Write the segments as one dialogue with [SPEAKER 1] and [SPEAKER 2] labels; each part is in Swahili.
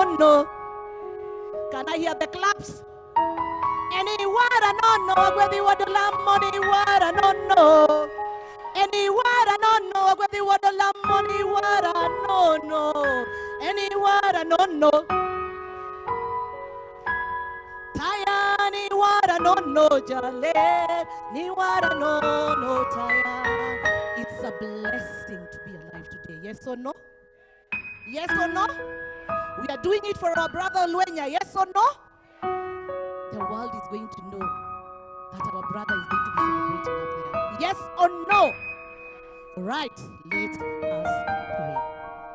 [SPEAKER 1] no no. Can I hear the claps? Anywhere I no no, where the water lamb money water no no. Anywhere I no no, where the water lamb money water no no. Anywhere I no no. Taya ni water no no jale ni water no no taya. It's a blessing to be alive today. Yes or no? Yes or no? We are doing it for our brother Olwenya. Yes or no? The world is going to know that our brother is going to be celebrating up there. Yes or no? All right, let us pray.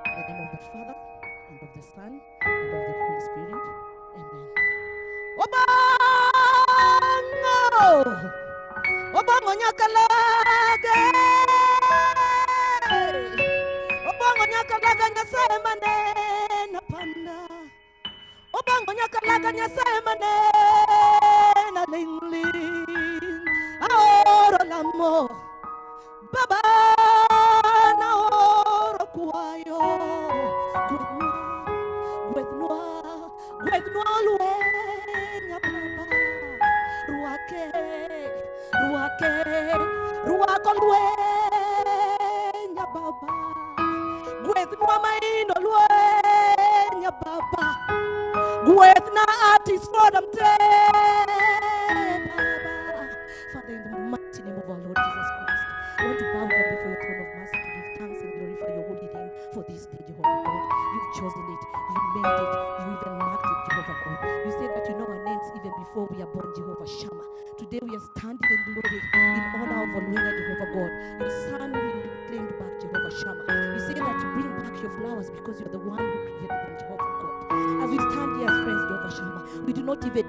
[SPEAKER 1] In the name of the Father, and of the Son, and of the Holy Spirit. Amen. Obango! Obango nyakalage! Obango nyakalage nyasaye manena panda. Obango nyakalage nyasaye manena lingling. Ahora l'amor. Baba na oro kuayo. Gwednwa Olwenya baba. Ruake Olwenya baba. Gwednwa Maina Olwenya baba. Gwedna artist for them baba. Father, in the mighty name of our Lord Jesus Christ, I want to bow down before your throne of mercy to give thanks and glorify your holy name for this day, Jehovah God. You've chosen it, you made it, you even marked it, Jehovah God. You said that you know our names even before we are born, Jehovah Shammah. Today we are standing in glory in honor of Olwenya, Jehovah God. Your son who you claimed back, Jehovah Shammah. You say that you bring back your flowers because you're the one who created them, Jehovah God. As we stand here as friends, Jehovah Shammah, we do not even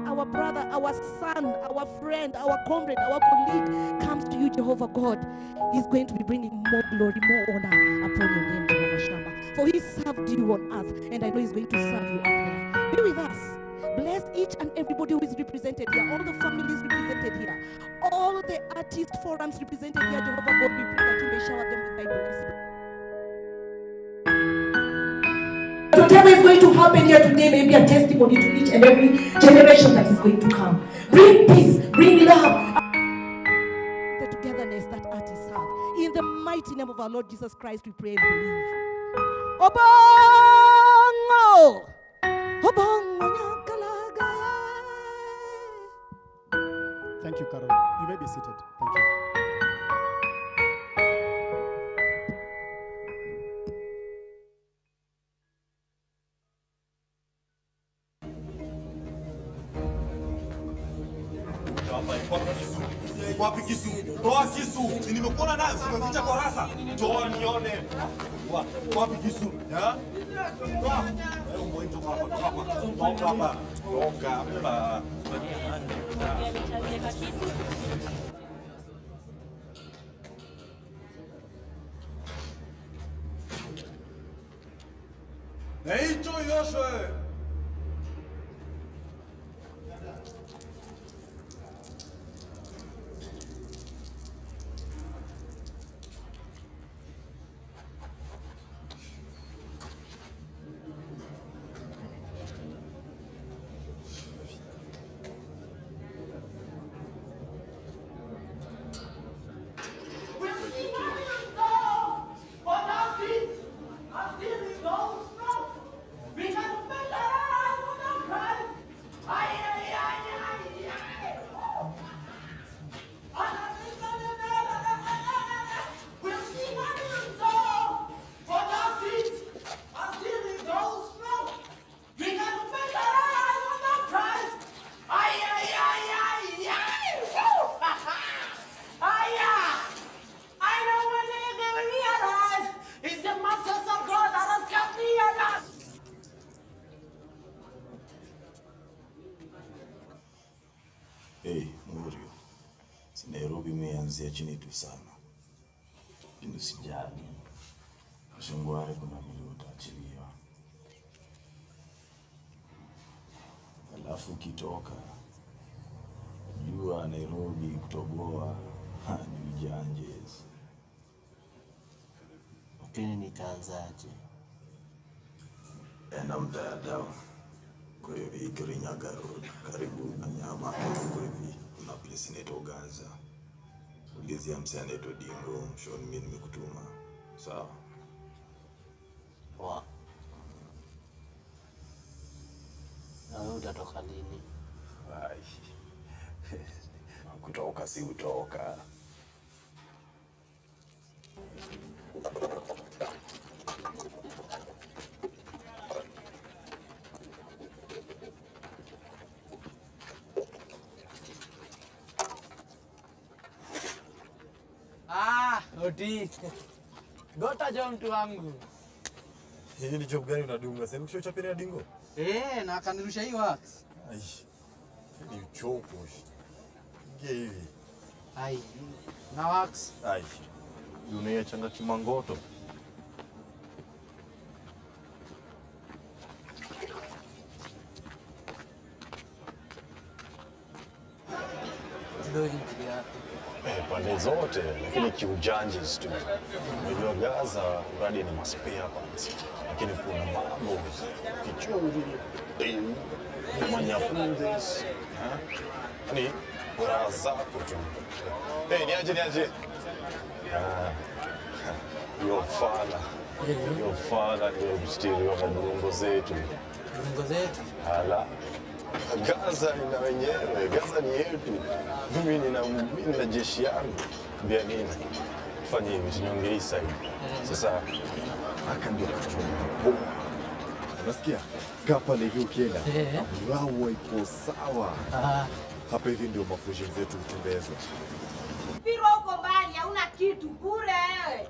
[SPEAKER 1] our brother, our son, our friend, our comrade, our colleague comes to you, Jehovah God. He's going to be bringing more glory, more honor upon your name, Jehovah Shammah. For he served you on earth, and I know he's going to serve you up there. Be with us. Bless each and everybody who is represented here, all the families represented here, all the artist forums represented here, Jehovah God. We pray that you may shower them with thy blessing. Whatever is going to happen here today may be a testimony to each and every generation that is going to come. Bring peace, bring love. The togetherness that artists have. In the mighty name of our Lord Jesus Christ, we pray and believe. Obongo! Obongo nyakalaga.
[SPEAKER 2] Thank you, Carol. You may be seated. Thank you.
[SPEAKER 3] Wapi kisu? Toa kisu. Nimekuona nayo, umeficha kwa rasa. Toa nione. Wapi kisu? Ya? Toa. Wewe toka hapa, toka hapa. Toka hapa. Toka hapa. Neito Yoshua. Nairobi imeanzia chini tu sana. Lakini usijali. Shangware kuna vile utaachiliwa. Alafu kitoka jua Nairobi kutoboa ni ujanjes.
[SPEAKER 4] Lakini nitaanzaje?
[SPEAKER 3] Enda mtaadao kwa hivi Kirinyaga Road karibu na Nyama kwa hivi kuna place inaitwa Gaza. Ulizia msee anaitwa Dingo, mshoni mimi nimekutuma. Sawa.
[SPEAKER 4] Wa. Na wewe utatoka lini?
[SPEAKER 3] Ai. Kutoka si utoka.
[SPEAKER 5] Oti. Gota jo mtu wangu.
[SPEAKER 3] Hii ni job gani unadunga? Sasa ukishochapia ya Dingo?
[SPEAKER 5] Na akanirusha hii wax.
[SPEAKER 3] Ai. Ni uchovu. Ngie hivi.
[SPEAKER 5] Ai. Na wax.
[SPEAKER 3] Ai. Unaiachanga kimangoto.
[SPEAKER 5] Ndio hii yake.
[SPEAKER 3] Pande zote, lakini kiujanjes tu. Unajua Gaza uradi ni maspare parts, lakini kuna mambo kichuri, manyafundes, ni raha zako tu. Niaje. Yo fala ndio mstiri wa mlungo zetu.
[SPEAKER 5] Mlungo zetu?
[SPEAKER 3] Hala. Gaza ni na wenyewe, Gaza ni yetu. Mimi nina jeshi yangu. Mbia nini? Fanya hivi, sinyongei sahihi. Sasa aka ndio kuchunga poa. Unasikia? Kapa hivi ukienda. Rawa iko sawa. Hapa hivi ndio mafusion zetu hutembezwa.
[SPEAKER 6] Mpira uko mbali, hauna kitu bure wewe.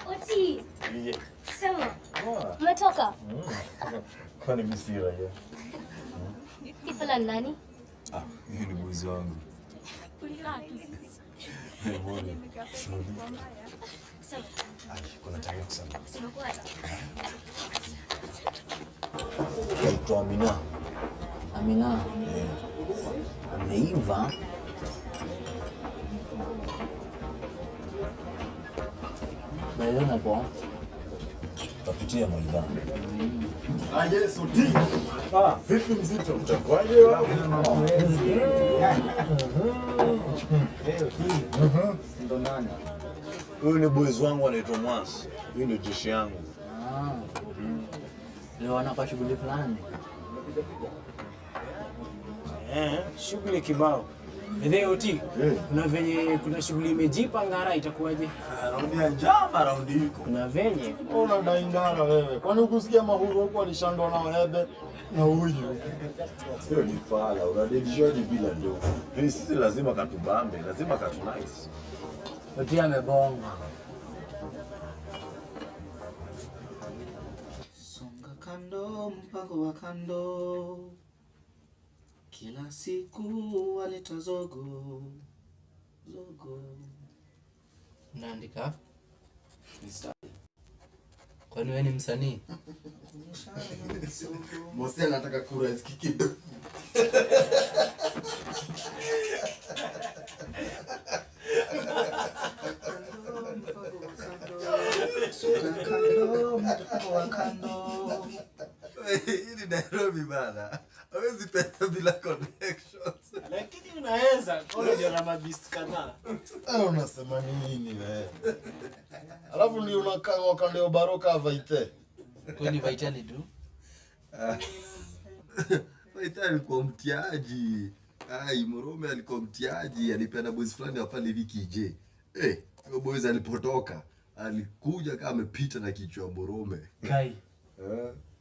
[SPEAKER 7] Oti.
[SPEAKER 3] Ye.
[SPEAKER 7] Sema. Umetoka?
[SPEAKER 3] Kwani msira ya?
[SPEAKER 7] Ifala nani?
[SPEAKER 3] Hii ni mwizi wangu. Mbona?
[SPEAKER 7] Sema.
[SPEAKER 3] Kuna tarehe kusema.
[SPEAKER 7] Sema kwa.
[SPEAKER 4] Naitwa Amina. Amina. Ameiva. Bayona kwa.
[SPEAKER 3] Tapitia maidha.
[SPEAKER 2] Yes, Oti.
[SPEAKER 3] Vipi mzito? Mtakwaje wewe?
[SPEAKER 4] Ndo nani?
[SPEAKER 3] Huyu ni boys wangu anaitwa Mwasi. Huyu ndio jeshi yangu.
[SPEAKER 4] Leo anapa shughuli fulani.
[SPEAKER 5] Shughuli kibao. Ndio Oti. Kuna venye kuna shughuli imejipa ngara itakuwaje?
[SPEAKER 3] Raundi ya njama raundi hiko.
[SPEAKER 5] Kuna venye
[SPEAKER 2] Unadai ngara wewe. Kwani ukusikia Mahuru huko alishandwa na Wahebe na huyu?
[SPEAKER 3] Sio ni fala, unadedishaji bila ndio. Sisi lazima katubambe, lazima katunice.
[SPEAKER 4] Oti amebonga.
[SPEAKER 5] songa kando, mpango wa kando. Kila siku waleta zogo. Naandika? Kwani wewe ni msanii?
[SPEAKER 3] Mose anataka kuraski kidogo.
[SPEAKER 5] Songa kando, mpango wa kando.
[SPEAKER 3] Hii ni Nairobi bana. Hawezi penda bila connections.
[SPEAKER 5] Lakini unaweza, kwa ndio na mabist kadhaa.
[SPEAKER 2] Unasema nini wewe? Alafu ndio unakaa wakande baroka vaite.
[SPEAKER 5] Kwani vaitani tu?
[SPEAKER 3] Vaita alikuwa mtiaji. Morome alikuwa mtiaji, alipenda boys fulani hapa hivi KJ. Huyo boys alipotoka, alikuja kama amepita na kichwa Morome.
[SPEAKER 5] Kai.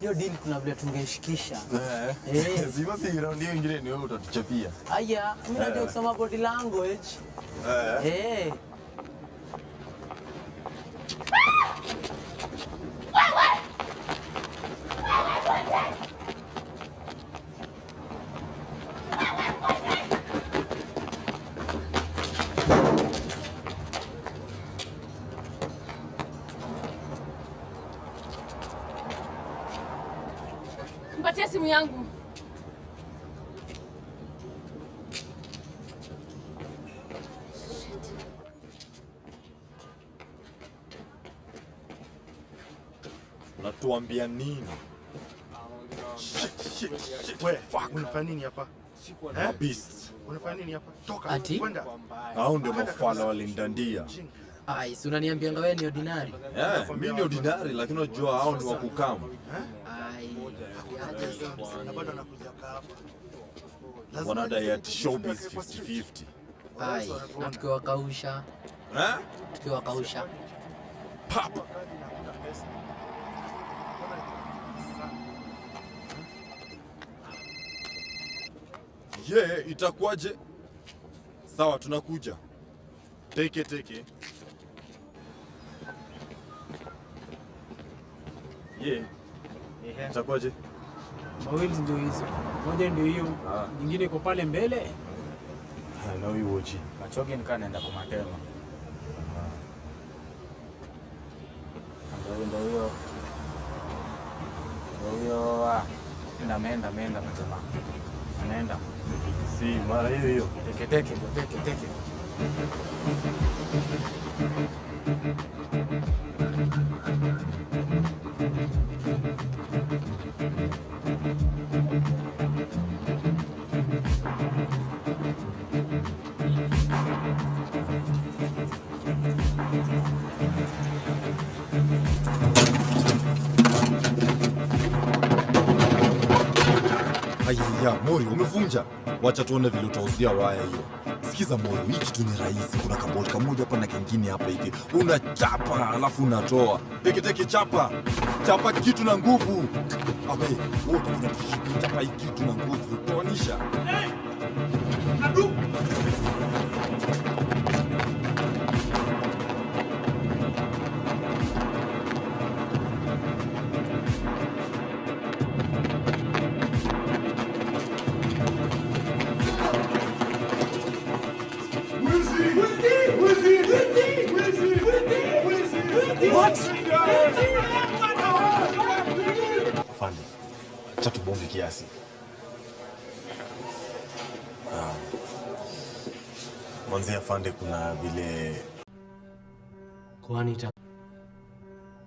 [SPEAKER 5] Hiyo deal kuna vile tungeishikisha.
[SPEAKER 3] Sio si round hiyo ingine ni wewe utatuchapia.
[SPEAKER 5] Aya, mimi najua kusoma body language.
[SPEAKER 7] Mpatie simu yangu.
[SPEAKER 3] Unatuambia nini? Shit. Wewe, unafanya nini hapa? Beast. Unafanya nini hapa? Toka, kwenda. Hao ndio mafala walindandia.
[SPEAKER 8] Ai, si unaniambianga wewe ni ordinary?
[SPEAKER 3] Mimi ni ordinary lakini unajua hao ni wa kukamu.
[SPEAKER 8] Ai,
[SPEAKER 3] na bado anakuja hapa. Wanadai ati showbiz 50-50.
[SPEAKER 8] ai, na tukiwakausha. Tukiwakausha.
[SPEAKER 3] Pap. Itakuwaje? Sawa, tunakuja. Teke. Itakuwaje?
[SPEAKER 5] Mawili ndio hizo. Moja ndio hiyo. Nyingine iko pale mbele.
[SPEAKER 3] Na huyu wochi.
[SPEAKER 4] Machoki nikaa naenda kumatema. Ndio huyo. Ameenda matema. Anaenda.
[SPEAKER 3] Si mara hiyo.
[SPEAKER 4] Teke.
[SPEAKER 3] Haya, Mori, umevunja. Wacha tuone vile utauzia waya hiyo. Sikiza Mori, hii kitu ni rahisi. Kuna kaboti kamoja hapa na kingine hapa hivi. Unachapa, alafu unatoa. Teke chapa. Chapa kitu na nguvu. Abe, wote unataka chapa hii kitu na nguvu. Toanisha. Adu. Afande, acha tubonge kiasi. Mwanzo afande, kuna vile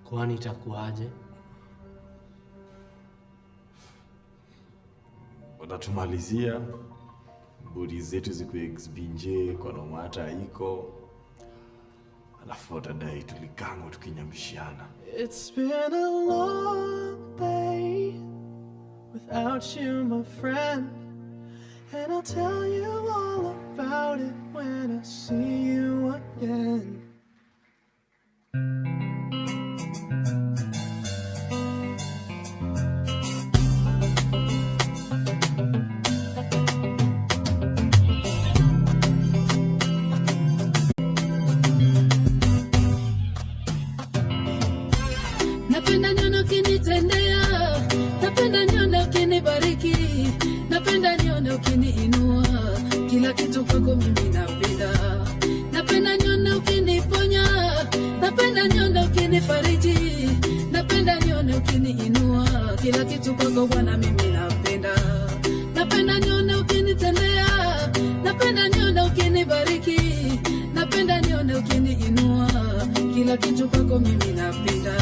[SPEAKER 8] Kwani itakuaje?
[SPEAKER 3] watatumalizia bodi zetu ziko XBNJ kwa nomata iko, alafu watadai tulikango tukinyambishiana.
[SPEAKER 9] It's been a long day without you, my friend, and I'll tell you all about it when I see you again.
[SPEAKER 10] Napenda nione ukinitendea, napenda nione ukinibariki, napenda nione ukiniinua, kila kitu kwako mimi napenda. Napenda nione ukiniponya, napenda nione ukinifariji, napenda nione ukiniinua, kila kitu kwako Bwana mimi napenda. Napenda nione ukinitendea, napenda nione ukinibariki, napenda nione ukiniinua, kila kitu kwako mimi napenda.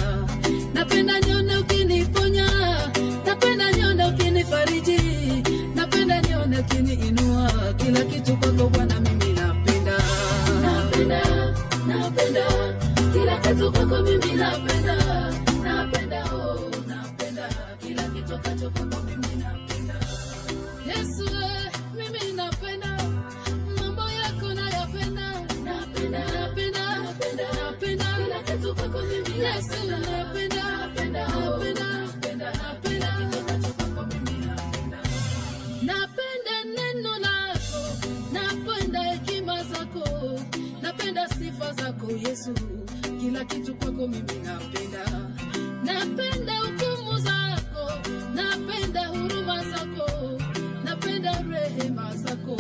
[SPEAKER 10] Napenda nione ukiniponya, napenda nione ukinifariji, napenda nione ukiniinua, kila kitu kwako Bwana mimi napenda. Napenda kila kitu kwako mimi napenda. Napenda kila kitu kwako mimi napenda. Yesu, mimi napenda mambo yako nayapenda. Napenda kila kitu kwako mimi. Yesu, napenda neno lako, napenda hekima zako, napenda sifa zako Yesu, kila kitu kwako mimi napenda. Napenda hukumu zako, napenda huruma zako, napenda rehema zako.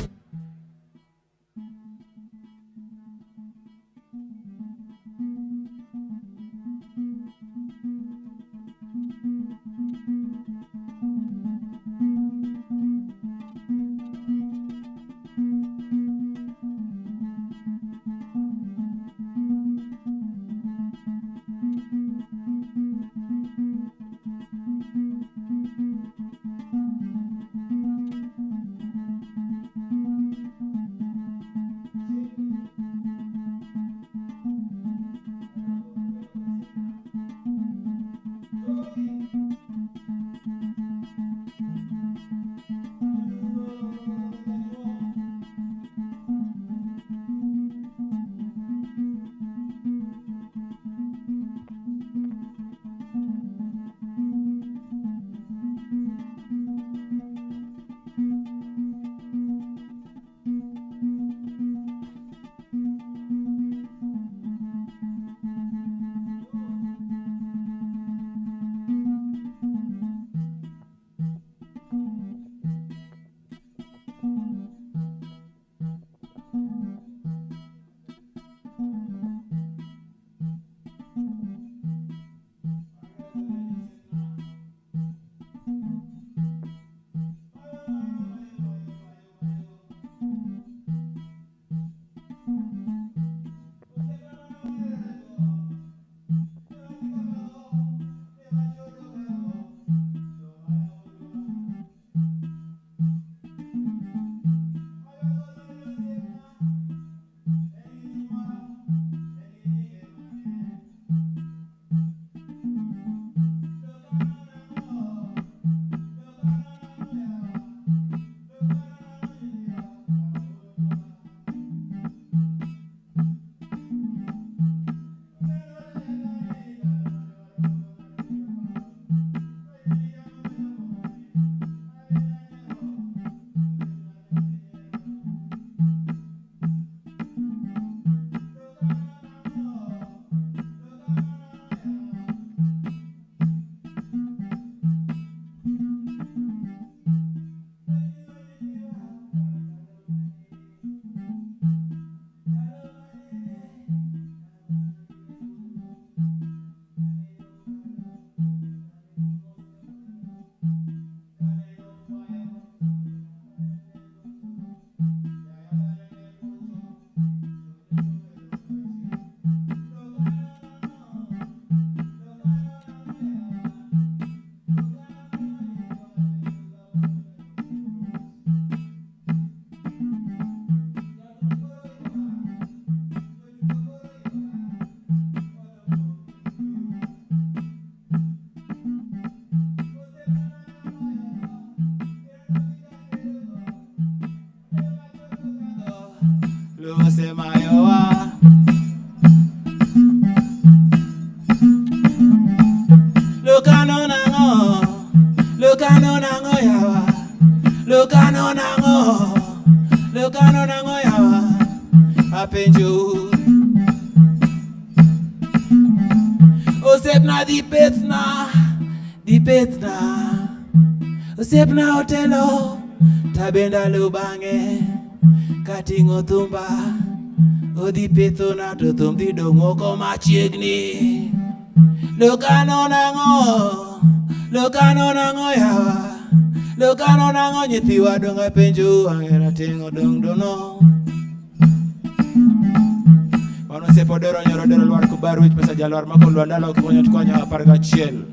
[SPEAKER 11] Lusema yowa. Lukano nango. Lukano nango yawa. Lukano nango. Lukano nango yawa. Apenju. Osepna dipetna. Osepna otelo. Tabenda lubange. Katingo tumba. Odipetho na totum di dongo koma chiegni. Lukano nango yawa. Lukano nango nyithiwa donga penju. Angera tingo dong dono. Wano se podero nyoro dero luar kubaru ich pesa jaluar makon luar dalo kimonyo tukonya aparga chiel.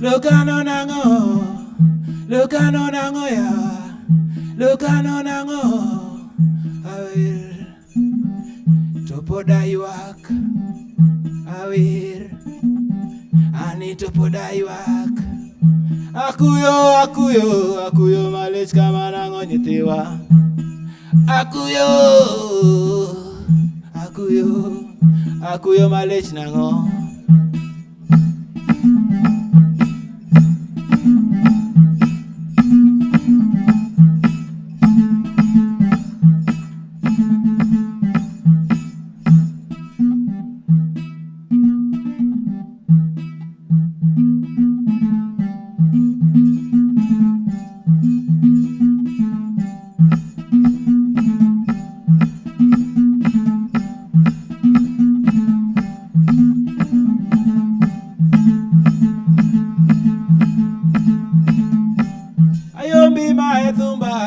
[SPEAKER 11] Lukano nango yawa. Lukano nango awir. Topoda yuak awir. Ani topoda yuak. Akuyo malech kama nango nyithiwa. Akuyo malech nango.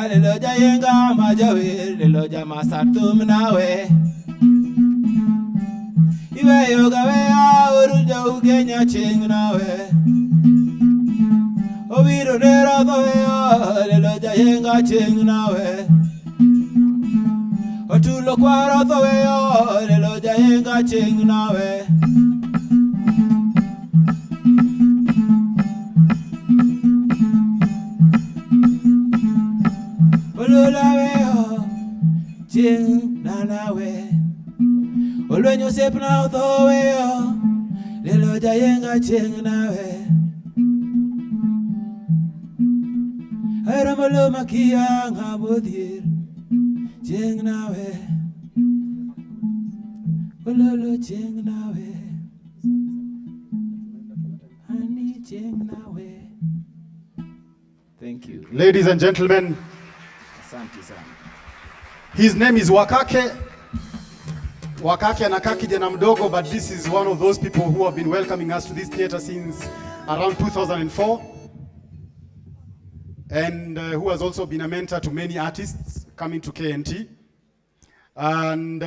[SPEAKER 11] Leloja yenga majawe, leloja masatum nawe. Iwe yoga we uruja ugenya ching nawe. Obiru nero thowe, leloja yenga ching nawe. Otulo kwaro thowe, leloja yenga ching nawe. Ching nanawe. Olwenyo sepna uthowe yo. Lelo jayenga ching nawe. Aramalo makia ngabodhir. Ching nawe. Ololo ching nawe. Ani ching nawe.
[SPEAKER 12] Thank you. Ladies and gentlemen, his name is Wakake. Wakake anakaa kijana mdogo, but this is one of those people who have been welcoming us to this theater since around 2004. And who has also been a mentor to many artists coming to KNT. And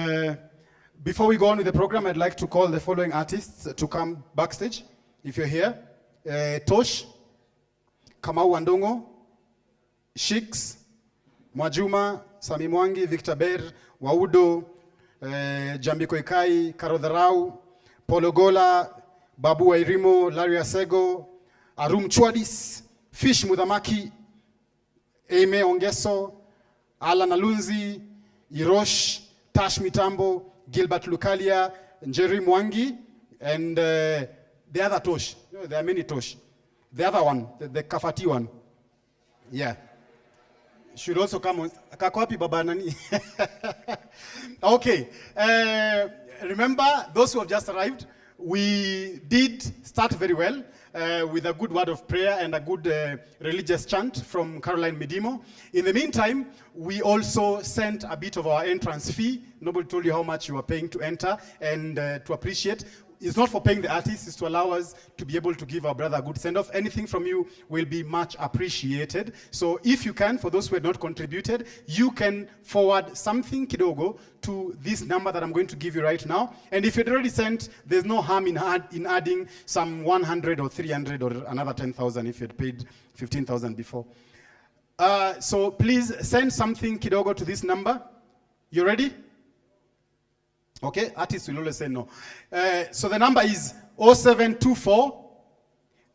[SPEAKER 12] before we go on with the program, I'd like to call the following artists to come backstage, if you're here. Tosh, Kamau Andongo, Shix, Mwajuma, Sami Mwangi, Victor Ber, Waudo, Jambiko Ikai, Karodharau, Polo Gola, Babu Wairimo, Larry Asego, Arum Chwadis, Fish Mudamaki, Eme Ongeso, Alan Alunzi, Irosh, Tash Mitambo, Gilbert Lukalia, Jerry Mwangi, and the other Tosh. There are many Tosh. The other one, the Kafati one. Yeah. Should also come on. Kakwapi baba nani? Okay. Remember, those who have just arrived, we did start very well with a good word of prayer and a good religious chant from Caroline Medimo. In the meantime, we also sent a bit of our entrance fee. Nobody told you how much you are paying to enter and to appreciate. It's not for paying the artists, it's to allow us to be able to give our brother a good send-off. Anything from you will be much appreciated. So if you can, for those who have not contributed, you can forward something kidogo to this number that I'm going to give you right now. And if you'd already sent, there's no harm in adding some 100 or 300 or another 10,000 if you'd paid 15,000 before. So please send something kidogo to this number. You ready? Okay, artists will always say no. So the number is 0724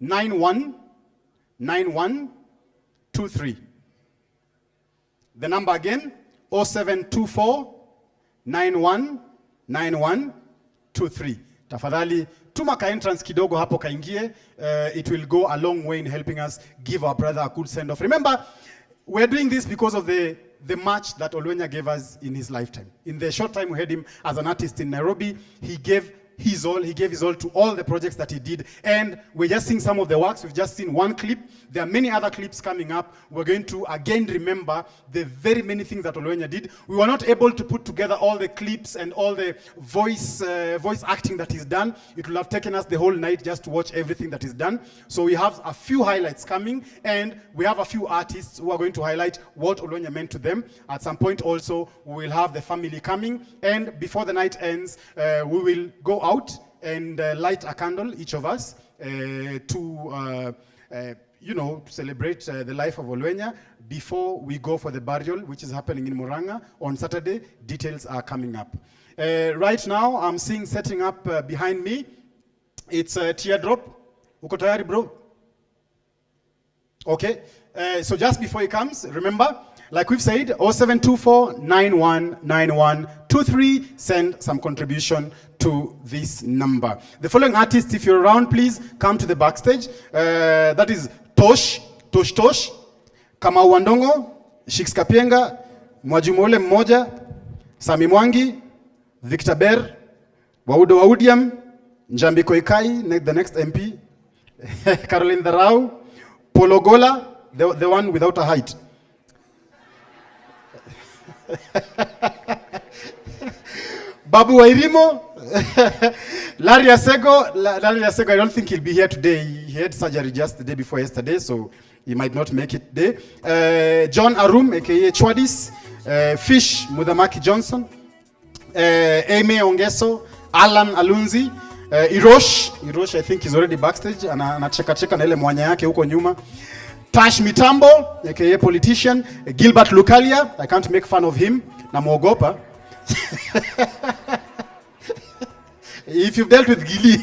[SPEAKER 12] 919123. The number again, 0724 919123. Tafadhali tuma ka entrance kidogo hapo kaingie. It will go a long way in helping us give our brother a good send off. Remember, we're doing this because of the match that Olwenya gave us in his lifetime. In the short time we had him as an artist in Nairobi, he gave his all to all the projects that he did. And we're just seeing some of the works. We've just seen one clip. There are many other clips coming up. We're going to again remember the very many things that Olwenya did. We were not able to put together all the clips and all the voice acting that he's done. It will have taken us the whole night just to watch everything that he's done. So we have a few highlights coming, and we have a few artists who are going to highlight what Olwenya meant to them. At some point also, we will have the family coming, and before the night ends, we will go out and light a candle, each of us, to celebrate the life of Olwenya before we go for the burial, which is happening in Murang'a on Saturday. Details are coming up. Right now, I'm seeing setting up behind me. It's a teardrop. Uko tayari, bro? Okay. So just before he comes, remember, like we've said, 0724 919123, send some contribution to this number. The following artists, if you're around, please come to the backstage. That is Tosh, Kamau Wandongo, Shix Kapienga, Mwajumole Mmoja, Sami Mwangi, Victor Ber, Waudo Waudiam, Njambi Koikai, the next MP, Caroline Darau, Polo Gola, the one without a height. Babu Wairimo, Larry Asego, I don't think he'll be here today. He had surgery just the day before yesterday, so he might not make it today. John Arum, aka Chwadis, Fish Mudamaki Johnson, Amy Ongeso, Alan Alunzi, Irosh, I think he's already backstage, anacheka na ile mwanya yake huko nyuma. Tash Mitambo, aka politician, Gilbert Lukalia, I can't make fun of him, namuogopa. If you've dealt with Gili,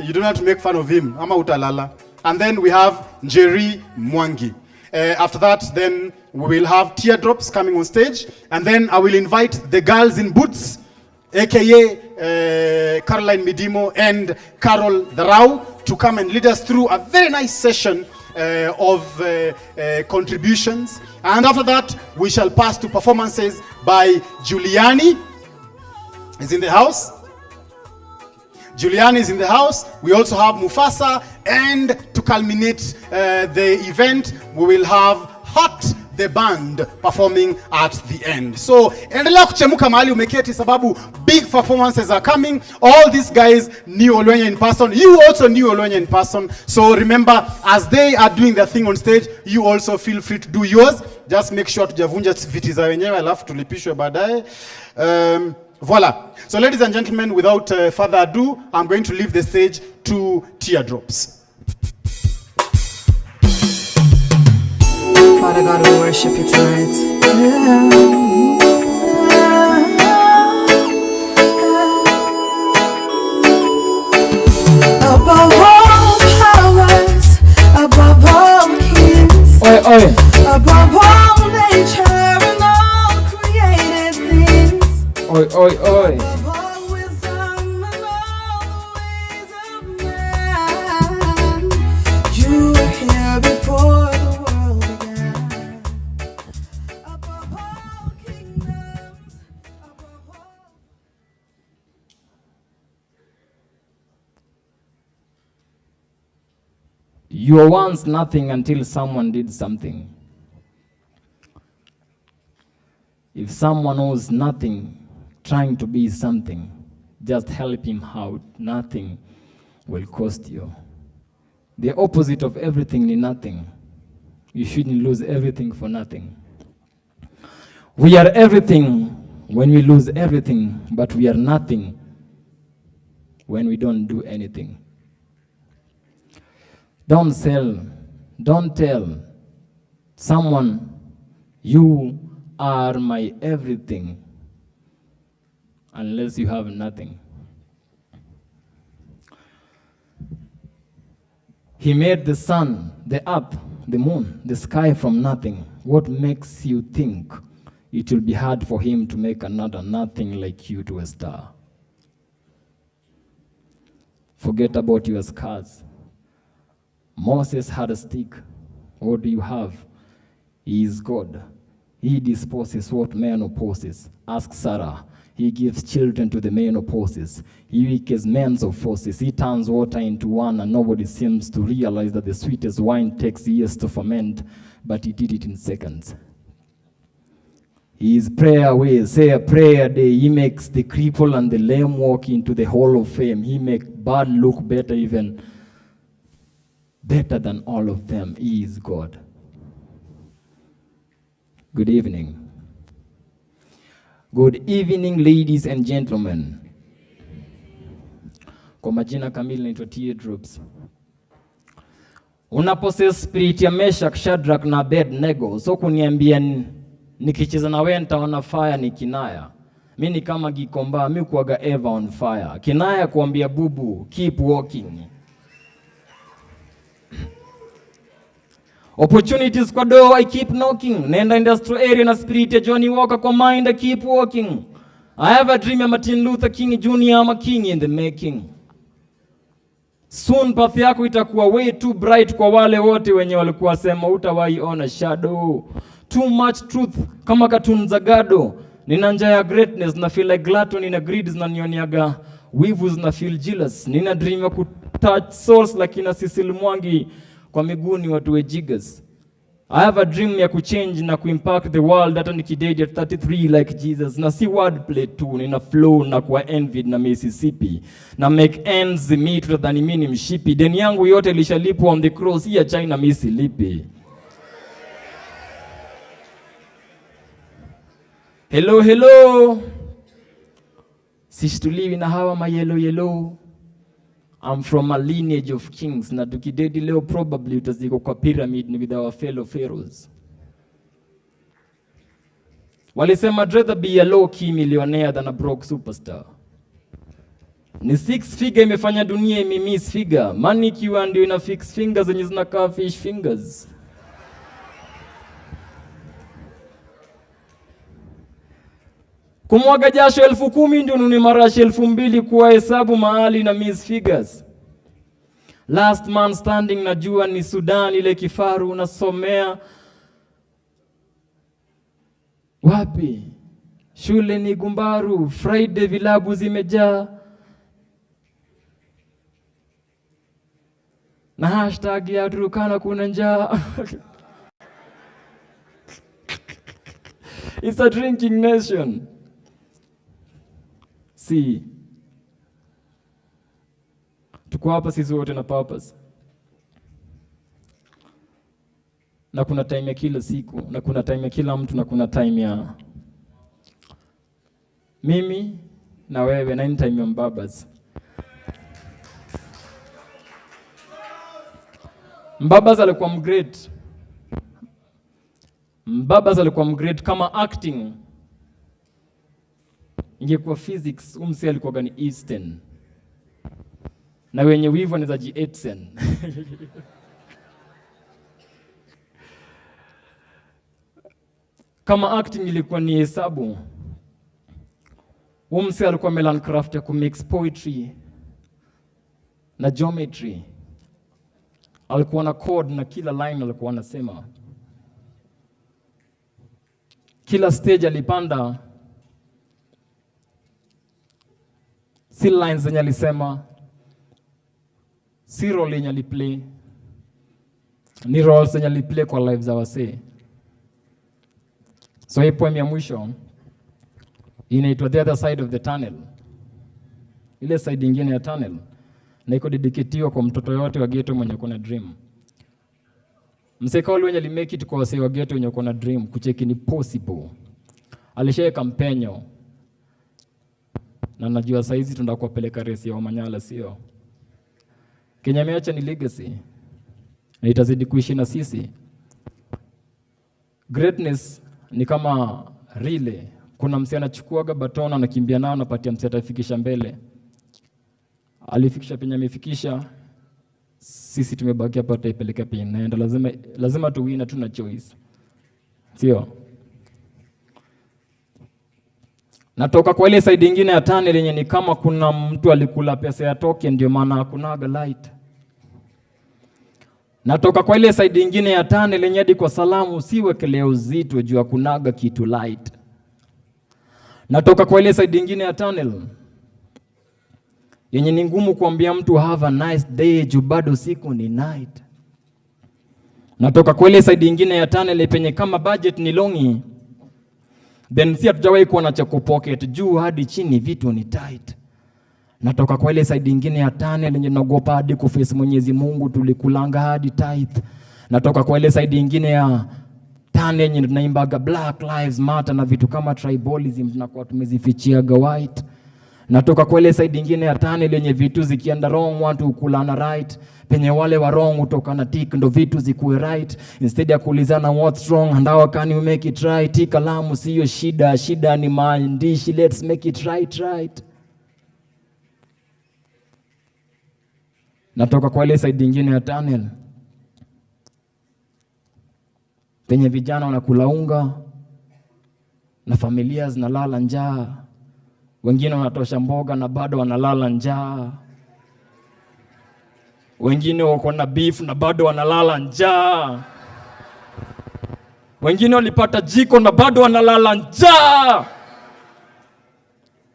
[SPEAKER 12] you don't have to make fun of him, ama utalala. And then we have Njeri Mwangi. After that, then we will have teardrops coming on stage, and then I will invite the girls in boots, aka Caroline Midimo and Carol Darau, to come and lead us through a very nice session of contributions. And after that, we shall pass to performances by Giuliani. Is in the house. Giuliani is in the house. We also have Mufasa, and to culminate the event, we will have Hot the band performing at the end. So endelea kuchemuka mahali umeketi, sababu big performances are coming. All these guys knew Olwenya in person. You also knew Olwenya in person. So remember, as they are doing their thing on stage, you also feel free to do yours. Just make sure tujavunja viti za wenyewe alafu tulipishwe baadaye. Voila. So ladies and gentlemen, without further ado, I'm going to leave the stage to Teardrops.
[SPEAKER 13] Father God, we worship you tonight. Above all powers, above all kings, above all nature and all created things, above all wisdom and all the ways of man, you were here before the world began. Above all kingdoms, above all.
[SPEAKER 14] You were once nothing until someone did something. If someone was nothing, trying to be something, just help him out. Nothing will cost you. The opposite of everything is nothing. You shouldn't lose everything for nothing. We are everything when we lose everything, but we are nothing when we don't do anything. Don't sell, don't tell someone you are my everything unless you have nothing. He made the sun, the earth, the moon, the sky from nothing. What makes you think it will be hard for him to make another nothing like you to a star? Forget about your scars. Moses had a stick. What do you have? He is God. He disposes what man opposes. Ask Sarah. He gives children to the man opposes. He weakens men's of forces. He turns water into wine, and nobody seems to realize that the sweetest wine takes years to ferment, but he did it in seconds. He is prayer away, say a prayer day. He makes the cripple and the lame walk into the hall of fame. He makes bad look better, even better than all of them. He is God. Good evening. Good evening, ladies and gentlemen. Kwa majina kamili naitwa Teardrops. Unapossess spirit ya Meshach, Shadrach na Abednego, so kuniambia nikicheza na wewe nitaona fire ni kinaya. Mimi ni kama Gikomba, mimi kuaga ever on fire. Kinaya kuambia bubu, keep walking. Opportunities kwa door, I keep knocking. Nenda industrial area na spirit ya Johnny Walker kwa mind, I keep walking. I have a dream ya Martin Luther King Jr. I'm a king in the making. Soon path yako itakuwa way too bright kwa wale wote wenye walikuwa sema utawahi ona shadow. Too much truth kama cartoon za gado. Nina njaa ya greatness na feel like glutton in a greed na nioniaga wivu na feel jealous. Nina dream ya kutouch souls lakini Cecil Mwangi kwa miguuni watu we jiggers. I have a dream ya kuchange na kuimpact the world hata nikidate at 33 like Jesus. Na si wordplay tu, nina flow na kwa envied na Mississippi. Na make ends meet rather than mimi mshipi. Deni yangu yote ilishalipwa on the cross ya China misi lipi. Hello, hello. Sishtuliwi na hawa ma yellow. I'm from a lineage of kings. Na tukidedi leo probably utaziko kwa pyramid with our fellow pharaohs. Walisema I'd rather be a low-key millionaire than a broke superstar. Ni 6 figure imefanya dunia imimiss figure. Money kiwa ndio ina fix fingers zenye zinakaa fish fingers. Kumwaga jasho 10,000 ndio nuni marashi 2,000 kuwa hesabu mahali na miss figures. Last man standing najua ni Sudan ile kifaru unasomea. Wapi? Shule ni Gumbaru, Friday vilabu zimejaa. Na hashtag ya Turkana kuna njaa. It's a drinking nation. See, tuko hapa sisi wote na purpose. Na kuna time ya kila siku, na kuna time ya kila mtu, na kuna time ya mimi na wewe, na ni time ya Mbabas. Mbabas alikuwa mgreat. Mbabas alikuwa mgreat kama acting. Ingekuwa physics, umse alikuwa gani Eastern. Na wenye wivu wanaweza ji-Edson. Kama acting ilikuwa ni hesabu. Umse alikuwa Mellancraft ya kumix poetry na geometry. Alikuwa na code na kila line alikuwa anasema. Kila stage alipanda. Si lines zenye alisema, si role yenye aliplay, ni roles zenye aliplay kwa lives za wasee. So hii poem ya mwisho inaitwa The Other Side of the Tunnel. Ile side ingine ya tunnel na iko dedicatiwa kwa mtoto yote wa ghetto mwenye kuna dream. Mseka wenye alimake it kwa wasee wa ghetto wenye kuna dream kucheki ni possible. Alishaweka mpenyo. Na najua saizi tunataka kuwapeleka resi ya Wamanyala sio. Kenya imeacha ni legacy. Na itazidi kuishi na sisi. Greatness ni kama relay. Kuna msee anachukuaga baton anakimbia nao anapatia msee atafikisha mbele. Alifikisha penye amefikisha. sisi tumebaki hapa, tutaipeleka penye naenda. Lazima tuwina, tuna choice, sio? Natoka kwa ile side nyingine ya tunnel yenye ni kama kuna mtu alikula pesa ya token, ndio maana hakunaga light. Natoka kwa ile side nyingine ya tunnel yenye hadi kwa salamu usiwekelee uzito juu hakunaga kitu light. Natoka kwa ile side nyingine ya tunnel yenye ni ngumu kuambia mtu have a nice day juu bado siku ni night. Natoka kwa ile side nyingine ya tunnel penye kama budget ni longi, then si hatujawahi kuwa na cha kupocket juu hadi chini vitu ni tight. Natoka kwa ile side nyingine ya tunnel yenye naogopa hadi kuface Mwenyezi Mungu, tulikulanga hadi tithe. Natoka kwa ile side nyingine ya tunnel yenye tunaimbaga Black Lives Matter na vitu kama tribalism tunakuwa tumezifichiaga white. Natoka kwa ile side nyingine ya tunnel yenye vitu zikienda wrong watu kulana right, penye wale wa wrong utoka na tick ndo vitu zikuwe right, instead ya kuulizana what's wrong and how can we make it right. Kalamu sio shida, shida ni maandishi, let's make it right. Natoka kwa ile side nyingine ya tunnel penye vijana wanakula unga na familia zinalala njaa, wengine wanatosha mboga na bado wanalala njaa, wengine wako na beef na bado wanalala njaa, wengine walipata jiko na bado wanalala njaa.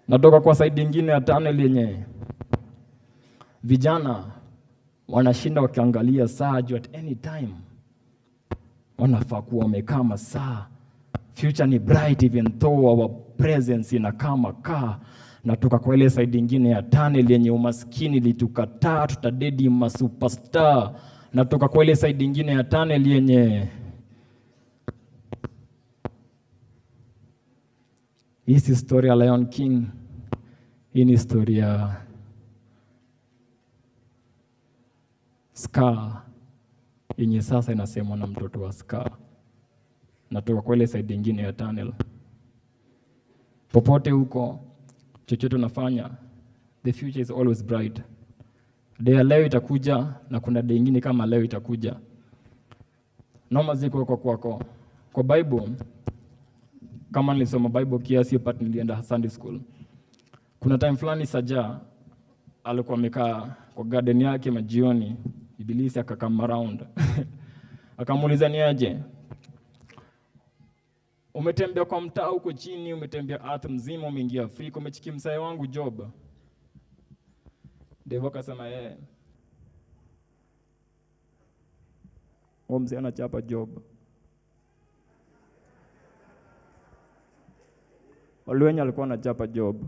[SPEAKER 14] Natoka kwa side nyingine ya tunnel yenye vijana wanashinda wakiangalia saa juu at any time wanafaa kuwa wamekaa masaa. Future ni bright even though our presence inakaa makaa. Natoka kwa ile side nyingine ya tunnel yenye umaskini litukataa, tutadedi masuperstar. Natoka kwa ile side nyingine ya tunnel yenye hii si story ya Lion King, hii ni story ya Scar yenye sasa inasemwa na mtoto wa Scar. Natoka kwa ile side nyingine ya tunnel. Popote huko, chochote unafanya, the future is always bright. Day ya leo itakuja na kuna day nyingine kama leo itakuja. Noma ziko kwako. Kwa Bible, kama nilisoma Bible kiasi but nilienda Sunday school. Kuna time fulani Saja alikuwa amekaa kwa garden yake majioni, Ibilisi akakama around. Akamuuliza ni aje? Umetembea kwa mtaa huko chini, umetembea earth mzima, umeingia Afrika, umechiki msae wangu Job. Devo akasema mzee anachapa Job. Olwenya alikuwa anachapa Job.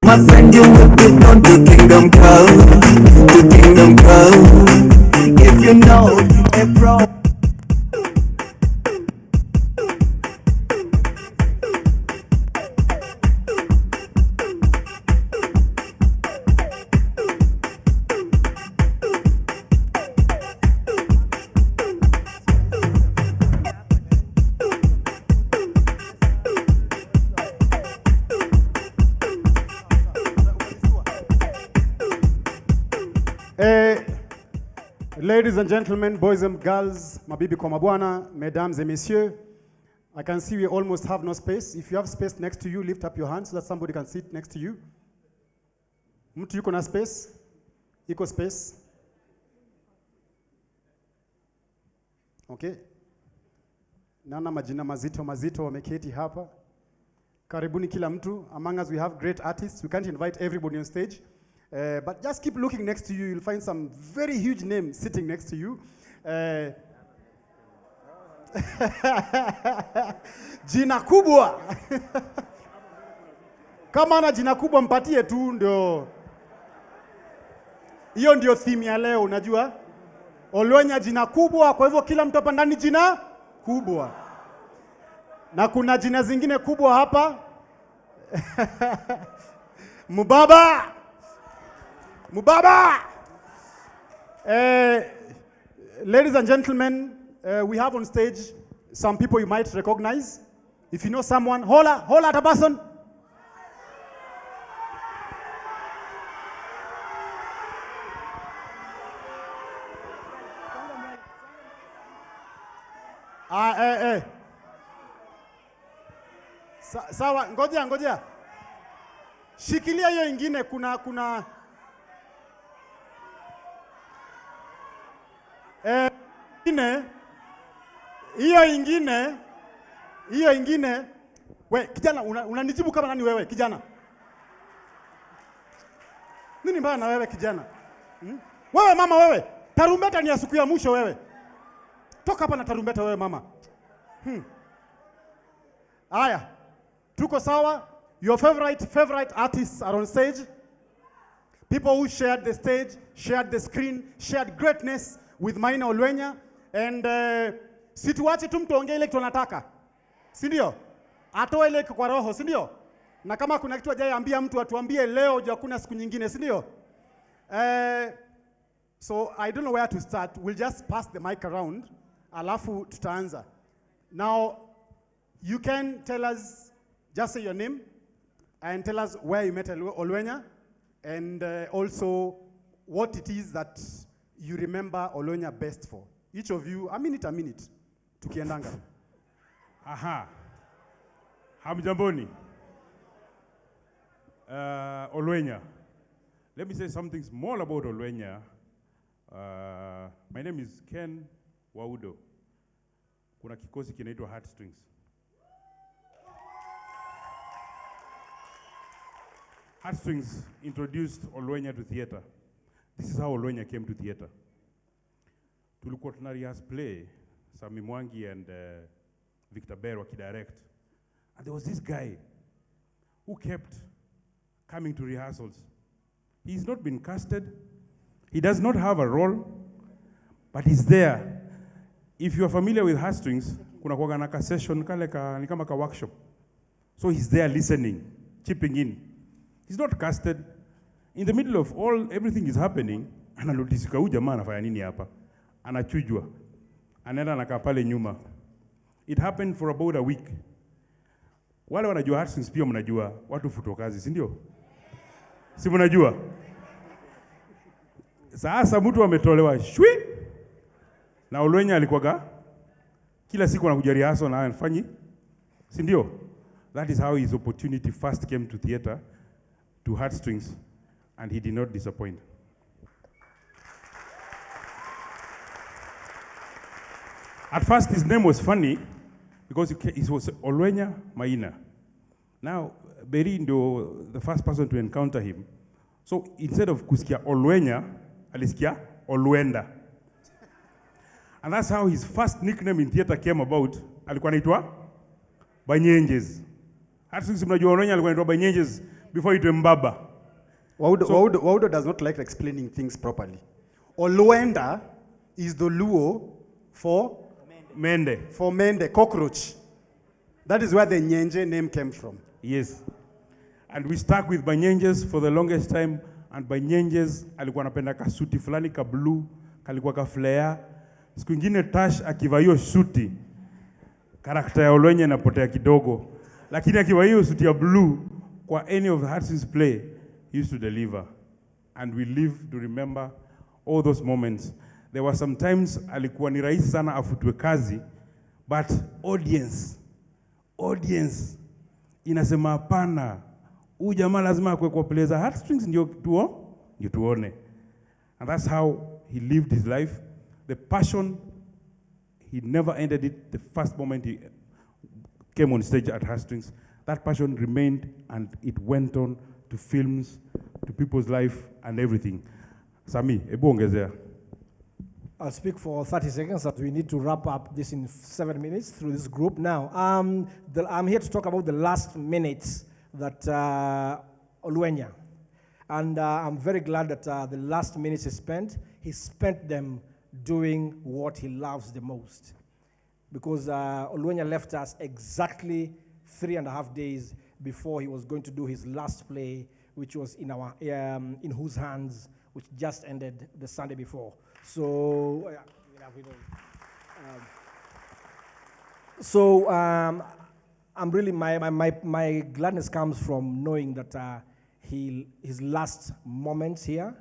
[SPEAKER 15] My friend, you will be on to kingdom come, to kingdom come. If you know a bro.
[SPEAKER 12] Ladies and gentlemen, boys and girls, mabibi kwa mabwana, mesdames et messieurs, I can see we almost have no space. If you have space next to you, lift up your hands so that somebody can sit next to you. Mtu yuko na space? Iko space? Okay. Naona majina mazito wameketi hapa. Karibuni kila mtu. Among us we have great artists. We can't invite everybody on stage. But just keep looking next to you. You'll find some very huge names sitting next to you. Jina kubwa. Kama ana jina kubwa mpatie tu ndio. Hiyo ndio theme ya leo, unajua? Olwenya jina kubwa, kwa hivyo kila mtu hapa ndani jina kubwa. Na kuna jina zingine kubwa hapa. Mubaba! Mubaba! Ladies and gentlemen, we have on stage some people you might recognize. If you know someone, hola at a person. Sawa, ngoja. Shikilia hiyo ingine, kuna hiyo ingine. We, kijana, unanijibu kama nani wewe, kijana? Nini mbaya na wewe kijana? Wewe mama wewe, tarumbeta ni ya siku ya mwisho wewe. Toka hapa na tarumbeta wewe mama. Aya, tuko sawa. Your favorite artists are on stage. People who shared the stage, shared the screen, shared greatness with Maina Olwenya. And situache tu mtu ongee ile kitu anataka. Si ndio? Atoe ile kwa roho, si ndio? Na kama kuna kitu ajaye ambia mtu atuambie leo, juu hakuna siku nyingine, si ndio? So I don't know where to start. We'll just pass the mic around. Alafu tutaanza. Now, you can tell us, just say your name, and tell us where you met Olwenya, and also what it is that you remember Olwenya best for. Each of you, a minute, tukiendanga.
[SPEAKER 16] Aha. Hamjamboni. Olwenya. Let me say something small about Olwenya. My name is Ken Waudo. Kuna kikosi kinaitwa Heartstrings. Heartstrings introduced Olwenya to theater. This is how Olwenya came to theater. Tulikuwa tuna rehearse play, Sami Mwangi and Victor Bear wakidirect. And there was this guy who kept coming to rehearsals. He's not been casted. He does not have a role, but he's there. If you are familiar with Heartstrings, kuna kuwaga na ka session kale ni kama ka workshop. So he's there listening, chipping in. He's not casted. In the middle of everything is happening, ananotisika huyu jamaa anafanya nini hapa? Anachujwa. Anaenda anakaa pale nyuma. It happened for about a week. Wale wanajua Heartstrings pia mnajua watu futo kazi, si ndio? Si mnajua? Sasa mtu ametolewa shwi. Na Olwenya alikuwaga kila siku anakuja rehearsal na anafanyi, si ndio? That is how his opportunity first came to theater, to Heartstrings, and he did not disappoint. At first his name was funny because it was Olwenya Maina. Now Beri ndo the first person to encounter him. So instead of kusikia Olwenya, alisikia Olwenda. And that's how his first nickname in theater came about. Alikuwa anaitwa Banyenjes. Heartstrings mnajua Olwenya alikuwa anaitwa Banyenjes before itwe Mbaba.
[SPEAKER 12] Waudo does not like explaining things properly. Olwenda is the Luo for
[SPEAKER 16] Mende.
[SPEAKER 12] For Mende, cockroach. That is where the Nyenje name came from.
[SPEAKER 16] Yes. And we stuck with Banyenjes for the longest time. And Banyenjes alikuwa anapenda kasuti fulani ka blue, kalikuwa ka flare. Siku ingine Tash akiva hiyo suti, karakta ya Olwenya inapotea kidogo. Lakini akiva hiyo suti ya blue, kwa any of the Heartstrings play, he used to deliver. And we live to remember all those moments. There were some times alikuwa ni rahisi sana afutwe kazi, but audience inasema hapana, huyu jamaa lazima akwe kwa play za Heartstrings ndio tuone. And that's how he lived his life. The passion, he never ended it the first moment he came on stage at Heartstrings. That passion remained, and it went on to films, to people's life and everything. Sami, ebu ongezea.
[SPEAKER 17] I'll speak for 30 seconds as we need to wrap up this in 7 minutes through this group. Now, I'm here to talk about the last minutes that Olwenya. And I'm very glad that the last minutes he spent them doing what he loves the most. Because Olwenya left us exactly 3.5 days before he was going to do his last play, which was in Whose Hands, which just ended the Sunday before. So, I'm really, my gladness comes from knowing that his last moments here,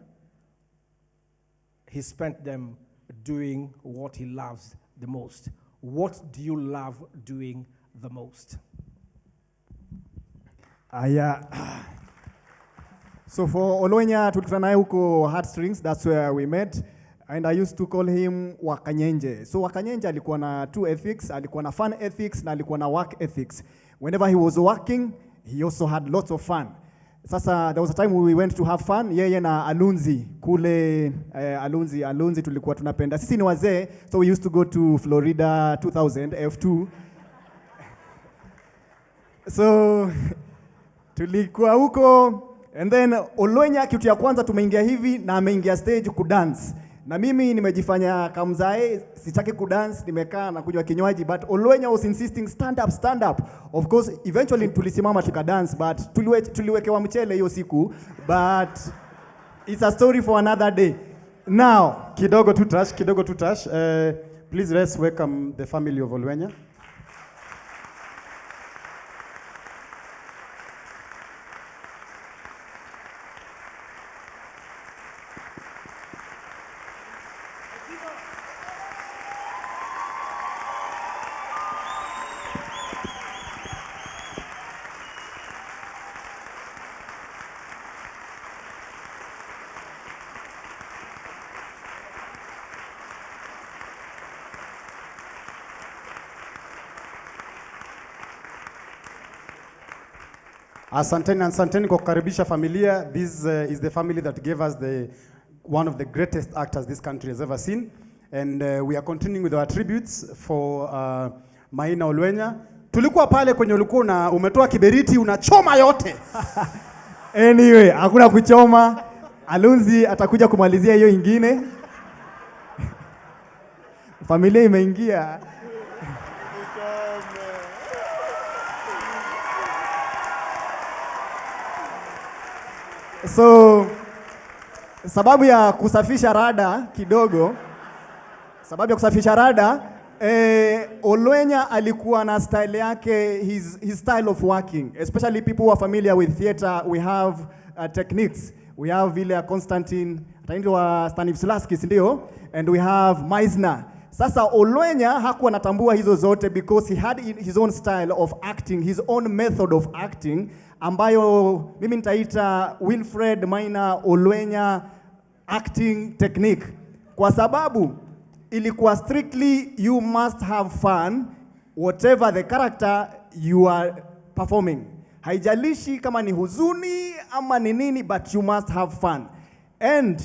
[SPEAKER 17] he spent them doing what he loves the most. What do you love doing the most?
[SPEAKER 18] So for Olwenya, tulikutana naye huko Heartstrings, that's where we met. And I used to call him Wakanyenje. So Wakanyenje alikuwa na two ethics, alikuwa na fun ethics na alikuwa na work ethics. Whenever he was working, he also had lots of fun. Sasa there was a time we went to have fun, yeye na Alunzi, kule Alunzi tulikuwa tunapenda. Sisi ni wazee, so we used to go to Florida 2000, F2. So tulikuwa huko, and then Olwenya kitu ya kwanza tumeingia hivi na ameingia stage kudance. Na mimi nimejifanya kamzae, sitaki kudance, nimekaa na kunywa kinywaji, but Olwenya was insisting stand up. Of course, eventually tulisimama tukadance, but tuliwekewa mchele hiyo siku, but it's a story for another day. Now,
[SPEAKER 12] kidogo tu touch. Please let's welcome the family of Olwenya. Asanteni kwa kukaribisha familia. This is the family that gave us one of the greatest actors this country has ever seen. And we are continuing with our tributes for Maina Olwenya. Tulikuwa pale kwenye ulikuwa umetoa kiberiti unachoma yote.
[SPEAKER 18] Anyway, hakuna kuchoma. Alunzi atakuja kumalizia hiyo ingine. Familia imeingia. So, sababu ya kusafisha rada kidogo, Olwenya alikuwa na style yake, his style of working, especially people who are familiar with theater. We have techniques. We have vile Constantine, ataitwa Stanislavski, ndio, and we have Meisner. Sasa Olwenya hakuwa anatambua hizo zote because he had his own style of acting, his own method of acting, ambayo mimi nitaita Wilfred Maina Olwenya acting technique. Kwa sababu ilikuwa strictly you must have fun whatever the character you are performing. Haijalishi kama ni huzuni ama ni nini, but you must have fun. And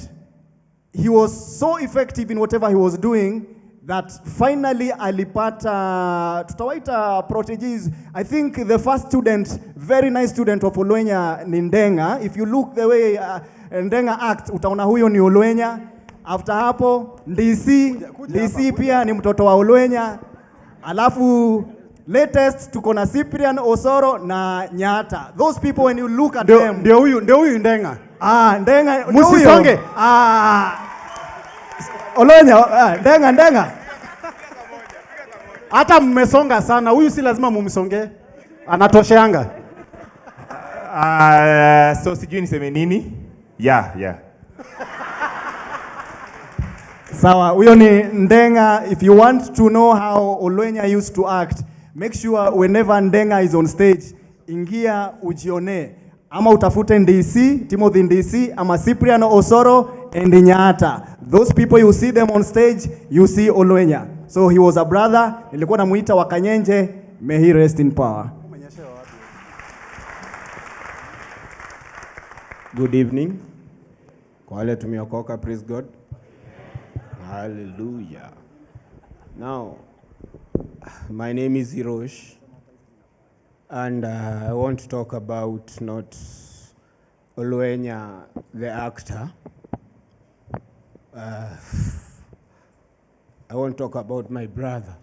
[SPEAKER 18] he was so effective in whatever he was doing that finally alipata, tutawaita proteges. I think the first student, very nice student of Olwenya ni Ndenga. If you look the way Ndenga act, utaona huyo ni Olwenya. After hapo, DC pia ni mtoto wa Olwenya. Alafu latest tuko na Cyprian Osoro na Nyata. Those people when you look at them.
[SPEAKER 12] Ndio huyu Ndenga.
[SPEAKER 18] Ndenga.
[SPEAKER 12] Musisonge.
[SPEAKER 18] Olwenya, Ndenga.
[SPEAKER 12] Hata mmesonga sana. Huyu si lazima mumsonge. Anatosheanga.
[SPEAKER 3] So sijui niseme nini? Yeah.
[SPEAKER 18] Sawa, huyo ni Ndenga. If you want to know how Olwenya used to act, make sure whenever Ndenga is on stage, ingia ujione. Ama utafute DC, Timothy DC, ama Cyprian Osoro and Nyata. Those people you see them on stage, you see Olwenya. So he was a brother. Nilikuwa namuita Wakanyenje. May he rest in power.
[SPEAKER 19] Good evening. Kwa wale tumeokoka, praise God. Hallelujah. Now, my name is Hirosh. And I want to talk about not Olwenya, the actor. I want to talk about my brother.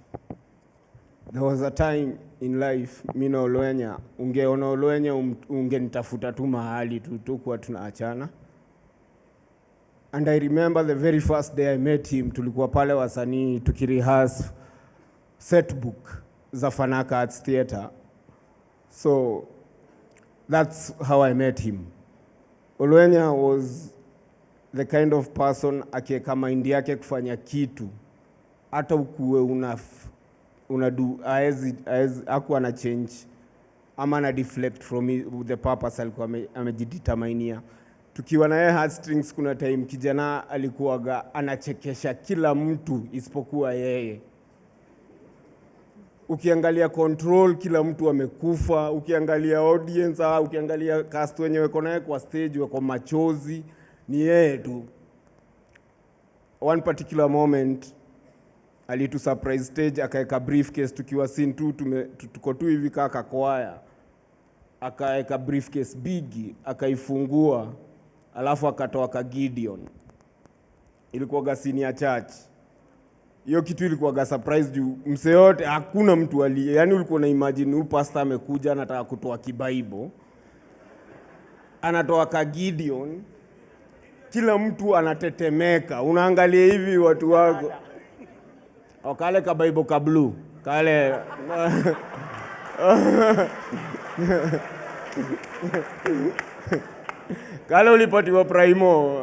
[SPEAKER 19] There was a time in life, mimi na Olwenya, ungeona Olwenya ungenitafuta tu mahali tukuwa tunaachana. And I remember the very first day I met him, tulikuwa pale wasanii tukirehearse setbook za Fanaka Arts Theatre. So that's how I met him. Olwenya was the kind of person akiweka mind yake kufanya kitu hata ukuwe unadu hakuwa na change ama na deflect from the purpose alikuwa amejideterminia. Tukiwa na yeye heartstrings, kuna time kijana alikuwaga anachekesha kila mtu isipokuwa yeye. Ukiangalia control, kila mtu amekufa. Ukiangalia audience, ukiangalia cast wenye wako naye kwa stage wako machozi, ni yeye tu. One particular moment alitu surprise stage, akaeka briefcase tukiwa scene 2 tuko tu hivi kaka kwaya. Akaeka briefcase bigi, akaifungua, alafu akatoa ka Gideon. Ilikuwa scene ya church. Hiyo kitu ilikuwa surprise juu mse yote hakuna mtu yani ulikuwa na imagine huyu pastor amekuja anataka kutoa kibaibo. Anatoa ka Gideon. Kila mtu anatetemeka. Unaangalia hivi watu wako. Kale ka Bible ka blue. Kale kale ulipatiwa primo.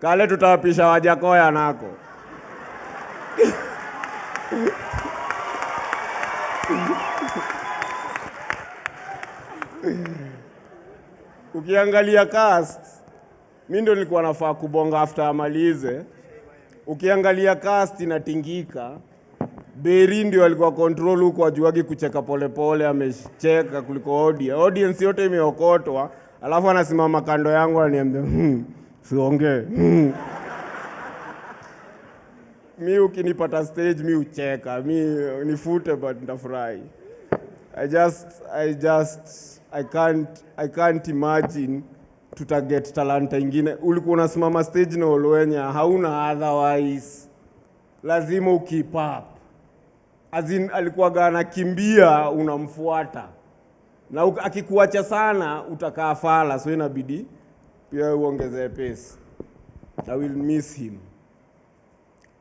[SPEAKER 19] Kale tutawapisha Wajakoya nako. Ukiangalia cast, mimi ndo nilikuwa nafaa kubonga after amalize. Ukiangalia cast inatingika. Beri ndio alikuwa control huko, ajuagi kucheka polepole, amecheka kuliko audience yote imeokotwa, alafu anasimama kando yangu ananiambia siongee. Mimi ukinipata stage mimi ucheka, mimi nifute but ndafurahi. I can't imagine tutaget talanta ingine. Ulikuwa unasimama stage na Olwenya, hauna otherwise. Lazima ukeep up. Alikuwa anakimbia unamfuata. Na akikuacha sana utakaa fala, so inabidi pia uongeze pace. I will miss him.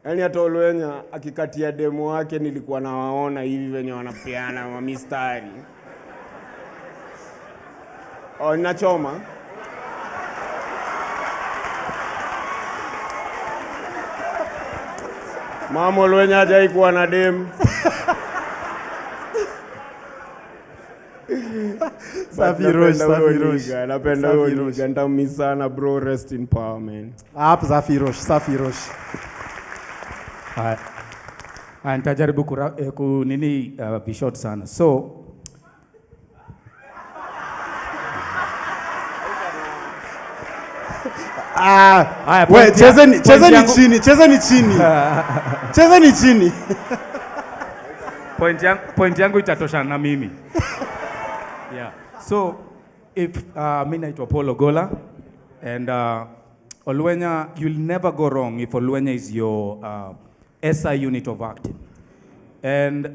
[SPEAKER 19] Yani hata Olwenya akikatia demo wake nilikuwa nawaona hivi wenye wanapeana wa mistari. Ninachoma. Mama Olwenya hajaikuwa na demu.
[SPEAKER 12] Safi Rosh.
[SPEAKER 19] Napenda huyo. Nitaumia sana bro, rest in power man.
[SPEAKER 12] Safi Rosh.
[SPEAKER 20] Nitajaribu kunini vishort sana. So
[SPEAKER 12] chezeni chini.
[SPEAKER 20] Point yangu itatosha na mimi. Yeah. So if mimi naitwa Paul Ogola and Olwenya, you'll never go wrong if Olwenya is your SI unit of acting. And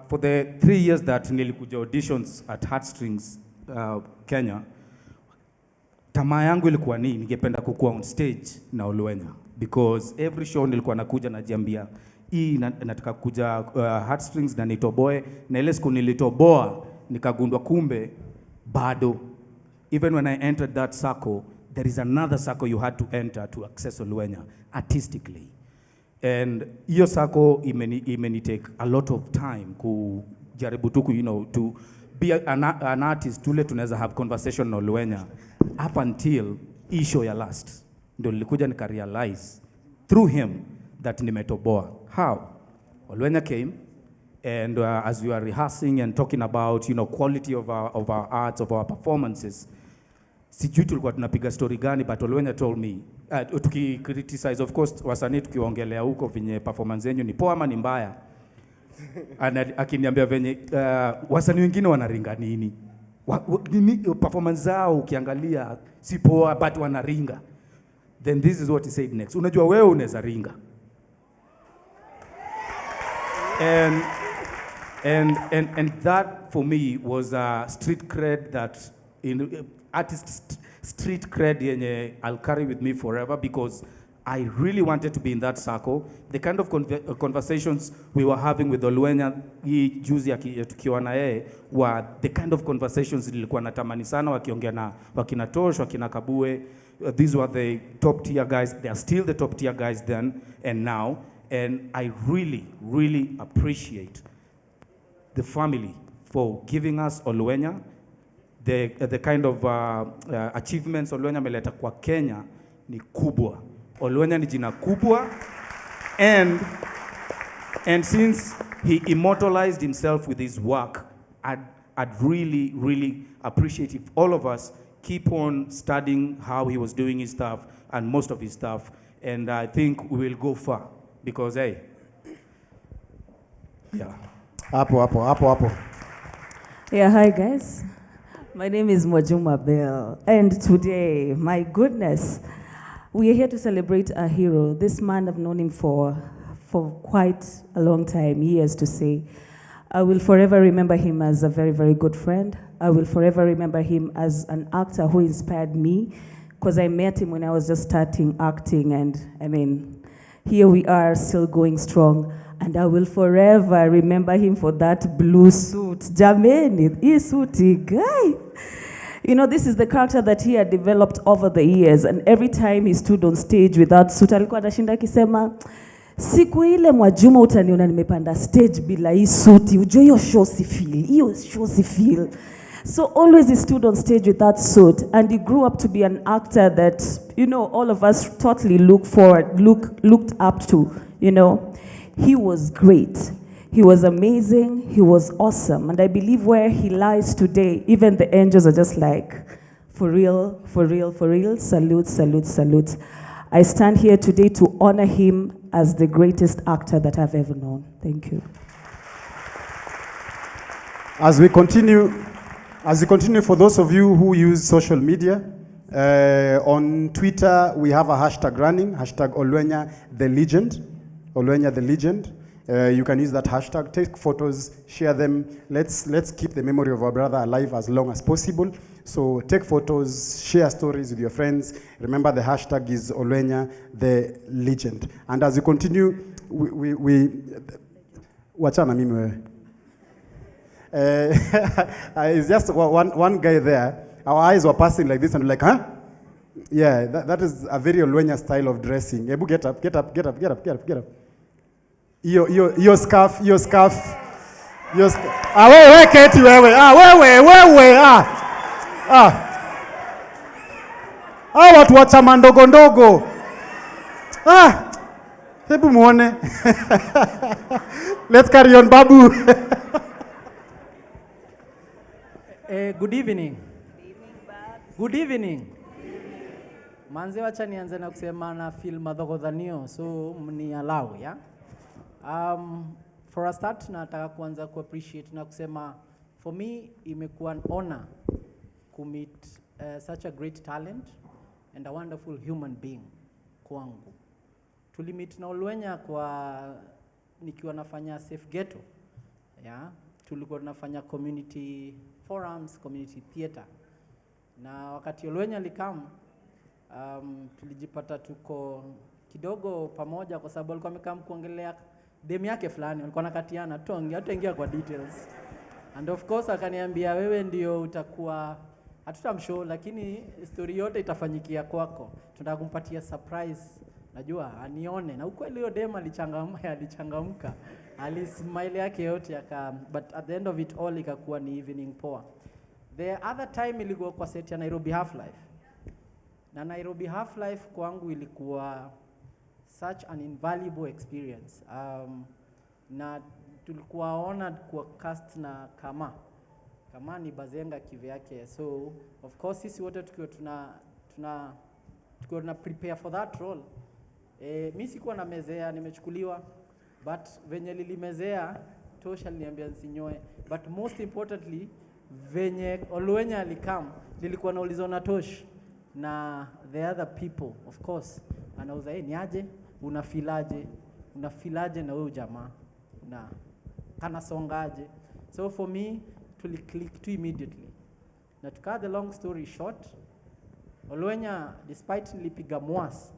[SPEAKER 20] for the 3 years that nilikuja auditions at Heartstrings Kenya, tamaa yangu ilikuwa ningependa kukua on stage na Olwenya, because every show nilikuwa nakuja najiambia nataka kuja Heartstrings na nitoboe, na ile siku nilitoboa nikagundwa kumbe bado. Even when I entered that circle, there is another circle you had to enter to access Olwenya artistically. And hiyo circle imeni take a lot of time kujaribu tu to be an artist, tule tunaweza have conversation na Olwenya up until show ya last. Ndio nilikuja nikarealize through him that nimetoboa. How? Olwenya came, and as we were rehearsing and talking about quality of our arts, of our performances, sijui tulikuwa tunapiga story gani, but Olwenya told me, tuki criticize of course wasanii tukiongelea huko venye performance yenu ni poa ama ni mbaya. akiniambia venye wasanii wengine wanaringa nini. Nini performance zao ukiangalia si poa but wanaringa. Then this is what he said next. Unajua wewe unaweza ringa. And that for me was a street cred that artist street cred yenye I'll carry with me forever, because I really wanted to be in that circle. The kind of conversations we were having with Olwenya hii juzi tukiwa na yeye were the kind of conversations nilikuwa natamani sana wakiongea na wakina Tosh, wakina Kabue. These were the top tier guys. They are still the top tier guys then and now. And I really, really appreciate the family for giving us Olwenya. The kind of achievements Olwenya ameleta kwa Kenya ni kubwa. Olwenya ni jina kubwa, and since he immortalized himself with his work, I'd really, really appreciate if all of us keep on studying how he was doing his stuff and most of his stuff, and I think we will go far, because hey, yeah.
[SPEAKER 18] Hapo.
[SPEAKER 21] Yeah, hi guys. My name is Mwajuma Bell, and today, my goodness, we are here to celebrate a hero. This man, I've known him for quite a long time, years to say. I will forever remember him as a very, very good friend. I will forever remember him as an actor who inspired me, because I met him when I was just starting acting, and I mean, here we are still going strong. And I will forever remember him for that blue suit. Jameni, hii suti, guy. You know, this is the character that he had developed over the years, and every time he stood on stage with that suit, alikuwa anashinda akisema, siku ile Mwajuma utaniona nimepanda stage bila hii suti, ujue hiyo show si feel. So always he stood on stage with that suit, and he grew up to be an actor that, you know, all of us totally looked up to, you know. He was great. He was amazing. He was awesome. And I believe where he lies today, even the angels are just like, for real, for real, for real. Salute, salute, salute. I stand here today to honor him as the greatest actor that I've ever known. Thank you.
[SPEAKER 12] As we continue, for those of you who use social media, on Twitter, we have a hashtag running, hashtag Olwenya the Legend. Olwenya the Legend. You can use that hashtag, take photos, share them. Let's keep the memory of our brother alive as long as possible. So take photos, share stories with your friends. Remember the hashtag is Olwenya the Legend. And as we continue, we wachana mimi wewe. It's just one guy there. Our eyes were passing like this and we're like, huh? Yeah, that is a very Olwenya style of dressing. Ebu get up. Your scarf. Wewe keti wewe. Wewe. Watu wa chama ndogo. Hebu muone. Let's carry on, Babu.
[SPEAKER 22] Good evening. Good evening. Manze, wacha nianze na kusema na feel madhogodhanio, so mni allow, yeah? For a start, nataka kuanza ku appreciate na kusema, for me, imekuwa an honor to meet such a great talent and a wonderful human being kwangu. Tulimit na Olwenya kwa nikiwa nafanya Safe Ghetto, yeah? Tulikuwa tunafanya community forums, community theater. Na wakati Olwenya alikam, tulijipata tuko kidogo pamoja kwa sababu alikuwa amekam kuongelea demu yake fulani, alikuwa nakatiana tonge, hataingia kwa details. And of course akaniambia wewe ndio utakuwa, hatutamshow lakini story yote itafanyikia kwako. Tunataka kumpatia surprise. Najua anione, na ukweli hiyo demu alichangamka. Alismile yake yote but at the end of it all ikakuwa ni evening poa. The other time ilikuwa kwa set ya Nairobi Half Life. Na Nairobi Half Life kwangu ilikuwa such an invaluable experience. Na tulikuwa honored kwa cast na Kama ni Bazenga kivyake. So of course sisi wote tukiwa tuna prepare for that role. Mimi sikuwa na mezea, nimechukuliwa, but venye lilimezea Tosh aliniambia nisinyoe, but most importantly venye Olwenya alikam nilikuwa naulizwa na Tosh na the other people of course, anauza niaje, unafilaje na wewe jamaa na kana songaje. So for me click to immediately, na to cut the long story short, Olwenya despite nilipiga Mwas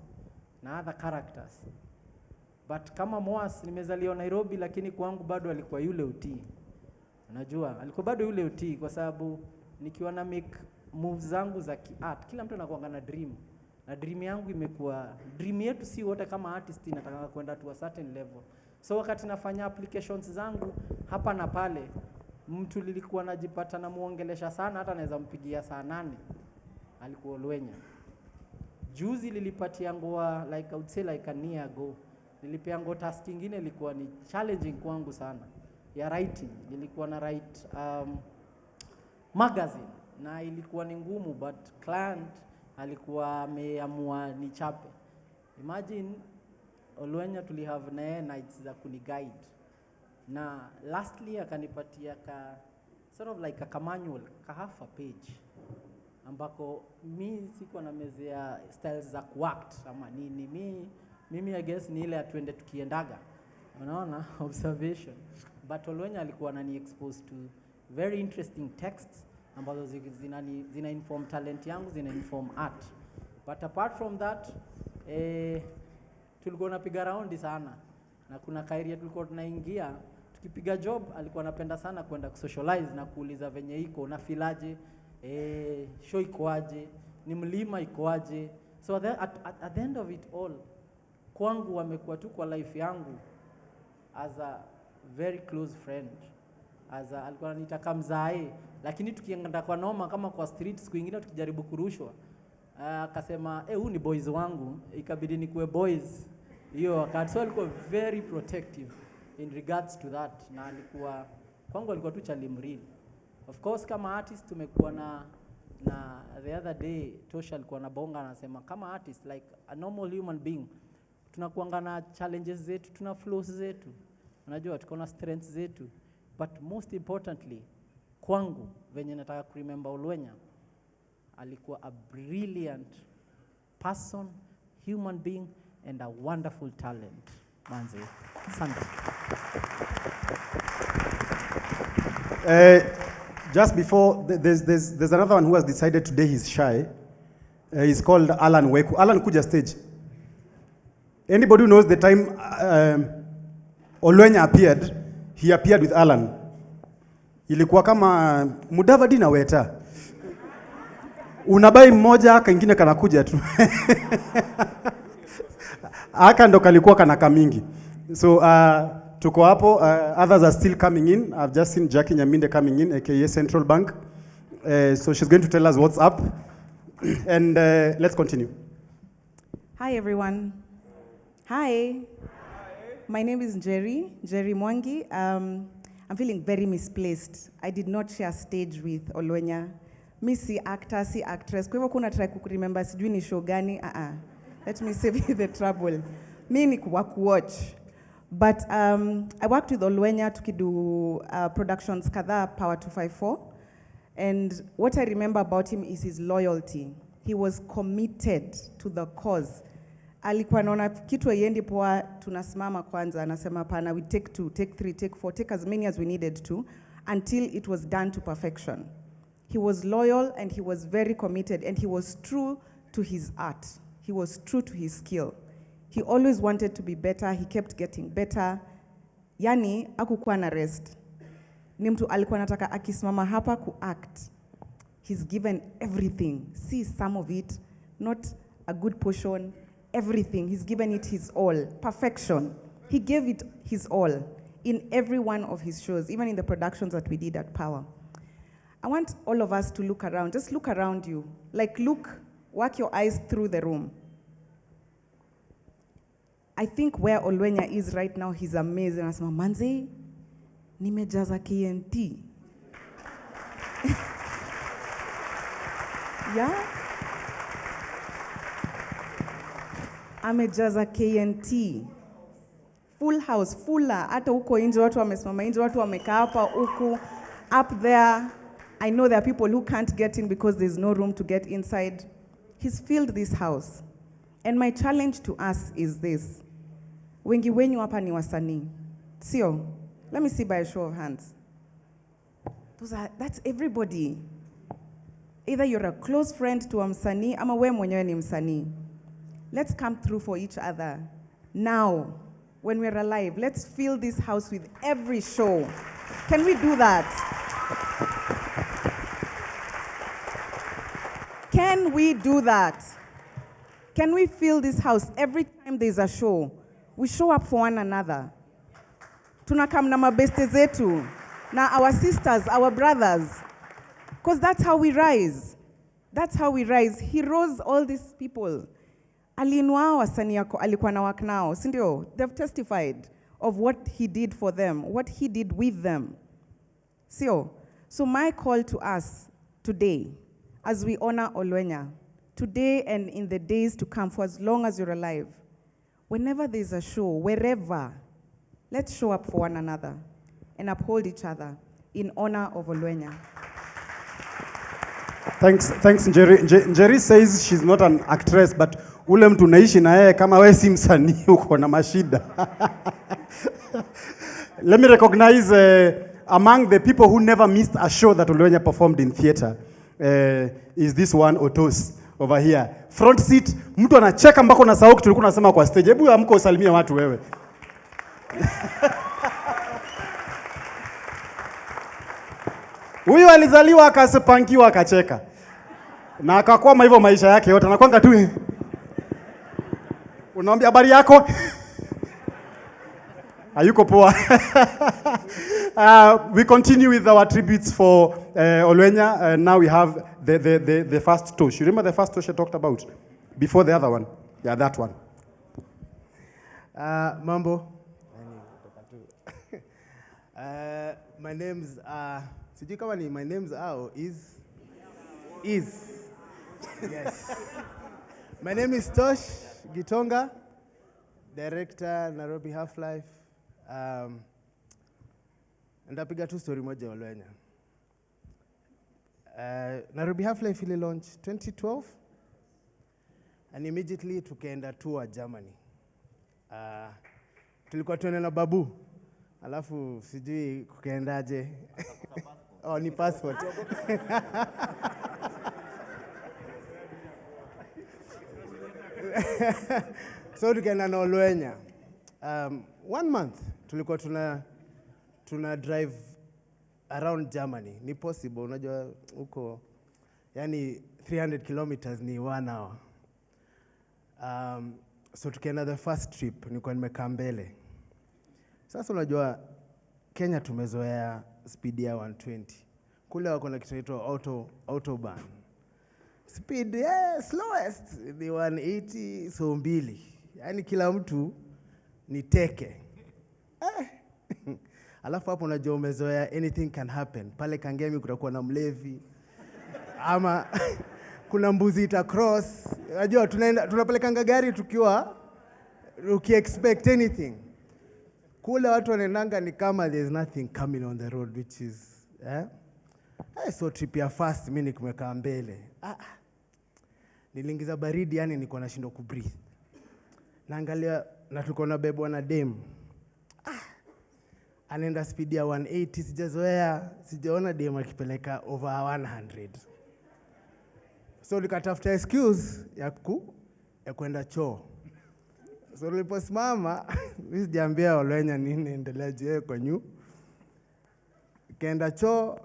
[SPEAKER 22] na other characters, but kama Mwas nimezaliwa Nairobi, lakini kwangu bado alikuwa yule utii. Unajua alikuwa bado yule utii, kwa sababu nikiwa na make moves zangu za art, kila mtu anakuwa na dream, na dream yangu imekuwa, dream yetu si wote kama artist inataka kwenda to a certain level. So wakati nafanya applications zangu hapa na pale, mtu nilikuwa najipata na muongelesha sana, hata naweza mpigia saa 8, alikuwa Olwenya. Juzi lilipatia ngoa like I would say like a year ago, nilipea ngo task nyingine ilikuwa ni challenging kwangu sana ya writing. Nilikuwa na write magazine na ilikuwa ni ngumu, but client alikuwa ameamua nichape. Imagine Olwenya tuli have na nights za kuniguide, na lastly akanipatia sort of like a manual ka half a page, ambako mi sikuwa na mezea styles za kuact ama nini. Mimi I guess ni ile atuende tukiendaga, unaona, observation. But Olwenya alikuwa anani expose to very interesting texts ambazo zina inform talent yangu, zina inform art. But apart from that, tulikuwa napiga raundi sana, na kuna kairia tulikuwa tunaingia tukipiga job. Alikuwa anapenda sana kwenda kusocialize na kuuliza venye iko na filaje, show ikoaje, ni mlima ikoaje. So at the end of it all, kwangu wamekuwa tu kwa life yangu as a very close friend, alikuwa ananiita kamzae, lakini tukienda kwa noma kama kwa street siku nyingine tukijaribu kurushwa, akasema huu ni boys wangu, ikabidi nikuwe boys hiyo wakati. So alikuwa very protective in regards to that, na alikuwa kwangu alikuwa tu chalimrili. Of course kama artist tumekuwa na the other day Tosha alikuwa na bonga anasema kama artist like a normal human being tunakuanga na challenges zetu, tuna flaws zetu, unajua tuko na strengths zetu, but most importantly kwangu venye nataka kuremember Olwenya, alikuwa a brilliant person, human being and a wonderful talent. Manze, asante.
[SPEAKER 12] Just before, there's another one who has decided today he's shy. He's called Alan Weku. Alan, kuja stage. Anybody who knows the time Olwenya appeared, he appeared with Alan. Ilikuwa kama Mudavadi na Weta. Unabai mmoja kingine kanakuja tu. Aka ndo kalikuwa kanaka mingi. So tuko hapo, others are still coming in. I've just seen Jackie Nyaminde coming in, aka Central Bank. So she's going to tell us what's up. And let's continue.
[SPEAKER 1] Hi everyone. Hi. My name is Jerry Mwangi. I'm feeling very misplaced. I did not share stage with Olwenya. Mi si actor, si actress. Kwa hivyo kuna try kukuremember sijui ni show gani. Let me save you the trouble. Mi ni watch. But I worked with Olwenya tukidu productions kadhaa Power 254. And what I remember about him is his loyalty. He was committed to the cause. Alikuwa naona kitu haiendi poa, tunasimama kwanza, anasema pana, we take 2, take 3, take 4, take as many as we needed to, until it was done to perfection. He was loyal and he was very committed, and he was true to his art. He was true to his skill. He always wanted to be better, he kept getting better. Yani, hakukuwa na rest. Ni mtu alikuwa anataka akisimama hapa kuact. He's given everything. See some of it, not a good portion. Everything, he's given it his all. Perfection. He gave it his all in every one of his shows, even in the productions that we did at Power. I want all of us to look around. Just look around you. Like work your eyes through the room. I think where Olwenya is right now, he's amazing. Asma, manze, nimejaza KNT. Yeah? Amejaza KNT. full house, fuller. Hata huko nje watu wamesimama nje, watu wamekaa hapa huku. Up there, I know there are people who can't get in because there's no room to get inside. He's filled this house. And my challenge to us is this. Wengi wenyu hapa ni wasanii. Sio? Let me see by a show of hands. That's everybody. Either you're a close friend to a msanii, ama we mwenyewe ni msanii. Let's come through for each other. Now, when we're alive, let's fill this house with every show. Can we do that? Can we do that? Can we fill this house every time there's a show? We show up for one another. Tunakam na mabeste zetu, na our sisters, our brothers. Because that's how we rise. That's how we rise. He rose all these people. Aliinua wasanii yako, alikuwa na work nao, si ndio? They've testified of what he did for them, what he did with them. Sio? So my call to us today, as we honor Olwenya, today and in the days to come, for as long as you're alive, whenever there's a show, wherever, let's show up for one another and uphold each other in honor of Olwenya.
[SPEAKER 12] Thanks, Njeri. Njeri says she's not an actress, but ule mtu naishi na yeye kama wewe si msanii uko na mashida. Let me recognize among the people who never missed a show that Olwenya performed in theater is this one Otos over here. Front seat, mtu anacheka mpaka unasahau kitu ulikuwa unasema kwa stage. Hebu amko usalimie watu wewe. Huyu alizaliwa akasipankiwa akacheka. Na akakwama hivyo maisha yake yote. Anakwanga tu. Unaambia habari yako? Hayuko poa. We continue with our tributes for Olwenya. Now we have the first toast. You remember the first toast I talked about? Before the other one? Yeah, that one.
[SPEAKER 2] Mambo. My name's sijui kama ni my name's is. Yes. My name is Tosh Gitonga, director Nairobi Half-Life. Ndapiga tu story moja Olwenya. Nairobi Half-Life ili launch 2012 and immediately tukaenda tour Germany. Tulikuwa tuende na Babu. Alafu sijui kukaendaje. Oh, ni passport. So tukaenda na Olwenya. 1 month tulikuwa tuna drive around Germany. Ni possible, unajua huko yani 300 kilometers ni 1 hour. So tukaenda the first trip, nilikuwa nimekaa mbele. Sasa unajua Kenya tumezoea speed ya 120. Kule wako na kitu inaitwa autobahn. Speed slowest ni 180 so mbili. Yaani kila mtu ni teke. Alafu hapo unajua umezoea anything can happen. Pale Kangemi kutakuwa na mlevi. Ama kuna mbuzi ita cross. Unajua tunapelekanga gari tukiwa ukiexpect anything. Kule watu wanaendanga ni kama there's nothing coming on the road, which is so trip ya fast mimi nikimekaa mbele. Niliingiza baridi, yani niko nashindwa kubreathe. Naangalia na tuko na bebwa na dem. Anaenda speed ya 180, sijaona dem akipeleka over 100. So nikatafuta excuse ya kwenda choo. So niliposimama, mimi sijaambia Olwenya nini endeleaje kwa nyu. Kaenda choo,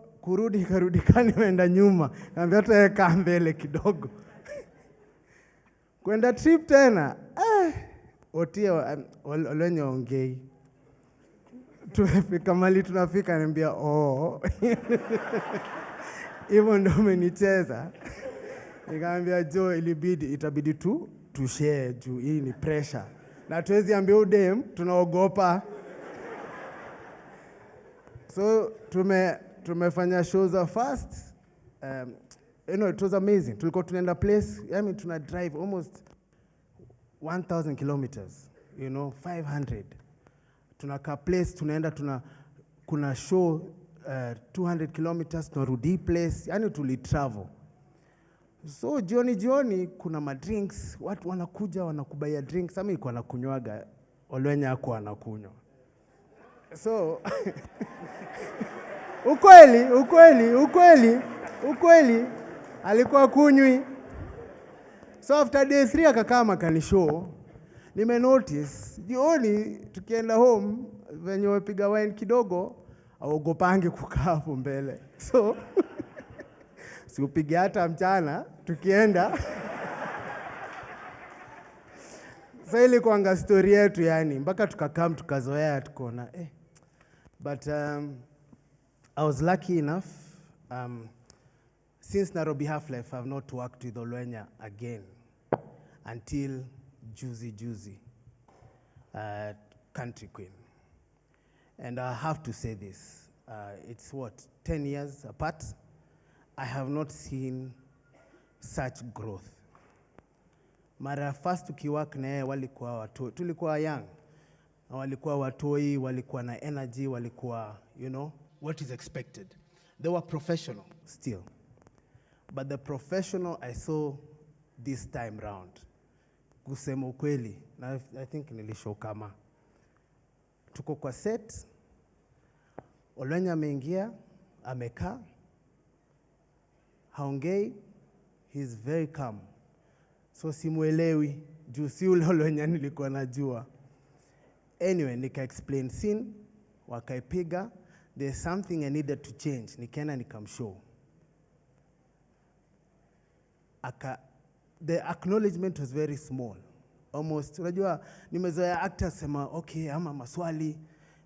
[SPEAKER 2] karudi kani nimeenda nyuma. Naambia tuweka mbele kidogo. Kwenda trip tena. Otia Olwenya ongei. Tumefika mali tunafika ananiambia hivyo ndio umenicheza. Nikamwambia Joe itabidi tu share juu hii ni pressure. Na tuwezi ambia udem tunaogopa. So tumefanya shows are fast. It was amazing. Tulikuwa tunaenda place, tuna drive almost 1,000 kilometers, 500. tunakaa place, tunaenda kuna show 200 kilometers, tunarudi place, yani tulitravel. So jioni kuna madrinks, watu wanakuja wanakubaya drinks, sasa mimi nilikuwa nakunywaga, Olwenya hakuwa anakunywa. So ukweli alikuwa kunywi. So after day 3 akakaa makanishow, nimenotice jioni tukienda home venye wapiga wine kidogo aogopange kukaa hapo mbele. So si upige hata mchana tukienda. So ilikuanga story yetu yani, mpaka tukakam tukazoea tukaona But I was lucky enough, since Nairobi Half-Life I've not worked with Olwenya again until Juicy, Country Queen. And I have to say this, it's 10 years apart. I have not seen such growth. Mara first tukiwork na yeye walikuwa watu, tulikuwa young. Walikuwa watoi, walikuwa na energy, walikuwa, what is expected. They were professional still. But the professional I saw this time round, kusema ukweli, na I think nilishow kama. Tuko kwa set, Olwenya ameingia, amekaa, haongei, he's very calm. So simuelewi, juu si ule Olwenya nilikuwa najua. Anyway, nika explain scene, wakaipiga, there's something I needed to change, nikaenda nikamshow. The acknowledgement was very small. Almost, unajua, nimezoea actors sema, okay, ama maswali.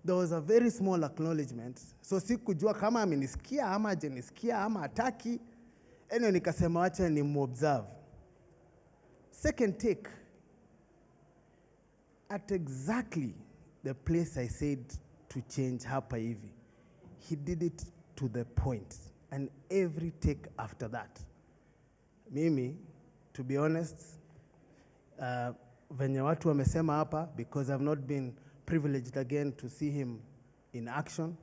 [SPEAKER 2] There was a very small acknowledgement. So sikujua kama amenisikia, ama hajanisikia, ama hataki. Anyway, nikasema wacha ni mu-observe. Second take, at exactly the place I said to change hapa hivi, he did it to the point. And every take after that, mimi, to be honest, venye watu wamesema hapa, because I've not been privileged again to see him in action,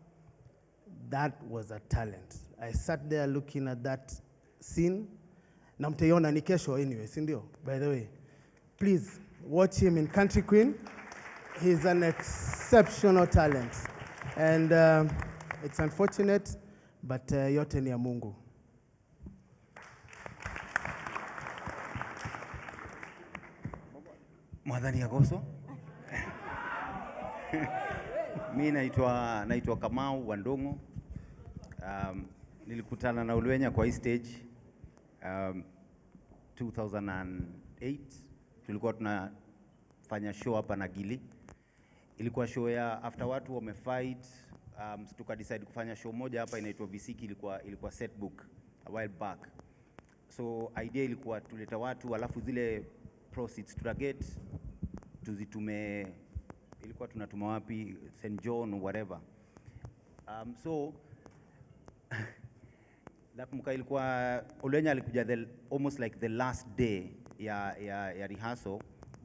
[SPEAKER 2] that was a talent. I sat there looking at that scene, na mtaiona ni kesho anyway, si ndio? By the way, please watch him in Country Queen. He's an exceptional talent. And it's unfortunate, but yote ni ya Mungu.
[SPEAKER 6] Mwadhani Agoso. Mimi naitwa Kamau Wandongo. Nilikutana na Olwenya kwa hii stage 2008. Tulikuwa tunafanya show hapa na Gili. Ilikuwa show ya after watu wamefight, tuka decide kufanya show moja hapa inaitwa Visiki, ilikuwa set book a while back. So idea ilikuwa tuleta watu alafu zile proceeds tutaget tuzitume, ilikuwa tunatuma wapi, St. John whatever. So nakumbuka ilikuwa Olwenya alikuja almost like the last day ya rehearsal.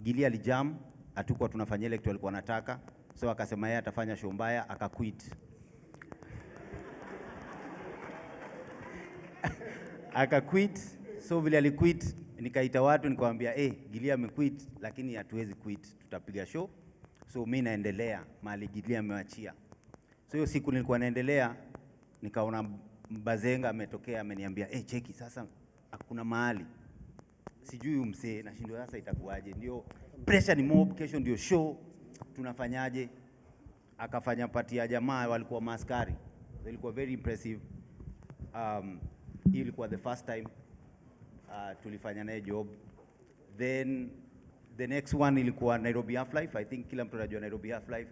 [SPEAKER 6] Gili alijam, hatukuwa tunafanya ile kitu alikuwa anataka, so akasema yeye atafanya show mbaya, akaquit. Akaquit. So vile aliquit, nikaita watu nikamwambia Gili amequit lakini hatuwezi quit, tutapiga show. So mimi naendelea mahali Gili ameachia. So hiyo siku nilikuwa naendelea, nikaona Mbazenga ametokea ameniambia cheki sasa hakuna mahali. Sijui umse na shindo sasa itakuwaje. Ndio pressure ni mob, kesho ndio show, tunafanyaje? Akafanya party ya jamaa walikuwa maskari. So ilikuwa very impressive. Ilikuwa the first time tulifanya naye job. Then the next one ilikuwa Nairobi Half-Life. I think kila mtu anajua Nairobi Half-Life.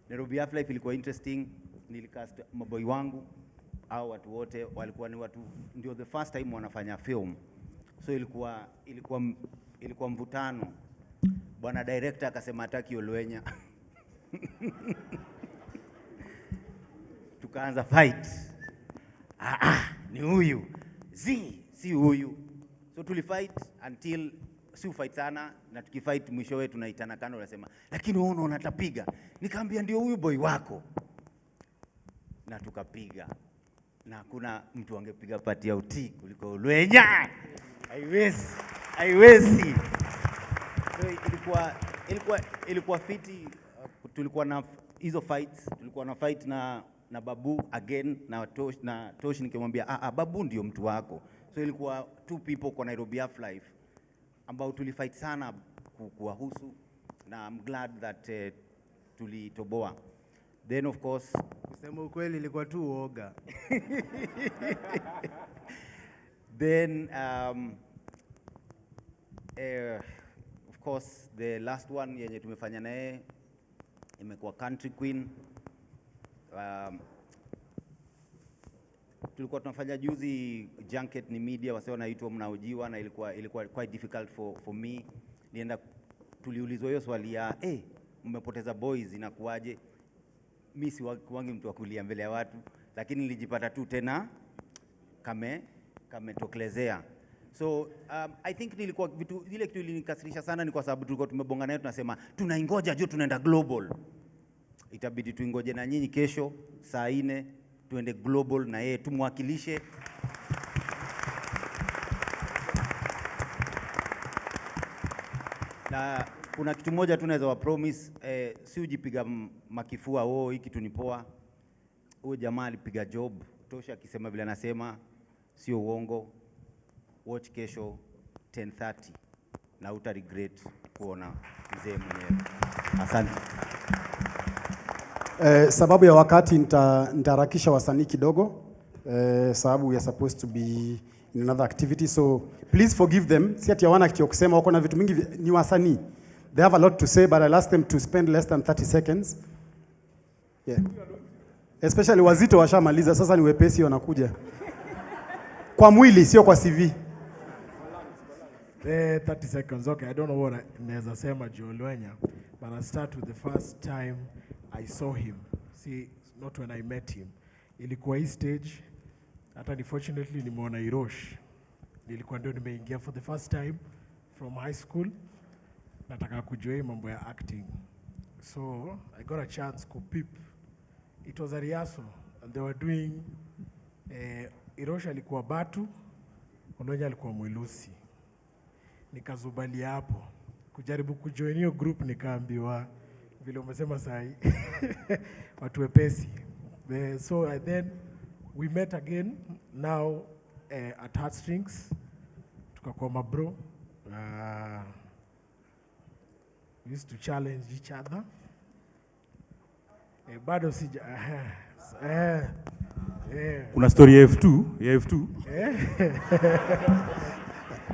[SPEAKER 6] Nairobi Half-Life ilikuwa interesting. Nilicast maboy wangu au watu wote walikuwa ni watu ndio the first time wanafanya film. So ilikuwa mvutano. Bwana director akasema hataki Olwenya. Tukaanza fight. Ni huyu. Si huyu. So tulifight until si ufight sana, na tukifight mwishowe tunaitana kando, unasema lakini wewe unaona tapiga. Nikamwambia ndio huyu boy wako, na tukapiga, na kuna mtu angepiga pati ya uti kuliko Olwenya. Haiwezi. So ilikuwa fiti. Tulikuwa na hizo fights, tulikuwa na fight na Babu again na Tosh nikimwambia Babu ndio mtu wako. So ilikuwa two people kwa Nairobi Half-Life ambao tulifight sana kuwahusu, na I'm glad that tulitoboa. Then of course,
[SPEAKER 2] kusema ukweli ilikuwa tu uoga.
[SPEAKER 6] Then of course the last one yenye tumefanya naye imekuwa Country Queen. Tulikuwa tunafanya juzi junket ni media, wase wanaitwa mnaojiwa, na ilikuwa quite difficult for me. Tuliulizwa hiyo swali ya mmepoteza boys inakuaje? Mimi si wangi mtu wa kulia mbele ya watu, lakini nilijipata tu tena kametokelezea. So I think nilikuwa ile kitu ilinikasirisha sana ni kwa sababu tulikuwa tumebonga naye, tunasema tunaingoja juu tunaenda global. Itabidi tuingoje na nyinyi kesho saa 4 tuende global na yeye tumwakilishe. Na kuna kitu moja tunaweza wa promise, si ujipiga makifua hii kitu ni poa. Huyo jamaa alipiga job Tosha, akisema vile anasema sio uongo. Watch kesho 10:30 na uta regret kuona mzee mwenyewe. Asante.
[SPEAKER 12] Sababu ya wakati nitaharakisha wasanii kidogo, sababu we are supposed to be in another activity, so please forgive them. Si ati hawana kitu kusema, wako na vitu mingi, ni wasanii. They have a lot to say, but I'll ask them to spend less than 30 seconds. Yeah. Especially wazito washamaliza, sasa ni wepesi wanakuja. Kwa mwili, sio kwa CV.
[SPEAKER 5] 30 seconds, okay. I don't know what naweza sema juu Olwenya, but I'll start with the first time I saw him. See, not when I met him. Ilikuwa hii stage, hata unfortunately nimeona Irosh. Nilikuwa ndio nimeingia for the first time from high school. Nataka kujua mambo ya acting. So I got a chance to peep. It was a rehearsal and they were doing Irosh alikuwa Batu, Olwenya alikuwa Mwelusi. Nikazubalia hapo kujaribu kujoin hiyo group, nikaambiwa vile umesema sahi watu wepesi. So then we met again now at Heartstrings, tukakuwa mabro. We used to challenge each other. Bado sija
[SPEAKER 16] kuna story ya F2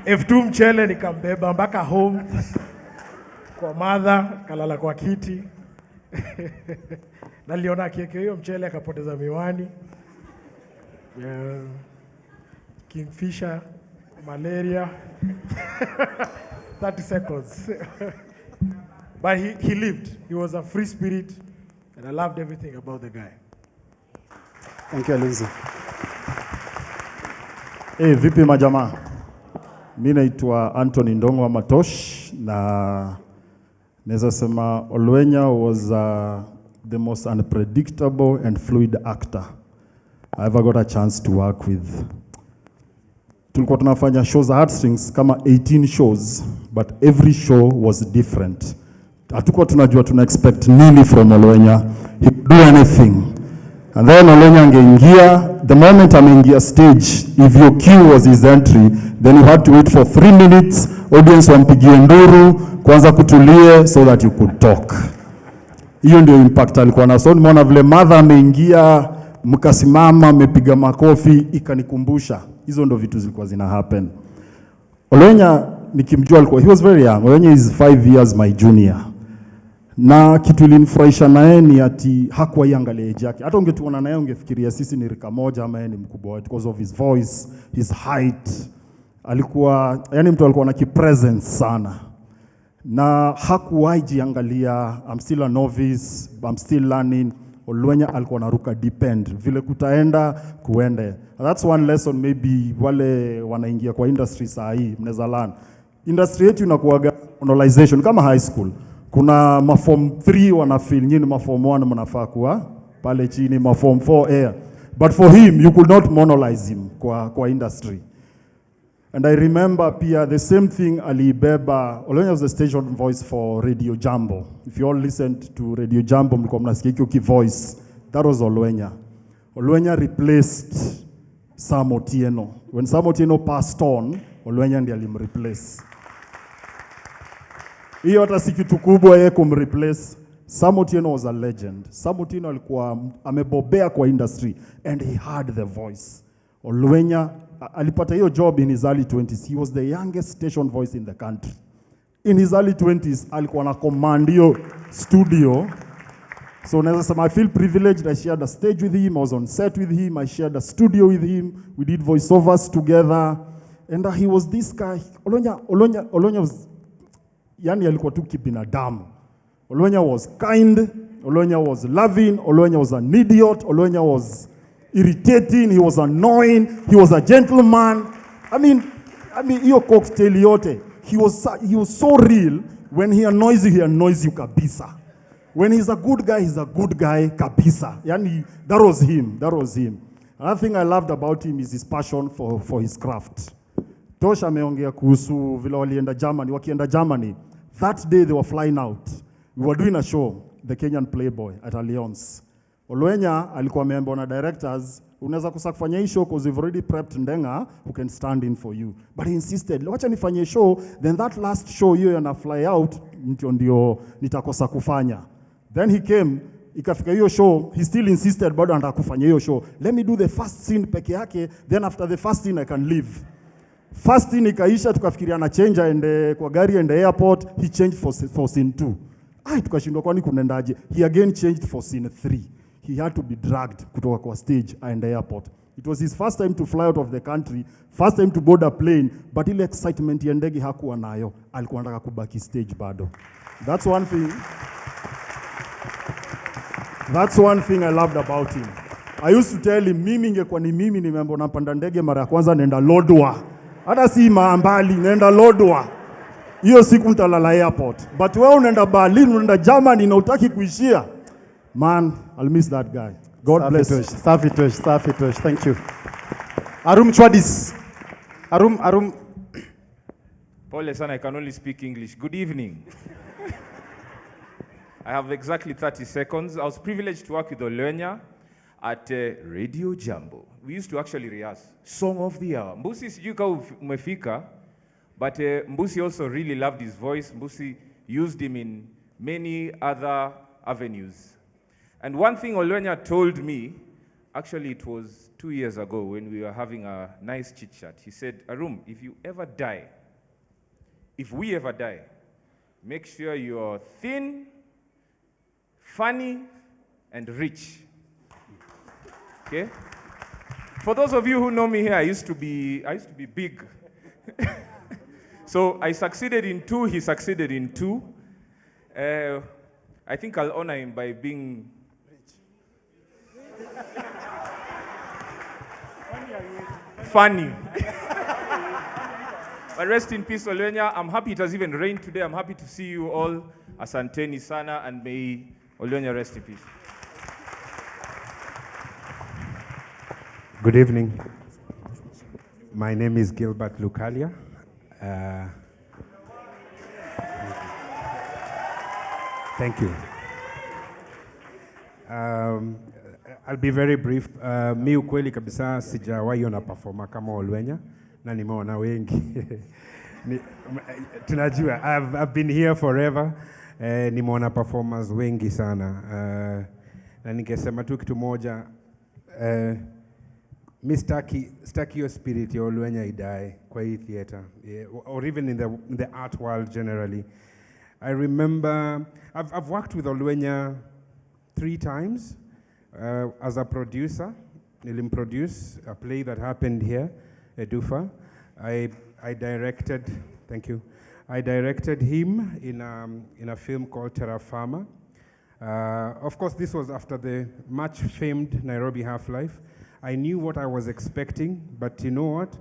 [SPEAKER 5] F2 mchele nikambeba mpaka home kwa mother, kalala kwa kiti. Naliona keke hiyo mchele akapoteza miwani. Kingfisher, malaria. 30 seconds. But he lived. He was a free spirit and I loved everything about the guy.
[SPEAKER 12] Thank you, Lindsay.
[SPEAKER 7] Vipi majamaa? Mimi naitwa Anthony Ndongo wa Matosh, na naweza sema Olwenya was the most unpredictable and fluid actor I ever got a chance to work with. Tulikuwa tunafanya shows at Heartstrings kama 18 shows, but every show was different. Hatukuwa tunajua tuna expect nini from Olwenya. He could do anything. And then Olwenya angeingia, the moment ameingia stage, if your cue was his entry, then you had to wait for 3 minutes, audience wampigie nduru, kwanza kutulie so that you could talk. Hiyo ndio impact alikuwa na. So nimeona vile mother ameingia, mkasimama, amepiga makofi, ikanikumbusha. Hizo ndio vitu zilikuwa zina happen. Olwenya nikimjua alikuwa, he was very young. Olwenya is 5 years my junior. Na kitu ilinifurahisha naye ni ati hakuwa iangalia age yake. Hata ungetuona naye ungefikiria sisi ni rika moja ama yeye ni mkubwa, because of his voice, his height. Alikuwa, yani mtu alikuwa na presence sana. Na hakuwahi jiangalia, I'm still a novice, I'm still learning. Olwenya alikuwa naruka depend vile kutaenda kuende. That's one lesson maybe wale wanaingia kwa industry saa hii mnaweza learn. industry yetu inakuwaga monolization kama high school. Kuna maform 3 wanafeel nyinyi maform 1 mnafaa kuwa pale chini, maform 4 air. But for him, you could not monolize him kwa industry. And I remember pia the same thing alibeba. Olwenya was the station voice for Radio Jambo. If you all listened to Radio Jambo, mlikuwa mnasikia hiyo voice. That was Olwenya. Olwenya replaced Sam Otieno. When Sam Otieno passed on, Olwenya ndiye alimreplace. Hiyo hata si kitu kubwa yeye kumreplace. Sam Otieno was a legend. Sam Otieno alikuwa amebobea kwa industry and he had the voice. Olwenya alipata hiyo job in his early 20s. He was the youngest station voice in the country. In his early 20s, alikuwa na command hiyo studio. So naweza sema I feel privileged. I shared a stage with him. I was on set with him. I shared a studio with him. We did voiceovers together. And he was this guy. Olwenya was, yani alikuwa tu kibinadamu. Olwenya was kind. Olwenya was loving. Olwenya was an idiot. Olwenya was irritating. He was annoying. He was a gentleman. I mean, hiyo cocktail yote. He was so real. When he annoys you kabisa. When he's a good guy kabisa. Yani, that was him. Another thing I loved about him is his passion for his craft. Tosh ameongea kuhusu vile walienda Germany, wakienda Germany. That day they were flying out. We were doing a show, the Kenyan Playboy at Allianz. Olwenya alikuwa ameambiwa na directors, unaweza kosa kufanya hii show because we've already prepped Ndenga who can stand in for you. But he insisted, wacha nifanye show, then that last show hiyo yana fly out, ndio nitakosa kufanya. Then he came, ikafika hiyo show, he still insisted bado anataka kufanya hiyo show. Let me do the first scene peke yake, then after the first scene I can leave. First scene ikaisha, tukafikiria na change aende kwa gari aende airport, he changed for scene 2. Tukashindwa kwani kunaendaje? He again changed for scene 3. He had to be dragged kutoka kwa stage aende airport. It was his first time to fly out of the country, first time to board a plane, but ile excitement ya ndege hakuwa nayo. Alikuwa anataka kubaki stage bado. That's one thing I loved about him. I used to tell him, mimi ingekuwa ni mimi nimeambiwa napanda ndege mara ya kwanza nenda Lodwar. Hata si maambali, nenda Lodwar. Hiyo siku nitalala airport. But wewe unaenda Berlin, unaenda Germany na utaki kuishia. Man, I'll miss that guy. God bless you.
[SPEAKER 4] Safi Tosh. Thank you. Arum Chwadis. Arum.
[SPEAKER 8] Pole sana, I can only speak English. Good evening. I have exactly 30 seconds. I was privileged to work with Olwenya at Radio Jambo. We used to actually rehearse Song of the Hour. Mbusi sijui kama umefika, but Mbusi also really loved his voice. Mbusi used him in many other avenues. And one thing Olwenya told me, actually it was 2 years ago when we were having a nice chit-chat. He said, Arum, if we ever die, make sure you're thin, funny, and rich. Okay? For those of you who know me here, I used to be big. So I succeeded in 2, he succeeded in 2. I think I'll honor him by being funny. But rest in peace, Olwenya. I'm happy it has even rained today. I'm happy to see you all. Asanteni sana, and may Olwenya rest in peace.
[SPEAKER 23] Good evening. My name is Gilbert Lucalia. Thank you. I'll be very brief. Mi ukweli kabisa sijawahi ona performer kama Olwenya na nimeona wengi. Tunajua, I've been here forever. Nimeona performers wengi sana. Na ningesema tu kitu moja, mi staki hiyo spirit ya Olwenya idae kwa hii theater, or even in the art world generally. I remember, I've worked with Olwenya 3 times as a producer. Nilimproduce a play that happened here, Edufa. I directed, thank you. I directed him in a film called Terra Firma. Of course, this was after the much famed Nairobi Half-Life. I knew what I was expecting, but you know what?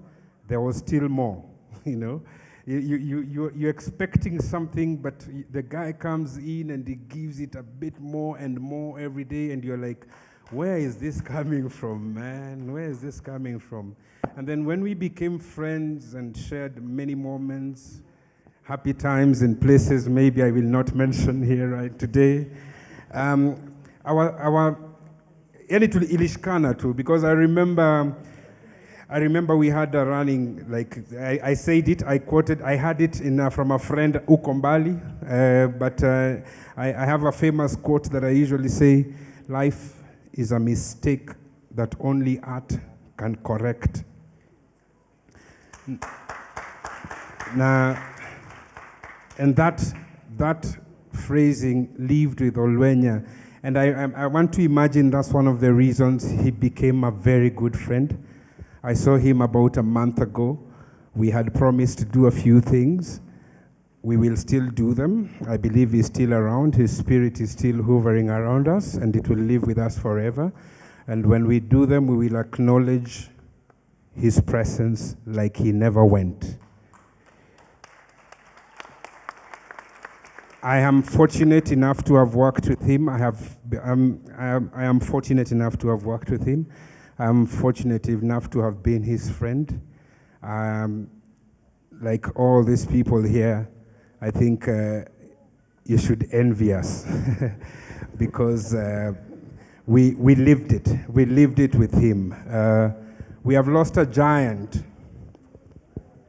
[SPEAKER 23] There was still more, you know? You're expecting something, but the guy comes in and he gives it a bit more and more every day, and you're like, where is this coming from, man? Where is this coming from? And then when we became friends and shared many moments, happy times in places maybe I will not mention here right today, yani ilishikana too, because I remember we had a running, like I said it, I quoted, I had it from a friend Ukombali, but I have a famous quote that I usually say, life is a mistake that only art can correct. Now, and that phrasing lived with Olwenya, and I want to imagine that's one of the reasons he became a very good friend. I saw him about a month ago. We had promised to do a few things. We will still do them. I believe he's still around. His spirit is still hovering around us, and it will live with us forever. And when we do them, we will acknowledge his presence like he never went. I am fortunate enough to have worked with him. I am fortunate enough to have worked with him. I'm fortunate enough to have been his friend. Like all these people here, I think you should envy us because we lived it. We lived it with him. We have lost a giant,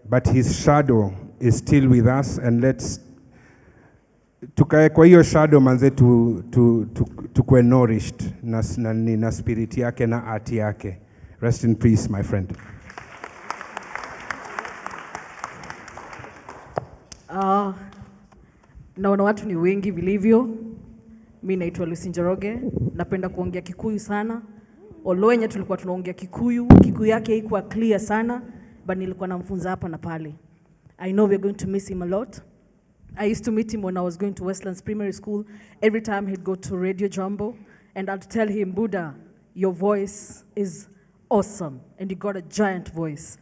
[SPEAKER 23] but his shadow is still with us, and let's tukae kwa hiyo shadow manze tukue nourished na spirit yake na art yake. Rest in peace, my friend.
[SPEAKER 9] Naona watu ni wengi vilivyo. Mimi naitwa Lucy Njoroge, napenda kuongea Kikuyu sana. Olwenya tulikuwa tunaongea Kikuyu yake haikuwa clear sana, but nilikuwa namfunza hapa na pale. I know we're going to miss him a lot. I used to meet him when I was going to Westlands Primary School. Every time he'd go to Radio Jumbo, and I'd tell him, Buddha, your voice is awesome, and you got a giant voice.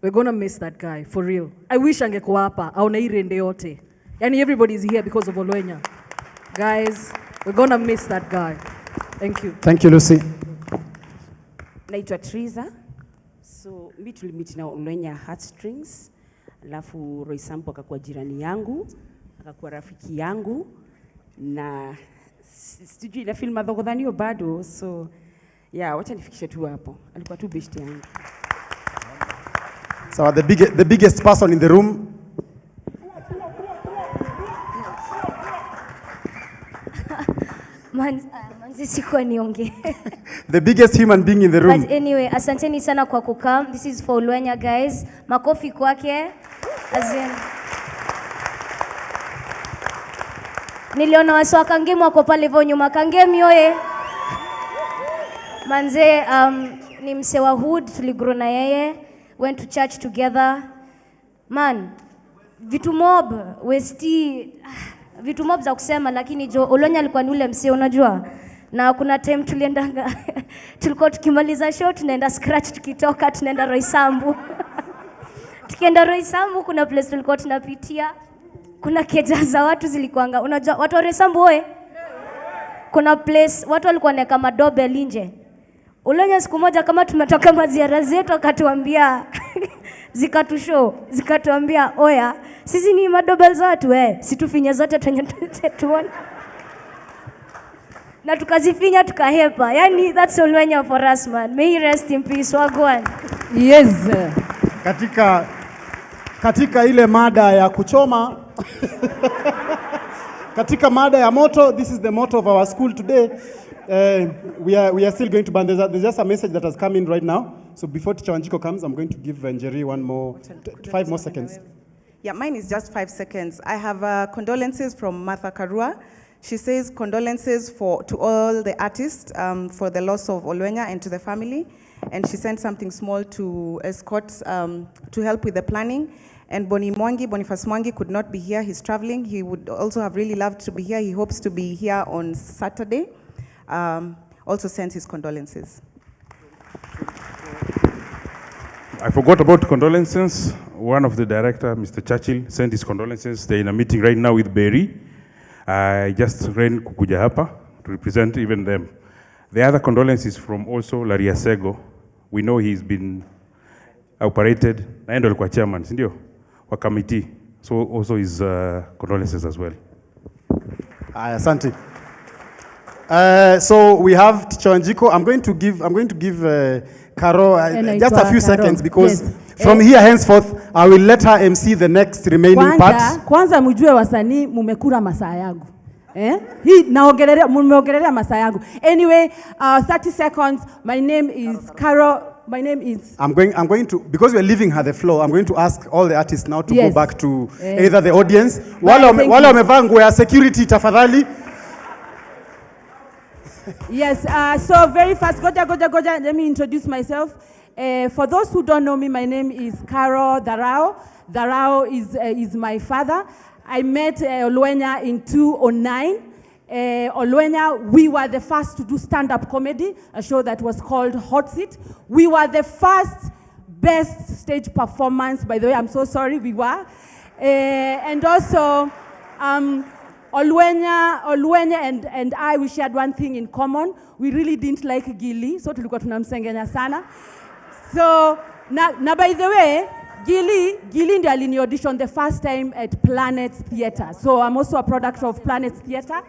[SPEAKER 9] We're gonna miss that guy, for real. I wish angekuwa hapa, aone hii rende yote. Yani everybody's here because of Olwenya. Guys, we're gonna miss that guy. Thank you.
[SPEAKER 4] Thank you, Lucy.
[SPEAKER 10] Naitwa Triza. So, mimi tulimiti na Olwenya Heartstrings. Alafu Roy Sampo akakuwa jirani yangu, akakuwa rafiki yangu, na sijui ile film adhogodhanio bado, so yeah, wacha nifikishe tu hapo. Alikuwa tu best yangu.
[SPEAKER 4] So the biggest person in the room.
[SPEAKER 11] Manzi sikuwa niongee.
[SPEAKER 4] The biggest human being in the room.
[SPEAKER 11] But anyway, asanteni sana kwa kukam. This is for Olwenya, guys. Makofi kwake. As in, niliona wasi wa Kangemi wako pale hivyo nyuma. Kangemi oye. Manze, ni mse wa hood, tuligrow na yeye. Went to church together. Man, vitu mob, vitu mob za kusema, lakini jo Olwenya alikuwa ni ule mse unajua. Na kuna time tuliendanga, tulikuwa tukimaliza show, tunaenda scratch, tukitoka, tunaenda Roysambu. Tukienda Roysambu, kuna place tulikuwa tunapitia, kuna keja za watu zilikuanga, unajua, watu wa Roysambu oe? Kuna place, watu walikuwa wanaweka madoorbell nje. Olwenya siku moja kama tumetoka maziara zetu, akatuambia, zikatuambia, oya, sisi ni madoorbell za watu, situfinye zote tuone. Na tukazifinya tukahepa. Yani that's Olwenya for us, man. May he rest in peace. Wagwan.
[SPEAKER 10] Yes.
[SPEAKER 4] Katika ile mada ya kuchoma katika mada ya moto, this is the motto of our school today. We are still going to ban. There's just a message that has come in right now. So before Teacher Wanjiko comes, I'm going to give Njeri 5 more seconds.
[SPEAKER 1] Yeah, mine is just 5 seconds. I have condolences from Martha Karua. She says condolences to all the artists for the loss of Olwenya and to the family. And she sent something small to escort, to help with the planning. And Boniface Mwangi could not be here. He's traveling. He would also have really loved to be here. He hopes to be here on Saturday. Also sends his condolences.
[SPEAKER 16] I forgot about condolences. One of the director, Mr. Churchill, sent his condolences. They're in a meeting right now with Berry. I just ran kukuja hapa to represent even them. The other condolences from also Laria Sego. We know he's been operated. Na ndo alikuwa chairman, si ndio? Wa committee. So also his condolences as well.
[SPEAKER 4] Asante. So we have Teacher Wanjiko. I'm going to give Caro just a few seconds because from here henceforth I will let her MC the next remaining parts.
[SPEAKER 13] Kwanza mjue wasanii mumekula masaa yangu. Hii naongelea mumeongelea masaa yangu. Anyway, 30 seconds. My name is Caro. My name is
[SPEAKER 4] I'm going to, because we're leaving her the floor, I'm going to ask all the artists now to go back to either the audience. Wale wamevaa nguo ya security tafadhali.
[SPEAKER 13] Yes, so very fast, goja, let me introduce myself. For those who don't know me, my name is Caro Darao. Darao is my father. I met Olwenya in 2009. Olwenya, we were the first to do stand-up comedy, a show that was called Hot Seat. We were the first best stage performance, by the way, I'm so sorry, we were. And also, Olwenya and I, we shared one thing in common. We really didn't like Gilly, so tulikuwa tunamsengenya sana. So, na by the way, Gilly ndiye alini audition the first time at Planet Theatre. So I'm also a product of Planet Theatre.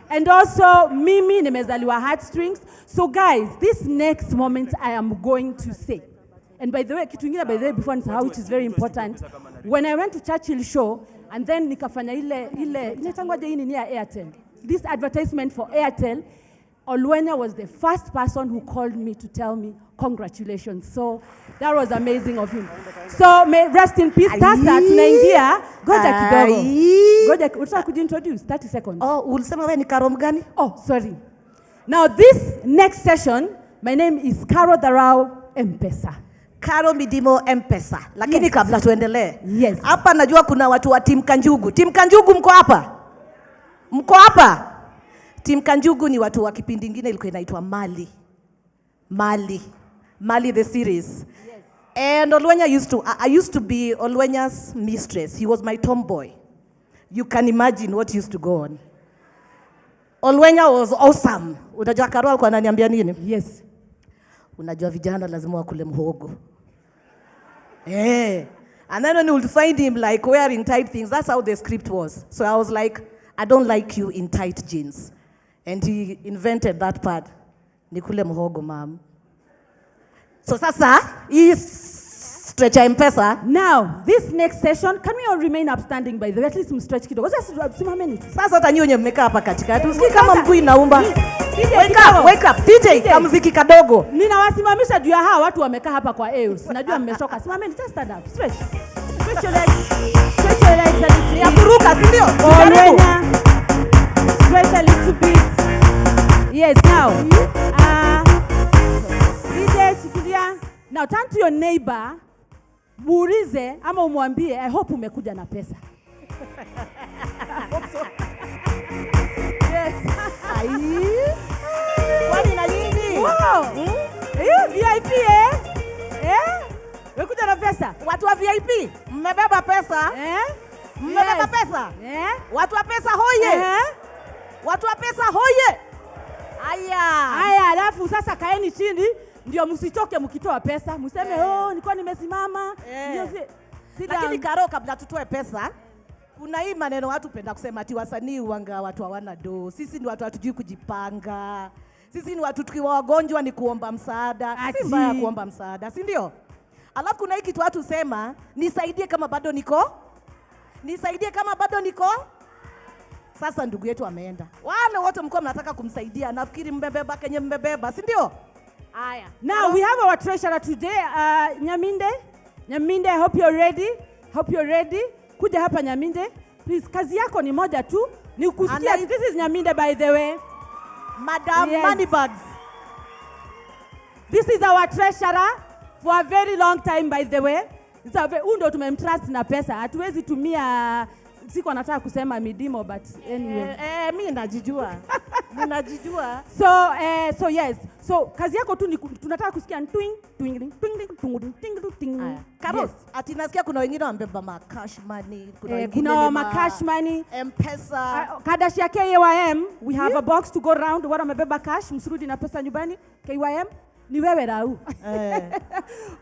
[SPEAKER 13] And also, mimi nimezaliwa Heartstrings. So guys, this next moment I am going to say. And by the way, kitu ingine by the way before nisahau, which is very important. When I went to Churchill show, and then nikafanya inatangwaje hii ni ya Airtel. This advertisement for Airtel, Olwenya was the first person who called me to tell me congratulations. So that was amazing of him. So may rest in peace. Sasa tunaingia. Goja kidogo. Goja, utaka kujintroduce 30 seconds.
[SPEAKER 14] Oh, ulisema wewe ni Caro mgani?
[SPEAKER 13] Oh, sorry. Now this next session, my name is Caro Darao M-Pesa.
[SPEAKER 14] Caro Midimo M-Pesa. Lakini kabla tuendelee.
[SPEAKER 13] Yes.
[SPEAKER 14] Hapa najua kuna watu wa Team Kanjugu. Team Kanjugu mko hapa? Mko hapa? Team Kanjugu ni watu wa kipindi ingine ilikuwa inaitwa Mali the series. Yes. And Olwenya I used to be Olwenya's mistress. He was my tomboy. You can imagine what used to go on. Olwenya was awesome. Unajua Caro alikuwa ananiambia nini?
[SPEAKER 13] Yes.
[SPEAKER 14] Unajua vijana lazima wakule mhogo. And then when you would find him like wearing tight things, that's how the script was. So I was like, I don't like you in tight jeans. And he invented that part. Nikule mhogo, ma'am. So sasa, stretch M-Pesa.
[SPEAKER 13] Now, this next session, can we all remain upstanding by the way? At least stretch kidogo.
[SPEAKER 14] Sasa hata nyinyi mmekaa hapa katikati. Usikii kama mguu inaumba. Wake up. DJ, kamuziki kadogo.
[SPEAKER 13] Ninawasimamisha juu ya hawa watu wamekaa hapa kwa EUS. Najua mmeshoka. Simameni, just stand up. Stretch. Stretch your legs. Stretch your legs a little.
[SPEAKER 14] Ya kuruka, si ndio?
[SPEAKER 13] Olwenya. Stretch a little bit. Yes, now. DJ, shikilia. Now turn to your neighbor. Muulize ama umwambie, I hope umekuja na pesa. Yes.
[SPEAKER 14] Kwani na nini?
[SPEAKER 13] Wow. VIP Umekuja na pesa?
[SPEAKER 14] Watu wa VIP, mmebeba pesa? Mmebeba pesa? Watu wa pesa hoye. Watu wa pesa hoye.
[SPEAKER 13] Aya, alafu sasa kaeni chini ndio msichoke mkitoa pesa. Mseme nilikuwa nimesimama.
[SPEAKER 14] Lakini Caro, kabla tutoe pesa, kuna hii maneno watu penda kusema ati wasanii wanga watu hawana do. Sisi ni watu hatujui kujipanga. Sisi ni watu tukiwa wagonjwa ni kuomba msaada. Si mbaya kuomba msaada, si ndio? Alafu kuna hiki kitu watu sema, nisaidie kama bado niko. Nisaidie kama bado niko. Sasa ndugu yetu ameenda. Wale wote mko mnataka kumsaidia, nafikiri mbebeba kenye mbebeba, si ndio?
[SPEAKER 13] Aya. Now we have our treasurer today, Nyaminde, I hope you're ready. Kuja hapa Nyaminde. Please, kazi yako ni moja tu, ni kusikia. This is Nyaminde by the way.
[SPEAKER 14] Madam Moneybags.
[SPEAKER 13] This is our treasurer for a very long time by the way. Ndo tumemtrust na pesa. Hatuwezi tumia, siko nataka kusema midimo but anyway.
[SPEAKER 14] Mimi najijua. Mnajijua.
[SPEAKER 13] So yes. So kazi yako tu ni tunataka kusikia twing twing twing twing twing twing.
[SPEAKER 14] Yes. Ati nasikia kuna wengine wambeba ma cash money, kuna wengine
[SPEAKER 13] kuna ma cash money,
[SPEAKER 14] M-Pesa.
[SPEAKER 13] Kadashi ya KYM, we have a box to go round. Watu wamebeba cash, msurudi na pesa nyumbani. KYM ni wewe Rau.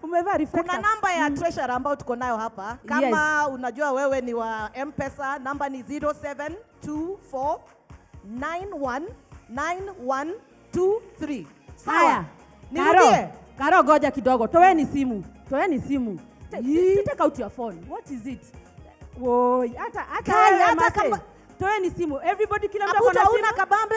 [SPEAKER 13] Umevaa reflector.
[SPEAKER 14] Kuna namba ya treasurer ambayo tuko nayo hapa. Kama unajua wewe ni wa M-Pesa, namba ni 0724919123. Sawa. Nirudie.
[SPEAKER 13] Karo goja kidogo. Toeni simu. Take out your phone. What is it? Woi, hata kama toeni simu. Everybody kila mtu ana simu.
[SPEAKER 14] Una kabambe?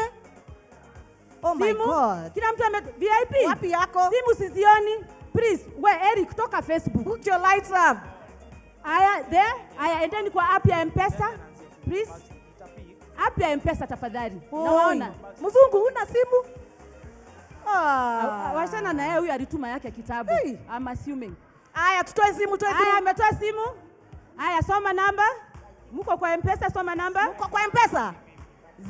[SPEAKER 14] Oh my God.
[SPEAKER 13] Kila mtu ame VIP.
[SPEAKER 14] Wapi yako?
[SPEAKER 13] Simu sizioni. Please, Eric toka Facebook.
[SPEAKER 14] Put your lights up.
[SPEAKER 13] Aya, there. Aya, endeni kwa app ya M-Pesa. Please. App ya M-Pesa tafadhali. Naona.
[SPEAKER 14] Mzungu una simu?
[SPEAKER 13] Washana na yeye huyu alituma yake kitabu. I'm assuming.
[SPEAKER 14] Aya, tutoe simu.
[SPEAKER 13] Aya, ametoa simu. Aya, soma namba. Muko kwa M-Pesa, soma namba.
[SPEAKER 14] Muko kwa M-Pesa.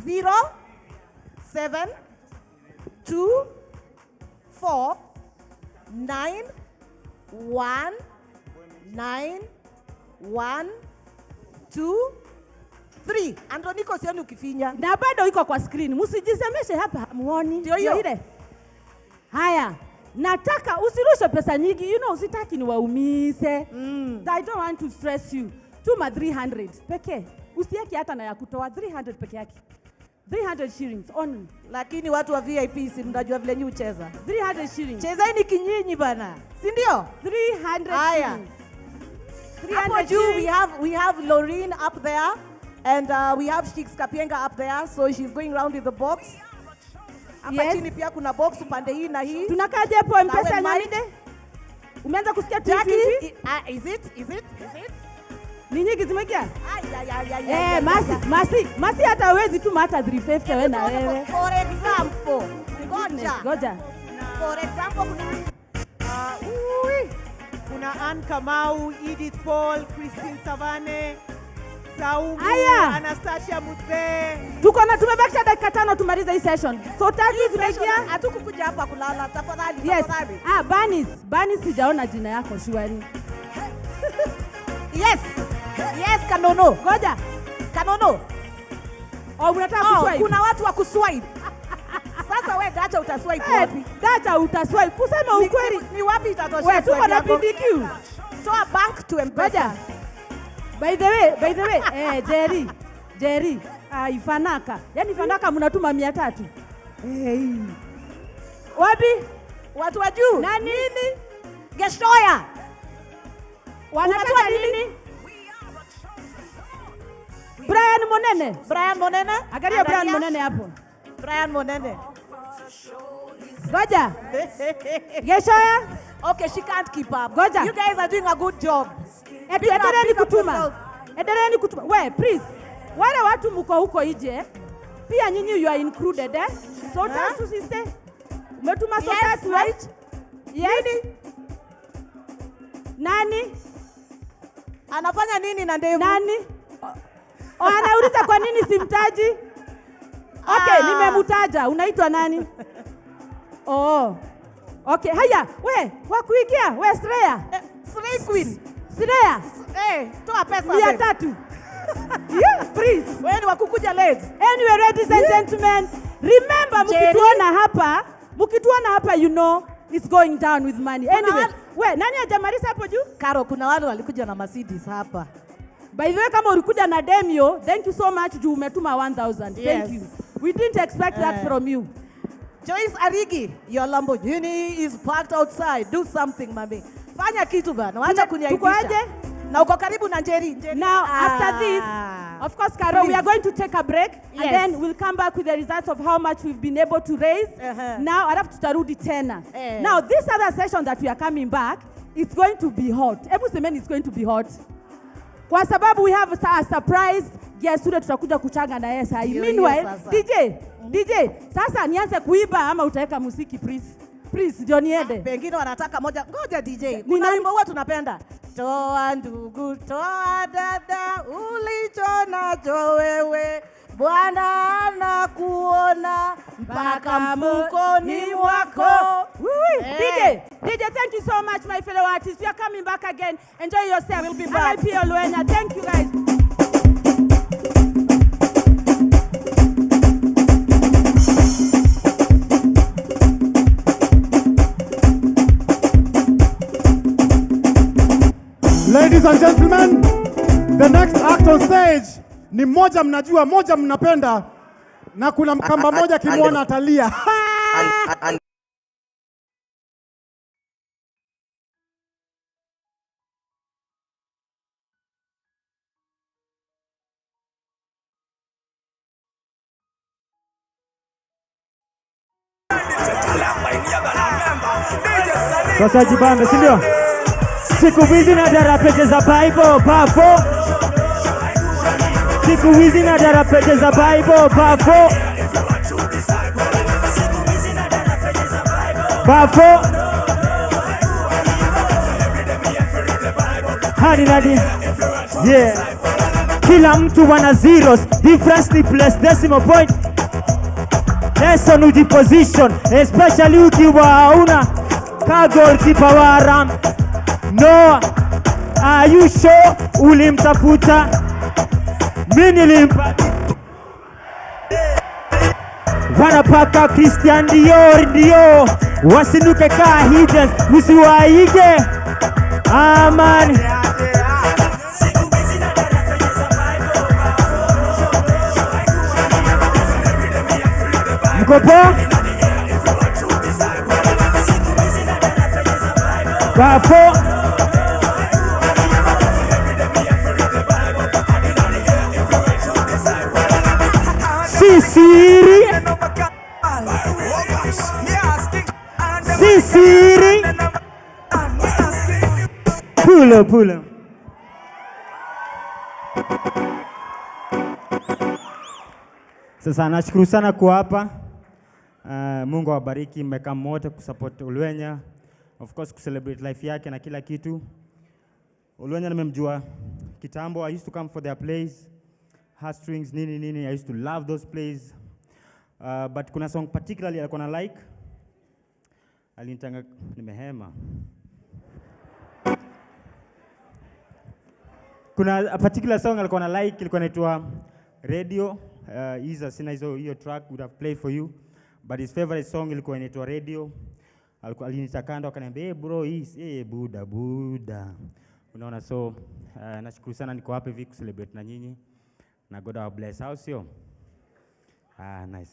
[SPEAKER 14] 0724919123. Androniko sioni ukifinya.
[SPEAKER 13] Na bado iko kwa screen. Msijisemeshe hapa muoni.
[SPEAKER 14] Ndio hiyo
[SPEAKER 13] ile. Haya. Nataka usirushe pesa nyingi. You know, usitaki ni waumise. I don't want to stress you. Tuma 300 pekee. Usieki hata na ya kutoa 300 peke yake. 300 shillings only.
[SPEAKER 14] Lakini watu wa VIP si mnajua vile nyinyi ucheza.
[SPEAKER 13] 300 shillings.
[SPEAKER 14] Chezeni kinyinyi bana. Si ndio?
[SPEAKER 13] 300 shillings.
[SPEAKER 14] 300 shillings. We have Lorraine up there and we have Shix Kapienga up there, so she's going around with the box. Hapa chini pia kuna box upande hii na hii.
[SPEAKER 13] Tunakaje hapo M-Pesa Nyamide? Umeanza kusikia hivi?
[SPEAKER 14] Is it?
[SPEAKER 13] Ni nyingi zimeingia?
[SPEAKER 14] Masi
[SPEAKER 13] hata hawezi tuma hata 350 wewe na wewe.
[SPEAKER 14] For example,
[SPEAKER 13] Goja.
[SPEAKER 14] For example
[SPEAKER 3] kuna Ann Kamau, Edith Paul, Christine Savane, Saumu, Anastasia Muthe.
[SPEAKER 13] Tumebakisha dakika 5 tumalize hii session. So tatu zimeingia.
[SPEAKER 14] Hatukukuja hapa kulala. Tafadhali.
[SPEAKER 13] Banis sijaona jina yako shwari.
[SPEAKER 14] Yes, Kanono.
[SPEAKER 13] Ngoja.
[SPEAKER 14] Kanono.
[SPEAKER 13] Unataka kuswipe?
[SPEAKER 14] Kuna watu wa kuswipe. Sasa wewe Dacha utaswipe wapi?
[SPEAKER 13] Dacha utaswipe. Kusema ukweli.
[SPEAKER 14] Ni wapi itatosha?
[SPEAKER 13] Wewe tuko na PDQ.
[SPEAKER 14] Toa bank to M-Pesa.
[SPEAKER 13] By the way, Jerry. Ifanaka. Yaani Ifanaka mnatuma 300. Wapi?
[SPEAKER 14] Watu wa juu.
[SPEAKER 13] Na nini?
[SPEAKER 14] Geshoya.
[SPEAKER 13] Wanataka nini? Brian Monene. Angalia Brian Monene hapo.
[SPEAKER 14] Brian Monene.
[SPEAKER 13] Goja. Geshoya.
[SPEAKER 14] Okay, she can't keep up.
[SPEAKER 13] Goja.
[SPEAKER 14] You guys are doing a good job.
[SPEAKER 13] Endeleni kutuma. Wewe, please. Wale watu mko huko nje. Pia nyinyi you are included, eh? So tatu sister. Umetuma so tatu, right? Yes. Nani?
[SPEAKER 14] Anafanya nini na ndevu?
[SPEAKER 13] Nani? Anauliza kwa nini simtaji? Okay, nimemutaja. Unaitwa nani? Okay, haya, wakuingia, Streya.
[SPEAKER 14] Slay Queen.
[SPEAKER 13] Streya.
[SPEAKER 14] Toa pesa.
[SPEAKER 13] 300. Yeah, please.
[SPEAKER 14] Wewe ni wakukuja late.
[SPEAKER 13] Anyway, ladies and gentlemen, remember mkituona hapa, you know, it's going down with money. Anyway, nani hajamaliza hapo juu?
[SPEAKER 14] Karo, kuna wale walikuja na Mercedes hapa.
[SPEAKER 13] By the way, kama ulikuja na Demio, thank you so much juu umetuma 1000.
[SPEAKER 14] Yes.
[SPEAKER 13] Thank you. We didn't expect that from you.
[SPEAKER 14] Joyce Arigi, your Lamborghini is parked outside. Do something, mami. Fanya kitu bana. Wacha kuniaibisha. Na uko karibu na Njeri.
[SPEAKER 13] Now, after this, of course, Karo, we are going to take a break. And then we'll come back with the results of how much we've been able to raise. Now, alafu tutarudi tena. Now, this other session that we are coming back, it's going to be hot. Ebu semeni it's going to be hot. Kwa sababu we have a surprise guest ule tutakuja kuchanga na yeye sahi. Meanwhile, DJ, sasa nianze kuiba ama utaweka muziki please? Please, ndio niende.
[SPEAKER 14] Pengine wanataka moja. Ngoja DJ. Kuna wimbo huwa tunapenda. Toa ndugu, toa dada, ulicho nacho wewe. Bwana anakuona, mpaka mfukoni mwako.
[SPEAKER 13] DJ, thank you so much, my fellow artists. We are coming back again. Enjoy yourself.
[SPEAKER 14] We'll be back.
[SPEAKER 13] RIP Olwenya. Thank you, guys.
[SPEAKER 4] Ladies and gentlemen, the next act on stage ni moja mnajua, moja mnapenda, na kuna mkamba moja kimwona atalia.
[SPEAKER 15] Sasa jibambe, si ndio? Siku hizi na darapete za Bible bafo. Siku hizi na darapete za Bible bafo. Bafo. Hadi nadi. Yeah. Kila mtu wana zeros. Difference ni plus decimal point. Lesson uji position. Especially ukiwa hauna ka goalkeeper wa Ram. No, are you sure ulimtafuta? Mimi nilimpata. Wanapaka Christian Dior, wasinuke ka hidden, usiwaige. Aman. Mkopo? Bafo. Sisiri. Sisiri. Pulo. Sasa nashukuru sana kwa hapa. Mungu awabariki, mmekaa mote kusupport Olwenya. Of course kucelebrate life yake na kila kitu. Olwenya nimemjua kitambo. I used to come for their plays. Heartstrings, nini. I used to love those plays. But kuna song particularly alikuwa na like. Alinitanga nimehema. Kuna a particular song alikuwa na like, ilikuwa inaitwa Radio. Isa sina hiyo track would have played for you. But his favorite song ilikuwa inaitwa Radio. Alinitakanda akaniambia, "Hey bro, buda." Unaona, so nashukuru sana niko hapa hivi kucelebrate na nyinyi. Na God will bless. How sio? Nice.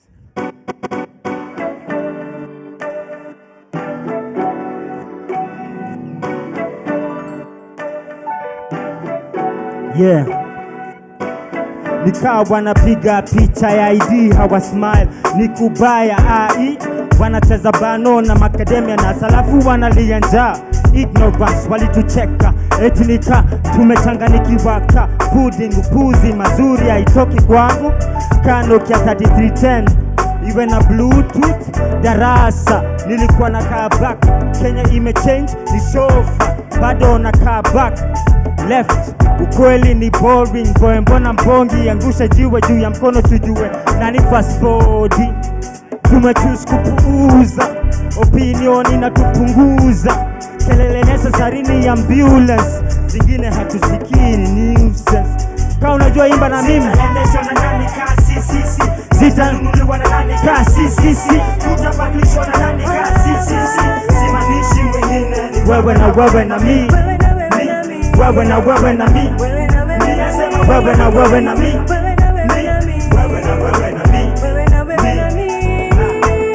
[SPEAKER 15] Yeah. Nikawa wanapiga picha ya ID, hawa smile, nikubaya AI. Wanacheza bano na makademia na salafu wanalia njaa. Ignorance walitucheka, eti nika tumechanganikiwa ka pudding, upuzi mazuri haitoki kwangu. Kanokia 3310 iwe na bluetooth. Darasa nilikuwa na kaa back, Kenya imechange ni sofa, bado na kaa back left. Ukweli ni boring boy, mbona mbongi angusha jiwe juu ya mkono tujue nani fast forward. Tumechoose kupuuza, opinion inatupunguza. Kelele necessary ni ambulance, zingine hatusikii ni nuisance. Kama unajua imba na mimi. Endeshwa na nani kasi sisi, zitanunuliwa na nani kasi sisi, tutabadilishwa na nani kasi sisi. Simanishi mwingine ni wewe na wewe na mimi. Wewe na wewe na mimi. Ninasema wewe na wewe na mimi. Wewe na wewe na mimi.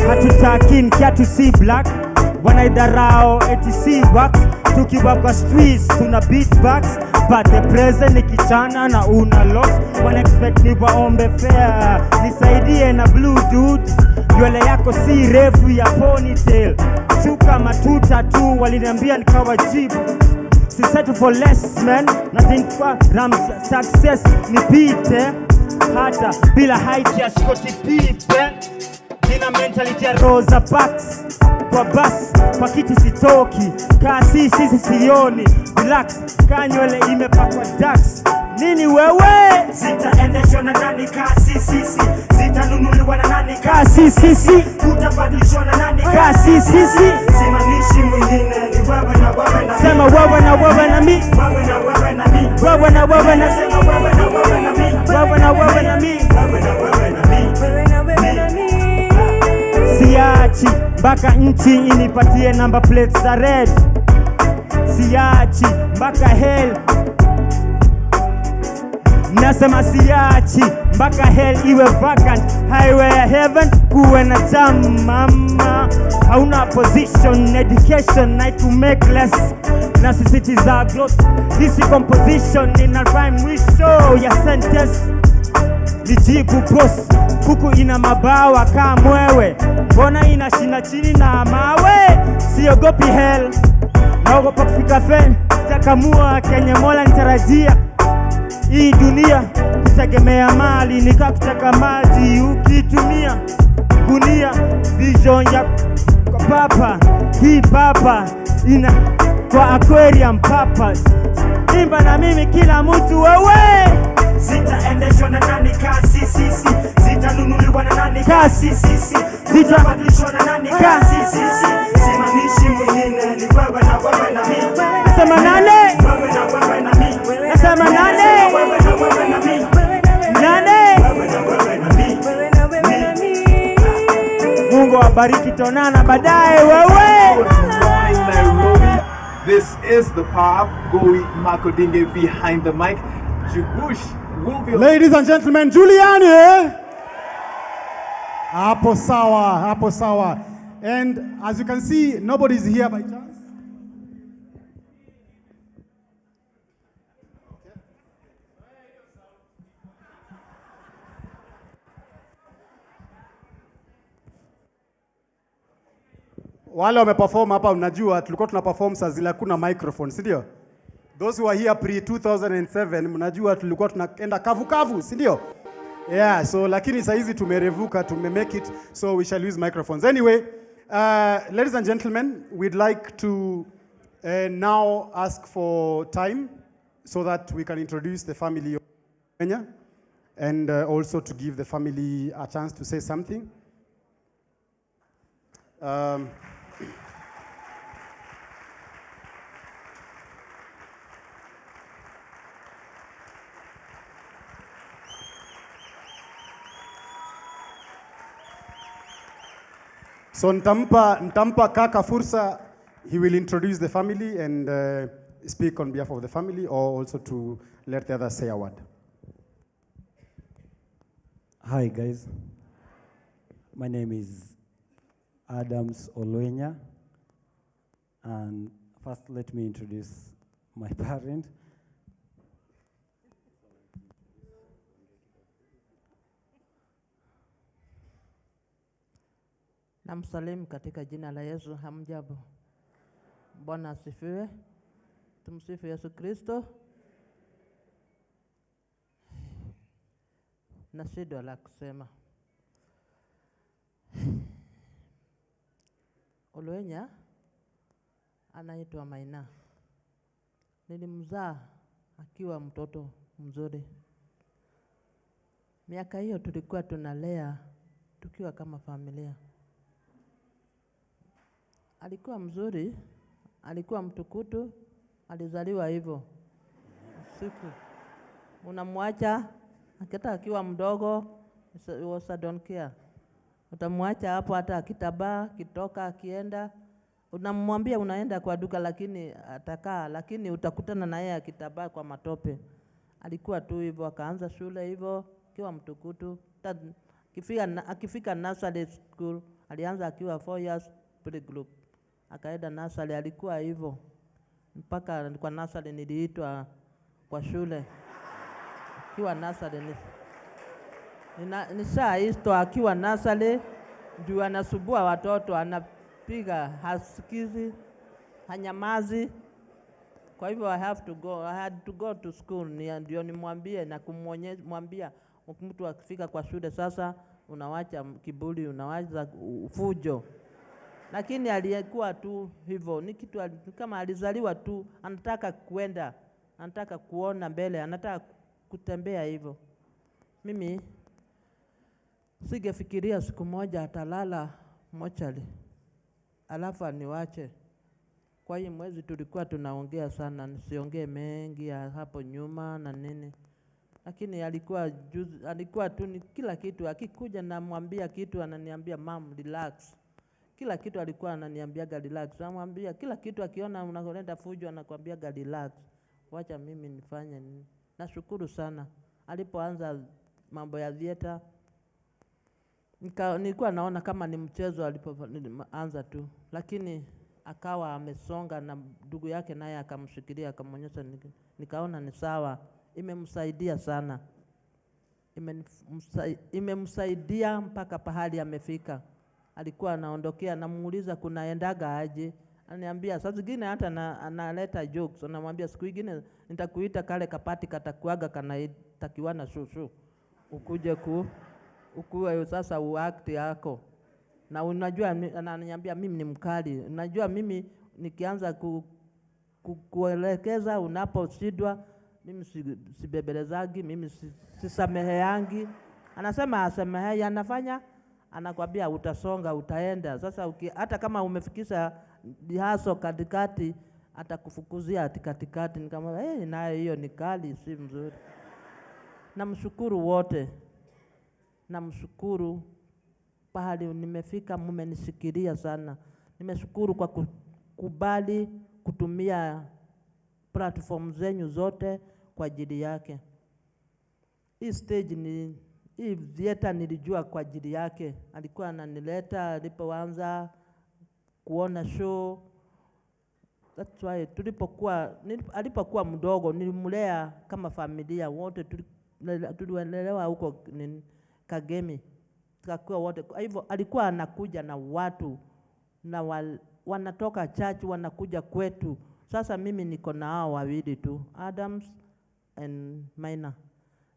[SPEAKER 15] Hatutaki kiatu si black, wanaidarao eti si wax. Tukiwa kwa streets tuna beatbox, but the present ni kichana na una loss. Wana expect ni waombe fair, nisaidie na blue dude. Nywele yako si refu ya ponytail, chuka matuta tu, waliniambia nikawa jibu. Si settle for less man, nothing for Rams success ni pite. Hata bila height ya Scotty Pippen, nina mentality ya Rosa Parks. Kwa bus, kwa kiti sitoki, kasi sisi sioni. Relax, kanywele imepakwa ducks. Nini wewe? Zitaendeshwa na nani kasi sisi, zitanunuliwa na nani nani kasi sisi, utabadilishwa na nani kasi sisi, simamishi mwingine ni wewe na wewe na sema wewe na wewe na mi, wewe na wewe na mi, wewe na wewe na sema wewe na wewe na mi, wewe na wewe na mi, wewe na wewe na mi, wewe na wewe na mi. Siachi mpaka nchi inipatie number plates za red, siachi mpaka hell, nasema siachi mpaka hell iwe vacant, highway ya heaven kuwe na jam. Mama hauna position, education night to make less, na sisitiza growth, this composition ina rhyme mwisho ya sentence, nijibu boss, kuku ina mabawa kama mwewe, mbona inashinda chini na mawe, siogopi hell, naogopa kufika fen, takamua kenye Mola nitarajia, hii dunia kutegemea mali nikakutaka maji, ukitumia gunia vision ya kwa papa, hii papa ina kwa aquarium papas, imba na mimi kila mtu wewe, sitaendeshwa na nani kasi sisi, sitanunuliwa na nani kasi sisi, sitabadilishwa na nani kasi sisi, simamishi mwingine ni wewe na wewe na mimi, nasema nane wewe na wewe na mimi, nasema nane wewe na wewe na mimi, nane wewe na wewe na mimi, wewe na wewe na mimi. Mungu abariki, tonana baadaye wewe.
[SPEAKER 17] Nairobi, this is the power Gowi Makodinge behind the mic. Jugush will be.
[SPEAKER 4] Ladies and gentlemen, Juliani. Hapo sawa, hapo sawa. And as you can see, nobody is here by chance. Wale wameperform hapa, unajua tulikuwa tuna perform saa zile hakuna microphone, si ndio? Those who are here pre 2007 mnajua tulikuwa tunaenda kavu kavu, si ndio? Yeah, so lakini saa hizi tumerevuka, make it, so we shall use microphones. Anyway, ladies and gentlemen, we'd like to now ask for time so that we can introduce the family of Kenya and also to give the family a chance to say something. So ntampa kaka fursa, he will introduce the family and speak on behalf of the family, or also to let the others say a word.
[SPEAKER 19] Hi guys, my name is Adams Olwenya, and first let me introduce my parent.
[SPEAKER 20] Namsalimu katika jina la Yesu. Hamjambo. Bwana asifiwe. Tumsifu Yesu Kristo. Na shida la kusema. Olwenya anaitwa Maina. Nilimzaa akiwa mtoto mzuri. Miaka hiyo tulikuwa tunalea tukiwa kama familia. Alikuwa mzuri, alikuwa mtukutu, alizaliwa hivyo. Siku unamwacha akita akiwa mdogo, was a don't care. Utamwacha hapo hata akitabaa, kitoka, akienda, unamwambia unaenda kwa duka lakini atakaa, lakini utakutana na yeye akitabaa kwa matope. Alikuwa tu hivyo, akaanza shule hivyo, akiwa mtukutu. Akifika nursery school, alianza akiwa 4 years playgroup. Akaenda nursery, alikuwa hivyo. Mpaka kwa nursery niliitwa kwa shule. Akiwa nursery nishaitwa akiwa nursery, ndio anasubua watoto, anapiga, hasikizi, hanyamazi. Kwa hivyo I had to go to school, ndio nimwambie na kumwambia mtu akifika kwa shule sasa unawacha kiburi, unawacha fujo. Lakini alikuwa tu hivyo, ni kitu kama alizaliwa tu, anataka kuenda, anataka kuona mbele, anataka kutembea hivyo. Mimi Singefikiria siku moja atalala mochari alafu aniwache. Kwa hii mwezi tulikuwa tunaongea sana, nisiongee mengi ya hapo nyuma na nini. Lakini alikuwa tu ni kila kitu, akikuja namwambia kitu ananiambia mam relax. Kila kitu alikuwa ananiambiaga relax. Namwambia kila kitu akiona unakwenda fujo anakuambiaga relax. Wacha mimi nifanye nini. Nashukuru sana. Alipoanza mambo ya theater, nilikuwa naona kama ni mchezo alipoanza tu. Lakini akawa amesonga na ndugu yake naye akamshikilia akamonyesha, nikaona ni sawa. Imemsaidia sana. Imemsaidia mpaka pahali amefika. Alikuwa anaondokea, namuuliza kunaendaga aje. Ananiambia saa zingine hata analeta jokes. Anamwambia siku nyingine nitakuita kale kapati katakuaga kanatakiwa na shushu. Ukuje ukuwe sasa uact yako. Na unajua ananiambia mimi ni mkali. Unajua mimi nikianza kuelekeza unaposhindwa mimi sibebelezagi, mimi sisameheangi. Anasema asamehe, anafanya anakwambia utasonga, utaenda. Sasa hata kama umefikisha dihaso katikati atakufukuzia katikati. Nikamwambia naye hiyo ni kali, si mzuri. Namshukuru wote. Namshukuru pahali nimefika, mmenishikilia sana. Nimeshukuru kwa kukubali kutumia platform zenyu zote kwa ajili yake. Hii stage hii theater nilijua kwa ajili yake. Alikuwa ananileta alipoanza kuona show. That's why alipokuwa mdogo nilimlea kama familia wote, tulilelewa huko Kagemi. Tukakuwa wote. Kwa hivyo alikuwa anakuja na watu na wanatoka church wanakuja kwetu. Sasa mimi niko na hao wawili tu, Adams and Maina.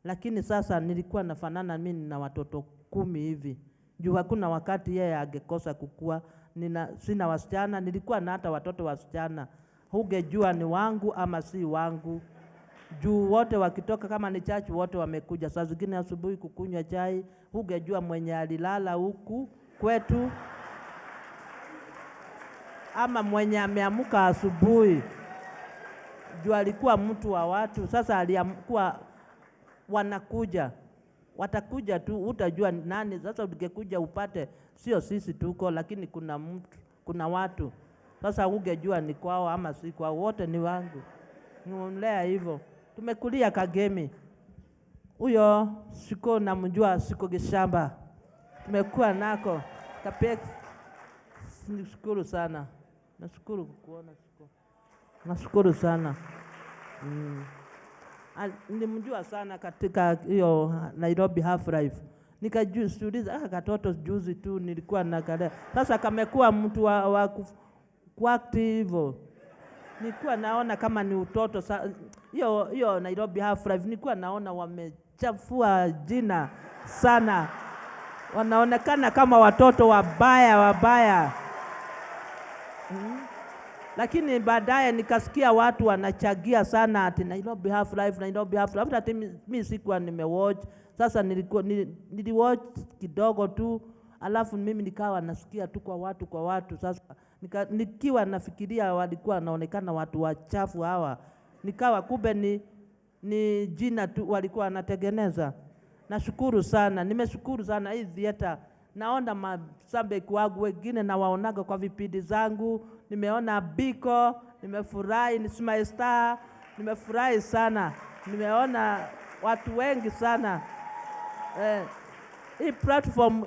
[SPEAKER 20] Lakini sasa nilikuwa nafanana mimi na watoto 10 hivi. Juu hakuna wakati yeye angekosa kukua. Sina wasichana, nilikuwa na hata watoto wasichana. Hungejua ni wangu ama si wangu. Juu wote wakitoka kama ni church wote wamekuja. Saa zingine asubuhi kukunywa chai, hungejua mwenye alilala huku kwetu ama mwenye ameamuka asubuhi. Juu alikuwa mtu wa watu. Sasa aliamkuwa wanakuja. Watakuja tu, utajua nani. Sasa ukikuja upate sio sisi tuko, lakini kuna watu. Sasa hungejua ni kwao ama si kwao, wote ni wangu. Nimemlea hivyo. Tumekulia Kagemi. Huyo siko namjua, siko Gishamba. Tumekuwa nako Kapek. Nashukuru sana. Nashukuru kuona siko. Nashukuru sana. Nilimjua sana katika hiyo Nairobi half life. Nikajiuliza katoto juzi tu nilikuwa nakalea. Sasa kamekuwa mtu wa kuactive. Nilikuwa naona kama ni utoto. Hiyo Nairobi half life nilikuwa naona wamechafua jina sana. Wanaonekana kama watoto wabaya. Lakini baadaye nikasikia watu wanachagia sana ati Nairobi half life, Nairobi half life. Hata mimi sikuwa nimewatch. Sasa niliwatch kidogo tu, alafu mimi nikawa nasikia tu kwa watu. Sasa nikiwa nafikiria walikuwa wanaonekana watu wachafu hawa. Nikawa kumbe ni jina tu walikuwa wanatengeneza. Nashukuru sana, nimeshukuru sana hii theater. Naona mashabiki wangu wengine na waonaga kwa vipindi zangu. Nimeona Biko, nimefurahi, ni Smile Star, nimefurahi sana. Nimeona watu wengi sana. Hii platform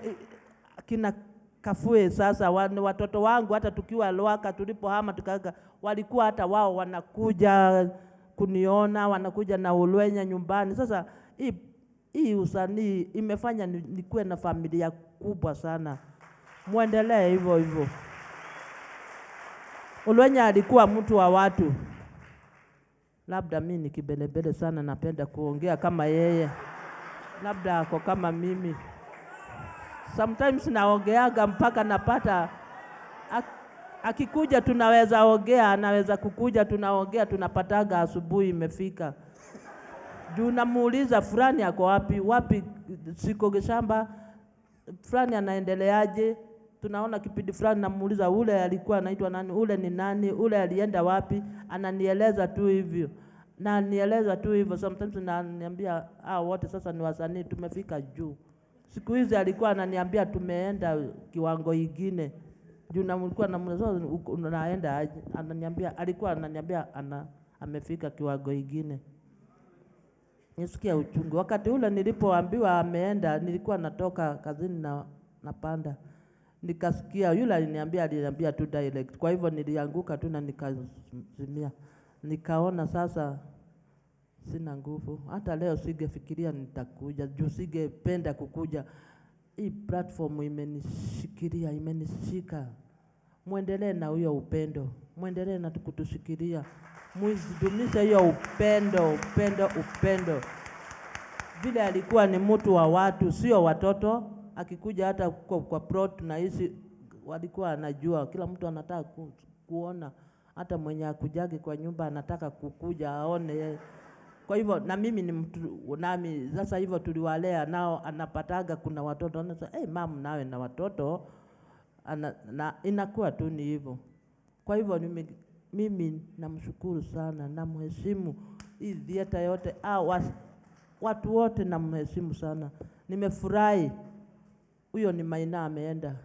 [SPEAKER 20] kina Kafue sasa watoto wangu hata tukiwa Loaka tulipohama tukaga walikuwa hata wao wanakuja kuniona, wanakuja na Olwenya nyumbani. Sasa hii usanii imefanya nikuwe na familia kubwa sana. Muendelee hivyo. Olwenya alikuwa mtu wa watu. Labda mimi nikibelebele sana napenda kuongea kama yeye. Labda ako kama mimi. Sometimes naongeaga mpaka napata akikuja tunaweza ongea, anaweza kukuja tunaongea tunapataga asubuhi imefika. Juu namuuliza fulani ako wapi? Siko Gishamba. fulani anaendeleaje? Tunaona kipindi fulani, namuuliza ule alikuwa anaitwa nani, ule ni nani, ule alienda wapi? Ananieleza tu hivyo. Na nieleza tu hivyo, sometimes ananiambia wote sasa ni wasanii, tumefika juu. Siku hizi alikuwa ananiambia tumeenda kiwango kingine. Juu na mlikuwa namuuliza unaenda aje? Alikuwa ananiambia amefika kiwango kingine. Nisikia uchungu. Wakati ule nilipoambiwa ameenda, nilikuwa natoka kazini na napanda. Nikasikia yule aliniambia tu direct. Kwa hivyo nilianguka tu na nikazimia. Nikaona sasa sina nguvu. Hata leo singefikiria nitakuja. Juu singependa kukuja. Hii platform imenishikilia, imenishika. Muendelee na huyo upendo. Muendelee na kutushikilia. Muidumishe hiyo upendo. Vile alikuwa ni mtu wa watu, sio watoto. Akikuja hata kwa plot na hizi walikuwa anajua. Kila mtu anataka kuona. Hata mwenye akujage kwa nyumba anataka kukuja aone. Kwa hivyo na mimi ni mtu nami sasa hivyo tuliwalea nao, anapataga kuna watoto anasema mama nawe na watoto na inakuwa tu ni hivyo. Kwa hivyo mimi namshukuru sana, namheshimu hii theater yote watu wote namheshimu sana. Nimefurahi. Huyo ni Maina ameenda.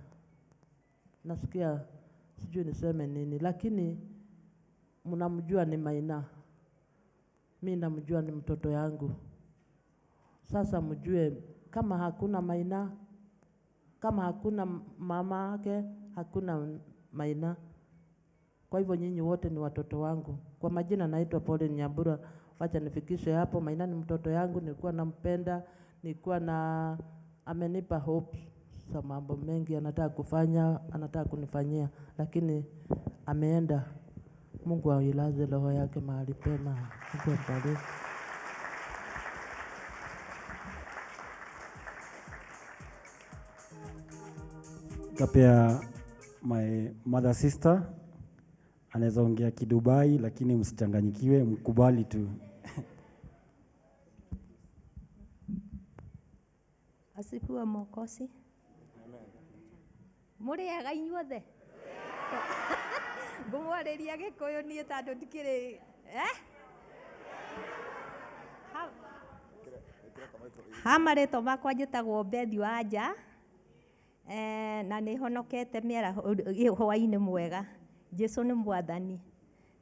[SPEAKER 20] Nasikia sijui niseme nini, lakini mnamjua ni Maina. Mimi namjua ni mtoto yangu. Sasa mjue kama hakuna Maina, kama hakuna mama yake, hakuna Maina. Kwa hivyo nyinyi wote ni watoto wangu. Kwa majina naitwa Pauline Nyambura. Wacha nifikishe hapo. Maina ni mtoto yangu, nilikuwa nampenda, nilikuwa na amenipa hope za mambo mengi anataka kufanya, anataka kunifanyia, lakini ameenda. Mungu ailaze roho yake mahali pema. Mungu ambariki.
[SPEAKER 19] Kapea my mother sister anaweza ongea Kidubai, lakini msichanganyikiwe, mkubali tu.
[SPEAKER 18] Asifiwe Mwokozi. Mũrĩega inyuothe? Ngũmwarĩria Gĩkũyũ niĩ tondũ ndikĩrĩ ha marĩtwa makwa njĩtagwo Bethi Wanja, na nĩ honokete hwaĩ-inĩ mwega. Jesũ nĩ mwathani.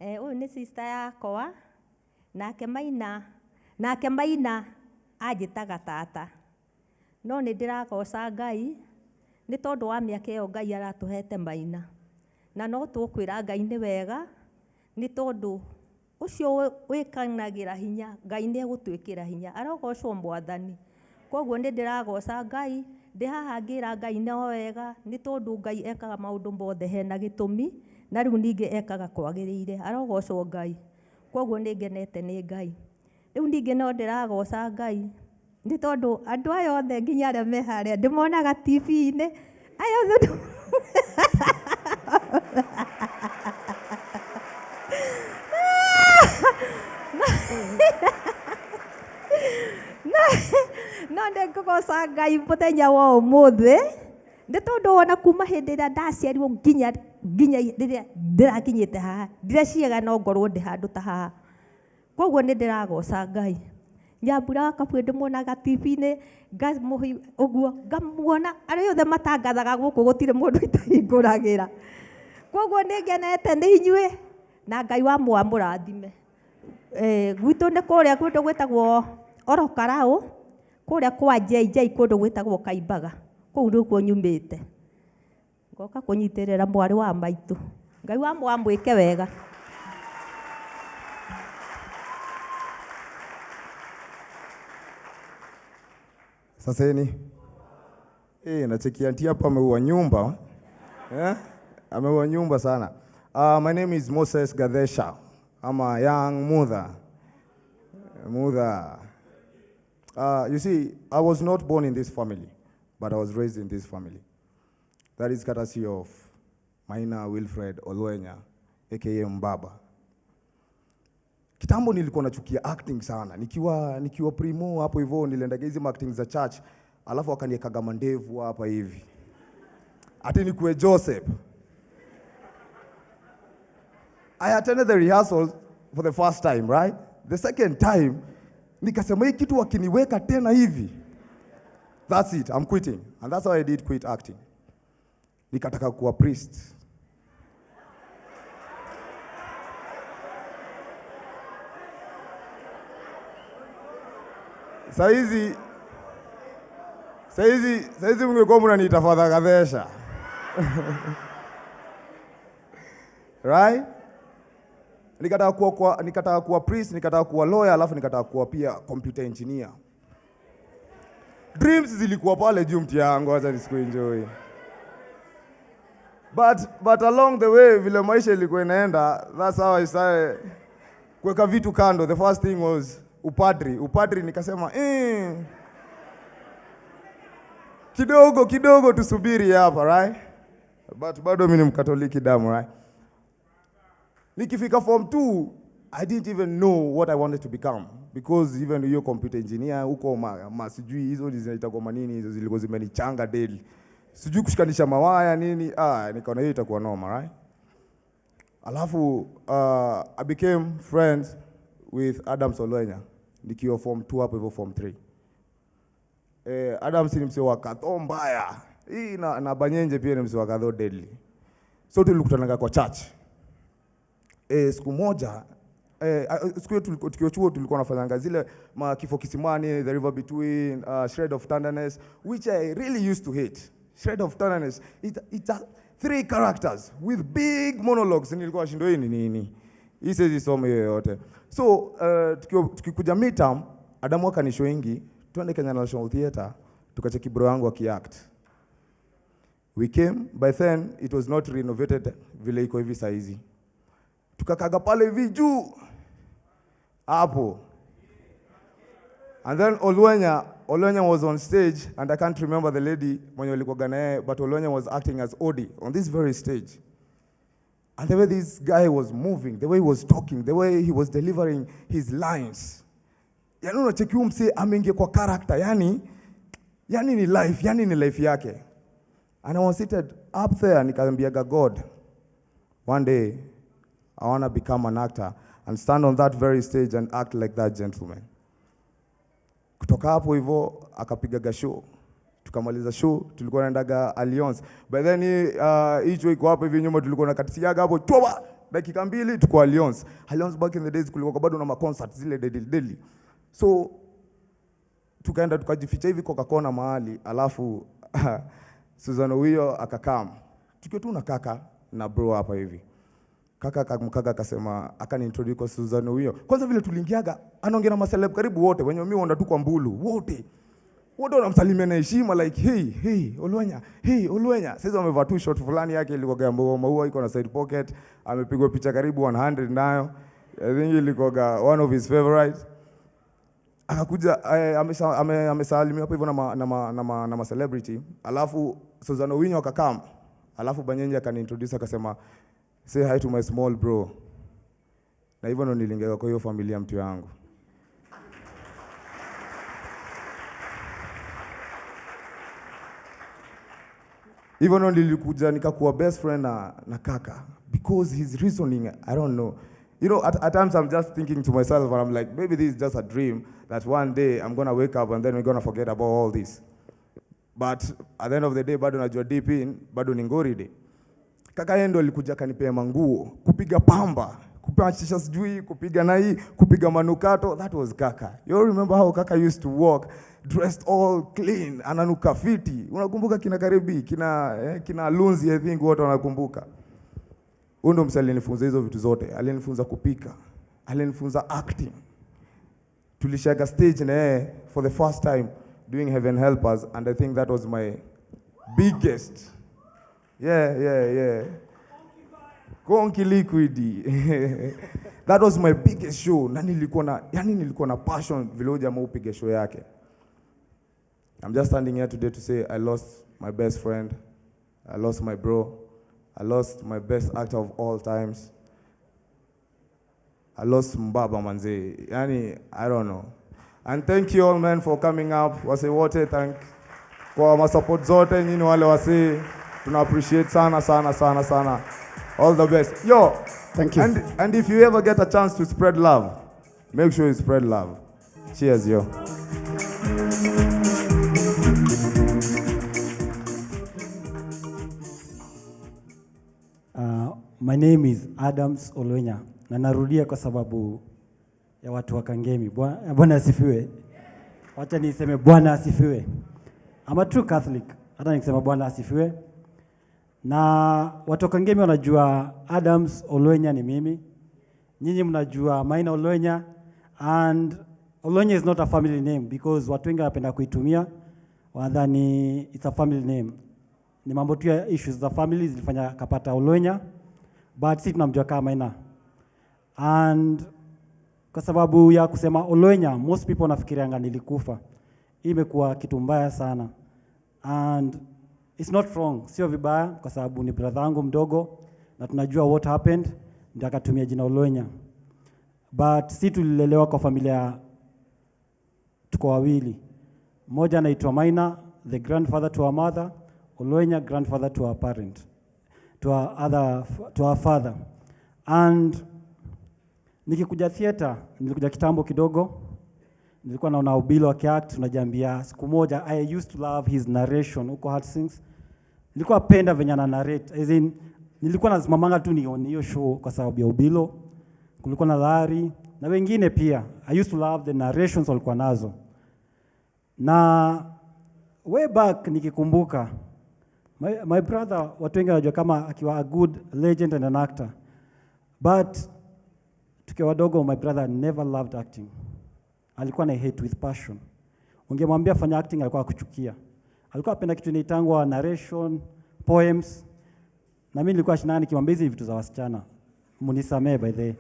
[SPEAKER 18] Ũyũ nĩ sister yakwa, nake Maina anjĩtaga tata. No nĩ ndĩragoca Ngai nĩ tondũ wa mĩaka ĩyo Ngai aratũhete Maina. Na no tũkwĩra Ngai nĩ wega nĩ tondũ ũcio wĩkanagĩra hinya, Ngai nĩ egũtwĩkĩra hinya. Arogocwo mwathani. Koguo nĩ ndĩragoca Ngai, ndĩ haha ngĩra Ngai no wega nĩ tondũ Ngai ekaga maũndũ mothe hena gĩtũmi, na rĩu ningĩ ekaga kwagĩrĩire. Arogocwo Ngai. Koguo nĩ ngenete nĩ Ngai. Rĩu ningĩ no ndĩragoca Ngai nĩ tondũ andũ aya othe nginya arĩa me harĩa ndĩmonaga TV-inĩ, aya othe no ndĩkũgoca Ngai mũthenya wa ũmũthĩ nĩ tondũ ona kuma hĩndĩ ĩrĩa ndaciarirwo nginya rĩrĩa ndĩrakinyĩte haha ndireciaga no ngorwo ndĩ handũ ta haha. Koguo nĩ ndĩragoca Ngai. Nyambura Kabue ndĩmuonaga TV-inĩ ũguo ngamuona arĩa othe matangathaga gũkũ gũtirĩ mũndũ itahingũragĩra. Koguo nĩ ngenete nĩ inyuĩ na Ngai wa mũrathime. Gwitũ nĩ kũrĩa kũndũ gwĩtagwo Orokaraũ, kũrĩa kwa JJ kũndũ gwĩtagwo Kaimbaga. Kũu nĩkuo nyumĩte. Ngoka kũnyitĩrĩra mwarĩ wa maitũ. Ngai wa mwĩke wega.
[SPEAKER 21] Saseni. Nachekia anti hapa ameua nyumba. Ameua nyumba sana. My name is Moses Gadesha. I'm a young mother. You see, I was not born in this family, but I was raised in this family. That is courtesy of Maina Wilfred Olwenya, aka Mbaba. Kitambo nilikuwa nachukia acting sana. Nikiwa primo hapo hivyo nilienda hizo acting za church. alafu akaniekaga mandevu hapa hivi. Ati nikuwe Joseph. I attended the rehearsal for the first time, right? The second time, nikasema hii kitu wakiniweka tena hivi. That's it, I'm quitting. And that's how I did quit acting. Nikataka kuwa priest. Saizi mngekuwa mnaniita Father Gadesha. Right? Nikataka kuwa priest, nikataka kuwa lawyer, alafu nikataka kuwa pia computer engineer. Dreams zilikuwa pale juu mti yangu, acha nisikuenjoy. But along the way, vile maisha ilikuwa inaenda, that's how I started kuweka vitu kando. The first thing was upadri nikasema kidogo tusubiri hapa, right? But bado mimi ni Mkatoliki damu, right? Nikifika form 2, I didn't even know what I wanted to become, because even hiyo computer engineer huko sijui hizo zinaitwa manini, hizo zilikuwa zimenichanga daily. Sijui kushikanisha mawaya nini, nikaona hiyo itakuwa noma, right? Alafu I became friends with Olwenya nikiwa form 2 hapo hivyo form 3. Adams ni msee wa kadho mbaya. Hii na Banyenje pia ni msee wa kadho deadly. So tulikutanaga kwa church. Siku moja siku tukiwa chuo tulikuwa nafanya zile kifo kisimani, the river between, shred of tenderness, which I really used to hate. Shred of tenderness, it's 3 characters with big monologues. Nilikuwa shindo hii nini? Hii siwezi soma yoyote. So tukikuja midterm, Adamu akanishoingi twende Kenya National Theatre tukacheki bro yangu akiact. We came, by then it was not renovated vile iko hivi saizi. Tukakaga pale Vigil hapo. And then Olwenya was on stage, and I can't remember the lady mwenye alikuwa naye, but Olwenya was acting as Odi on this very stage. And the way this guy was moving, the way he was talking, the way he was delivering his lines, yani unacheki mse ameingia kwa character, yani ni life yake. And I was seated up there, nikaambiaga God, one day I want to become an actor and stand on that very stage and act like that gentleman. Kutoka hapo hivyo akapigaga show. Tukamaliza show, tulikuwa naendaga Alliance. By then hicho iko hapo hivi nyuma tulikuwa nakatisiaga hapo choba dakika 2 tuko Alliance. Alliance back in the days kulikuwa bado na concert zile daily. So tukaenda tukajificha hivi kwa kona mahali, alafu Susan huyo akakam. Tukiwa tu na kaka na bro hapa hivi. Kaka akasema akaniintroduce kwa Susan huyo. Kwanza vile tuliingiaga anaongea na maseleb karibu wote wenye mimi wanda tu kwa mbulu wote wanamsalimia na heshima like hey Olwenya. Sasa wamevaa tu short fulani yake ilikuwa maua iko na side pocket, amepigwa picha karibu 100 nayo. I think ilikuwa one of his favorites. Akakuja amesalimia hapo hivyo na celebrity. Alafu Susan Owinyo akakam. Alafu Banyenje akaniintroduce akasema say hi to my small bro. Na hivyo ndo niliingia kwa hiyo familia mtu yangu. Hivyo ndo nilikuja nikakuwa best friend na kaka, because his reasoning, I don't know. You know, at times I'm just thinking to myself, and I'm like, maybe this is just a dream that one day I'm going to wake up and then we're going to forget about all this. But at the end of the day, bado najua deep in, bado ni ngori. Kaka yeye ndo alikuja kanipea manguo, kupiga pamba, kupiga chicha sijui, kupiga na hii, kupiga manukato. That was kaka. You all remember how kaka used to walk, dressed all clean, ananuka fiti. Unakumbuka kina Karibi, kina Lunzi, I think wote wanakumbuka. Ndo msali alinifunza hizo vitu zote. Alinifunza kupika, alinifunza acting. Tulishaka stage na yeye for the first time doing Heaven Help Us, and I think that was my biggest. Yeah. Konki liquidi. That was my biggest show. Na nilikuwa na passion vile jamaa upige show yake. I'm just standing here today to say I lost my best friend. I lost my bro. I lost my best actor of all times. I lost Mbaba manze. I don't know. And thank you all men for coming up. Was a water thank kwa masupport zote nyinyi wale wasi. Tuna appreciate sana sana sana sana. All the best. Yo,
[SPEAKER 4] thank you.
[SPEAKER 21] And if you ever get a chance to spread love, make sure you spread love. Cheers, yo.
[SPEAKER 19] My name is Adams Olwenya na narudia kwa sababu ya watu wa Kangemi. Bwana asifiwe. Wacha niseme Bwana asifiwe. I'm a true Catholic. Hata nikisema Bwana asifiwe. Na watu wa Kangemi wanajua Adams Olwenya ni mimi. Nyinyi mnajua Maina Olwenya, and Olwenya is not a family name because watu wengi wanapenda kuitumia wadhani it's a family name. Ni mambo tu ya issues za family zilifanya kapata Olwenya, but si tunamjua kama Maina. And kwa sababu ya kusema Olwenya, most people wanafikirianga nilikufa. Hii imekuwa kitu mbaya sana. And it's not wrong, sio vibaya kwa sababu ni brother wangu mdogo na tunajua what happened, ndio akatumia jina Olwenya. But si tulilelewa kwa familia, tuko wawili. Mmoja anaitwa Maina, the grandfather to our mother, Olwenya, grandfather to our parent, to our father. And nikikuja theater, nilikuja kitambo kidogo, nilikuwa naona Ubilo akiact, tunajiambia siku moja I used to love his narration huko Heartstrings. Nilikuwa penda venye ana narrate, as in nilikuwa nazimamanga tu nione hiyo show kwa sababu ya Ubilo. Kulikuwa na Larry na wengine pia. I used to love the narrations walikuwa nazo. Na way back nikikumbuka, my brother, watu wengi wanajua kama akiwa a good legend and an actor. But tukiwa wadogo, my brother never loved acting. Alikuwa na hate with passion. Ungemwambia fanya acting, alikuwa akuchukia. Alikuwa apenda kitu inaitangwa narration, poems. Na mimi nilikuwa shinani nikimwambia hizi vitu za wasichana. Munisamee by the way.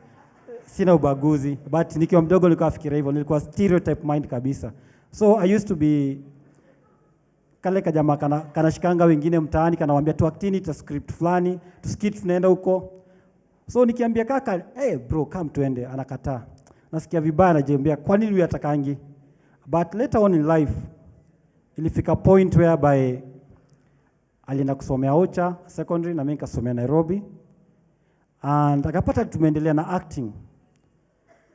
[SPEAKER 19] Sina ubaguzi, but nikiwa mdogo nilikuwa nafikiria hivyo, nilikuwa stereotype mind kabisa. So I used to be kale kajama kanashikanga wengine mtaani, kanawambia tu actini, ta script fulani, tu skit tunaenda huko. So nikiambia kaka, hey bro, come tuende, anakataa. Nasikia vibaya, najiambia kwa nini huyu atakangi? But later on in life, ilifika point whereby alienda kusomea Ocha secondary na mimi nikasomea Nairobi. And akapata tumeendelea na acting.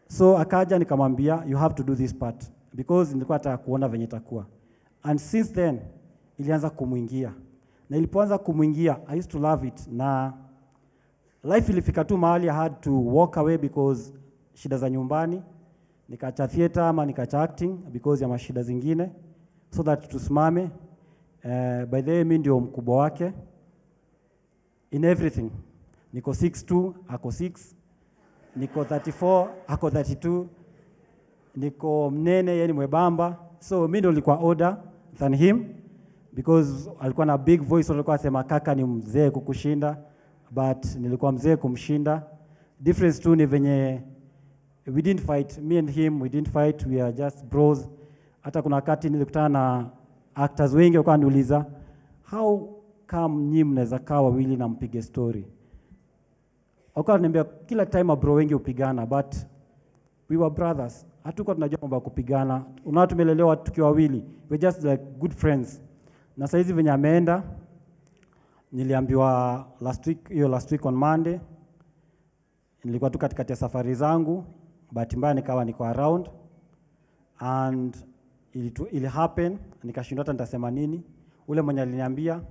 [SPEAKER 19] So akaja nikamwambia you have to do this part because nilikuwa nataka kuona venye itakuwa. And since then ilianza kumuingia. Na ilipoanza kumuingia, I used to love it. Na life ilifika tu mahali I had to walk away because shida za nyumbani. Nikaacha theater ama nikaacha acting because ya mashida zingine. So that tusimame. By the way, mimi ndio mkubwa wake. In everything. Niko 6'2", ako 6. Niko 34, ako 32. Niko mnene, yeye ni mwebamba. So mimi ndio nilikuwa older than him because alikuwa na big voice, alikuwa anasema kaka ni mzee kukushinda, but nilikuwa mzee kumshinda. Difference tu ni venye we didn't fight, me and him, we didn't fight, we are just bros. Hata kuna wakati nilikutana na actors wengi walikuwa wananiuliza how come nyinyi mnaweza kaa wawili na mpige story. Wakawa wananiambia kila time bro wengi upigana, but we were brothers. Hatukuwa tunajua mambo ya kupigana. Unaona tumelelewa tukiwa wawili. We just like good friends. Na sasa hizi venye ameenda, niliambiwa last week on Monday, nilikuwa tu katikati ya safari zangu, bahati mbaya nikawa niko around, and ili happen, nikashindwa hata nitasema nini. Ule mwenye aliniambia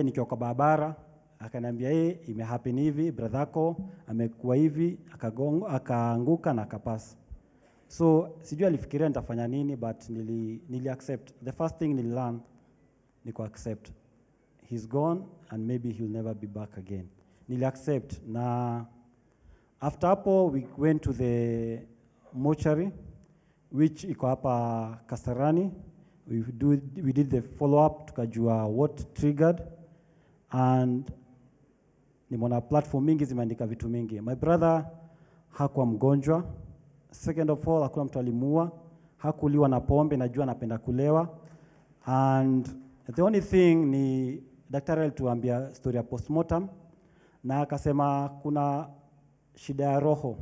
[SPEAKER 19] nikiwa kwa barabara, akaniambia imehappen hivi, brother yako amekuwa hivi, akaanguka na akapasa. So sijui alifikiria nitafanya nini, but nili accept. The first thing nili learn ni ku accept. He's gone and maybe he'll never be back again. Nili accept. Na after hapo we went to the mortuary which iko hapa Kasarani. We did the follow up, tukajua what triggered, and nimeona platform mingi zimeandika vitu mingi. My brother hakuwa mgonjwa. Second of all, hakuna mtu alimuua. Hakuliwa na pombe, najua anapenda kulewa. And the only thing ni daktari alituambia story ya postmortem, na akasema kuna shida ya roho.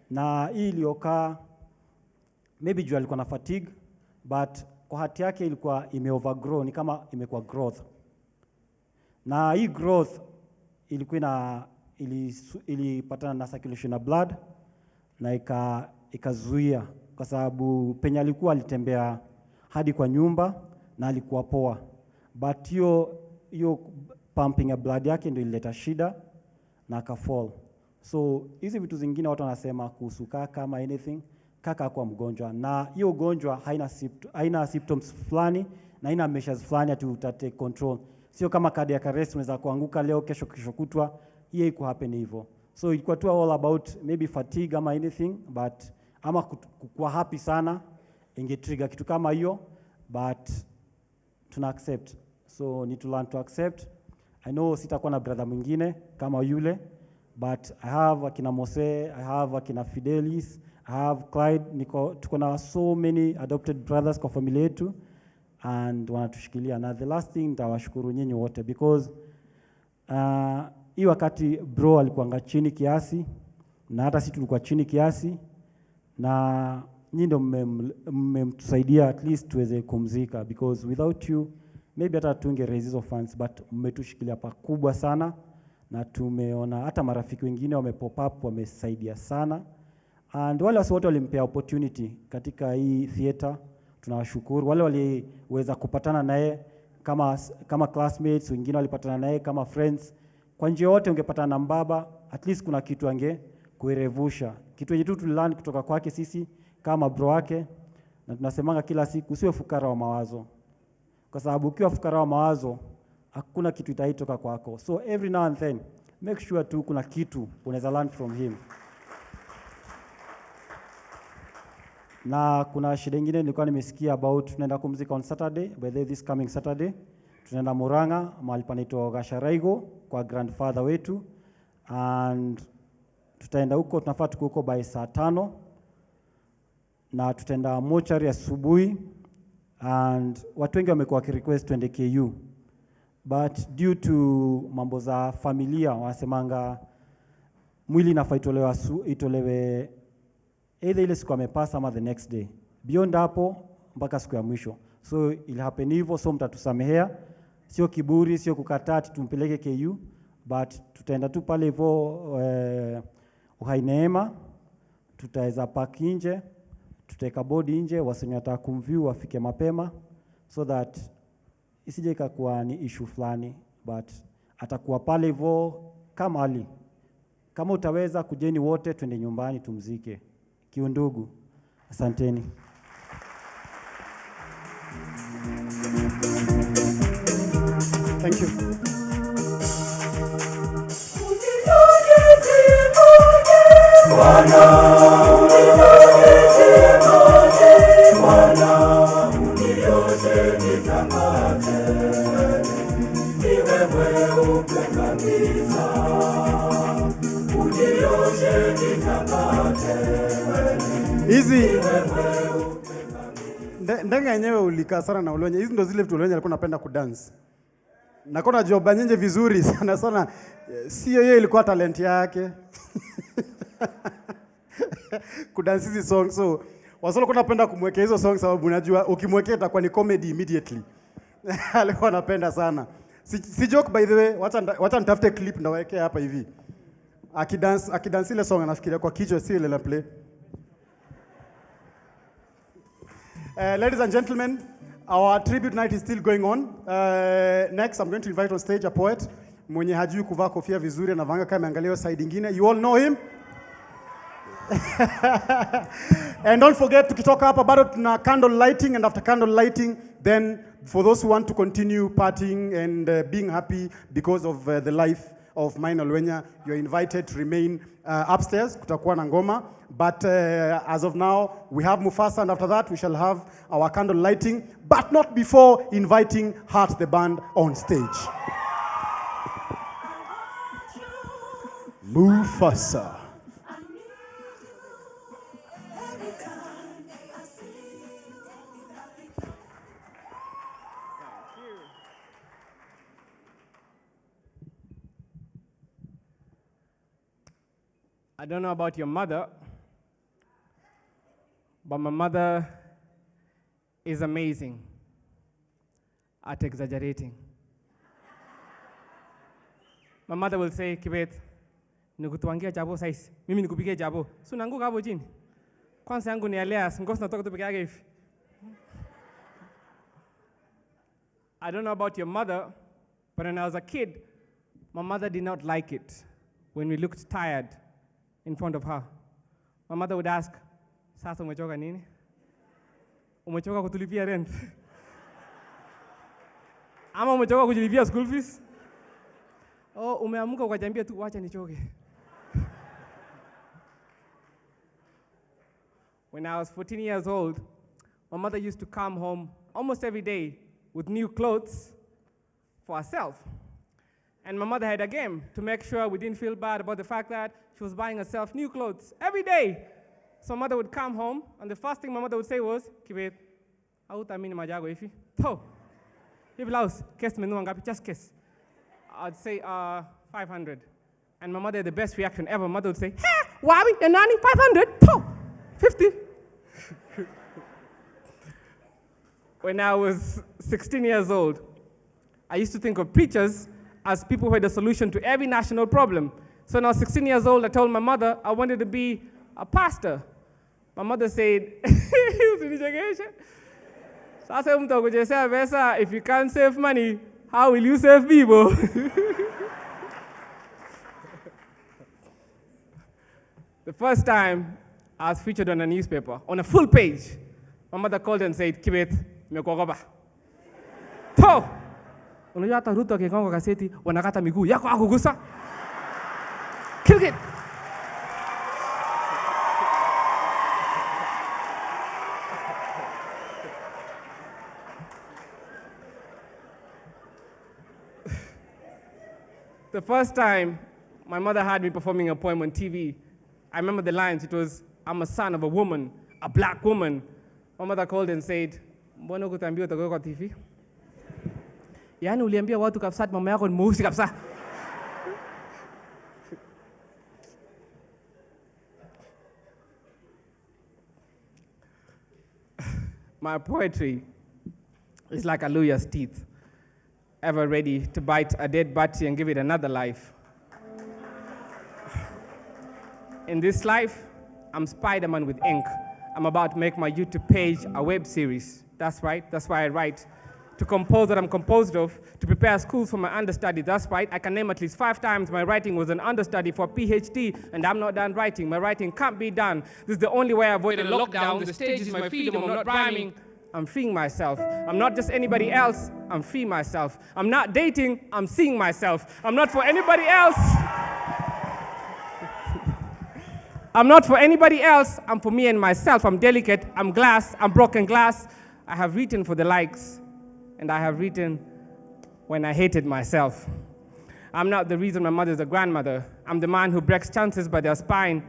[SPEAKER 19] Na hii iliyokaa maybe juu alikuwa na fatigue, but kwa hati yake ilikuwa imeovergrow, ni kama imekuwa growth. Na hii growth ilikuwa ilipatana na circulation of blood na ikazuia, kwa sababu penye alikuwa alitembea hadi kwa nyumba na alikuwa poa, but hiyo pumping ya blood yake ndio ilileta shida na akafall. So hizi vitu zingine watu wanasema kuhusu kaka ama anything, kaka hakuwa mgonjwa, na hiyo ugonjwa haina symptoms fulani na haina measures fulani ati utate control. Sio kama cardiac arrest unaweza kuanguka leo kesho kutwa, hiyo iko happen hivyo. So ilikuwa tu all about maybe fatigue ama anything, but ama kuwa happy sana ingetrigger kitu kama hiyo, but tuna accept. So need to learn to accept. I know sitakuwa na brother mwingine kama yule, but I have akina Mose, I have akina Fidelis, I have Clyde, tuko na so many adopted brothers kwa familia yetu and wanatushikilia. Na the last thing nitawashukuru nyinyi wote because hii wakati bro alikuwa chini kiasi na hata sisi tulikuwa chini kiasi, na nyinyi ndio mmemtusaidia at least tuweze kumzika, because without you maybe hata tunge raise hizo funds, but mmetushikilia pakubwa sana, na tumeona hata marafiki wengine wamepop up wamesaidia sana, and wale wote walimpea opportunity katika hii theater tunawashukuru. Wale waliweza kupatana naye kama classmates, wengine walipatana naye kama friends, kwa njia yote ungepatana na mbaba, at least kuna kitu kuirevusha. Kitu yenye tu tulilearn kutoka kwake sisi kama bro wake, na tunasemanga kila siku usiwe fukara wa mawazo, kwa sababu ukiwa fukara wa mawazo hakuna kitu itaitoka kwako. So every now and then make sure tu kuna kitu unaweza learn from him. Na kuna shida nyingine nilikuwa nimesikia about tunaenda kumzika on Saturday, by this coming Saturday. Tunaenda Murang'a mahali panaitwa Gasharaigo kwa grandfather wetu, and tutaenda huko, tunafaa tuko huko by saa 5, na tutaenda mochari asubuhi, and watu wengi wamekuwa request tuende KU, but due to mambo za familia wasemanga mwili inafaa itolewe either ile siku amepasa ama the next day, beyond hapo mpaka siku ya mwisho. So it happen hivyo, so mtatusamehea, sio kiburi, sio kukataa tumpeleke KU, but tutaenda tu pale hivyo Uhai Neema, tutaweza park nje, tutaweka bodi nje, wasenye watakumview wafike mapema, so that isije ikakuwa ni issue fulani, but atakuwa pale hivyo kama ali. Kama utaweza kujeni wote twende nyumbani tumzike kiundugu. Asanteni.
[SPEAKER 4] Thank you. Hizi ndenga yenyewe ulikaa sana na Olwenya. Hizi ndo zile vitu Olwenya alikuwa anapenda kudance. Na kuna joba nyenye vizuri sana sana. Sio yeye ilikuwa talent yake. Kudance hizi songs. So wasolo kuna napenda kumwekea hizo songs sababu unajua ukimwekea itakuwa ni comedy immediately. Alikuwa anapenda sana. Si joke by the way, wacha nitafute clip ndawekea hapa hivi. Akidance ile song anafikiria kwa kichwa si ile la play. Ladies and gentlemen, our tribute night is still going on. Next, I'm going to invite on stage a poet. Mwenye hajui kuvaa kofia vizuri na vanga kama angalia side ingine. You all know him? And don't forget, tukitoka hapa bado tuna candle lighting, and after candle lighting, then for those who want to continue partying and being happy because of the life of Maina Olwenya, you're invited to remain upstairs. Kutakuwa na ngoma. But as of now, we have Mufasa, and after that, we shall have our candle lighting, but not before inviting Heart the Band on stage. Mufasa.
[SPEAKER 2] I don't know about your mother, but my mother is amazing at exaggerating. My mother will say, Kibet, nikutuangia jabo size. Mimi nikupige jabo. So nanguka hapo chini. Kwanza yangu ni alias, ngosi natoka tu peke yake hivi. I don't know about your mother, but when I was a kid, my mother did not like it when we looked tired in front of her. My mother would ask, sasa umechoka nini? Umechoka kutulipia rent? Ama umechoka kujilipia school fees? Oh, umeamuka ukajambia tu wacha nichoke. When I was 14 years old, my mother used to come home almost every day with new clothes for herself. And my mother had a game to make sure we didn't feel bad about the fact that she was buying herself new clothes every day. So mother would come home, and the first thing my mother would say was, Kibet, hautamini majago ifi. To, hi blouse, kes menua ngapi, just kes. I'd say 500. And my mother had the best reaction ever. Mother would say, hey, wabi, the nani, 500, to, 50. When I was 16 years old, I used to think of preachers as people who had a solution to every national problem. So when I was 16 years old, I told my mother I wanted to be a pastor. My mother said, if you can't save money, how will you save people? The first time I was featured on a newspaper, on a full page, my mother called and said, Kibet, mekogoba. To! Unajua hata Ruto akigonga gazeti wanakata miguu yako akugusa. Kill it. The first time my mother had me performing a poem on TV, I remember the lines. It was, I'm a son of a woman, a black woman. My mother called and said, mbona kutambiwa utakuwa kwa TV? Yaani uliambia watu kabisa mama yako ni mweusi kabisa. My poetry is like a lawyer's teeth, ever ready to bite a dead body and give it another life. In this life, I'm Spider-Man with ink. I'm about to make my YouTube page a web series. That's right, that's why I write. To compose what I'm composed of, to prepare schools for my understudy. That's right, I can name at least 5 times my writing was an understudy for a PhD, and I'm not done writing. My writing can't be done. This is the only way I avoided lockdown. The stage is my freedom, I'm not rhyming. I'm freeing myself. I'm not just anybody else, I'm freeing myself. I'm not dating, I'm seeing myself. I'm not for anybody else. I'm not for anybody else, I'm for me and myself. I'm delicate, I'm glass, I'm broken glass. I have written for the likes, and I have written when I hated myself. I'm not the reason my mother's a grandmother. I'm the man who breaks chances by their spine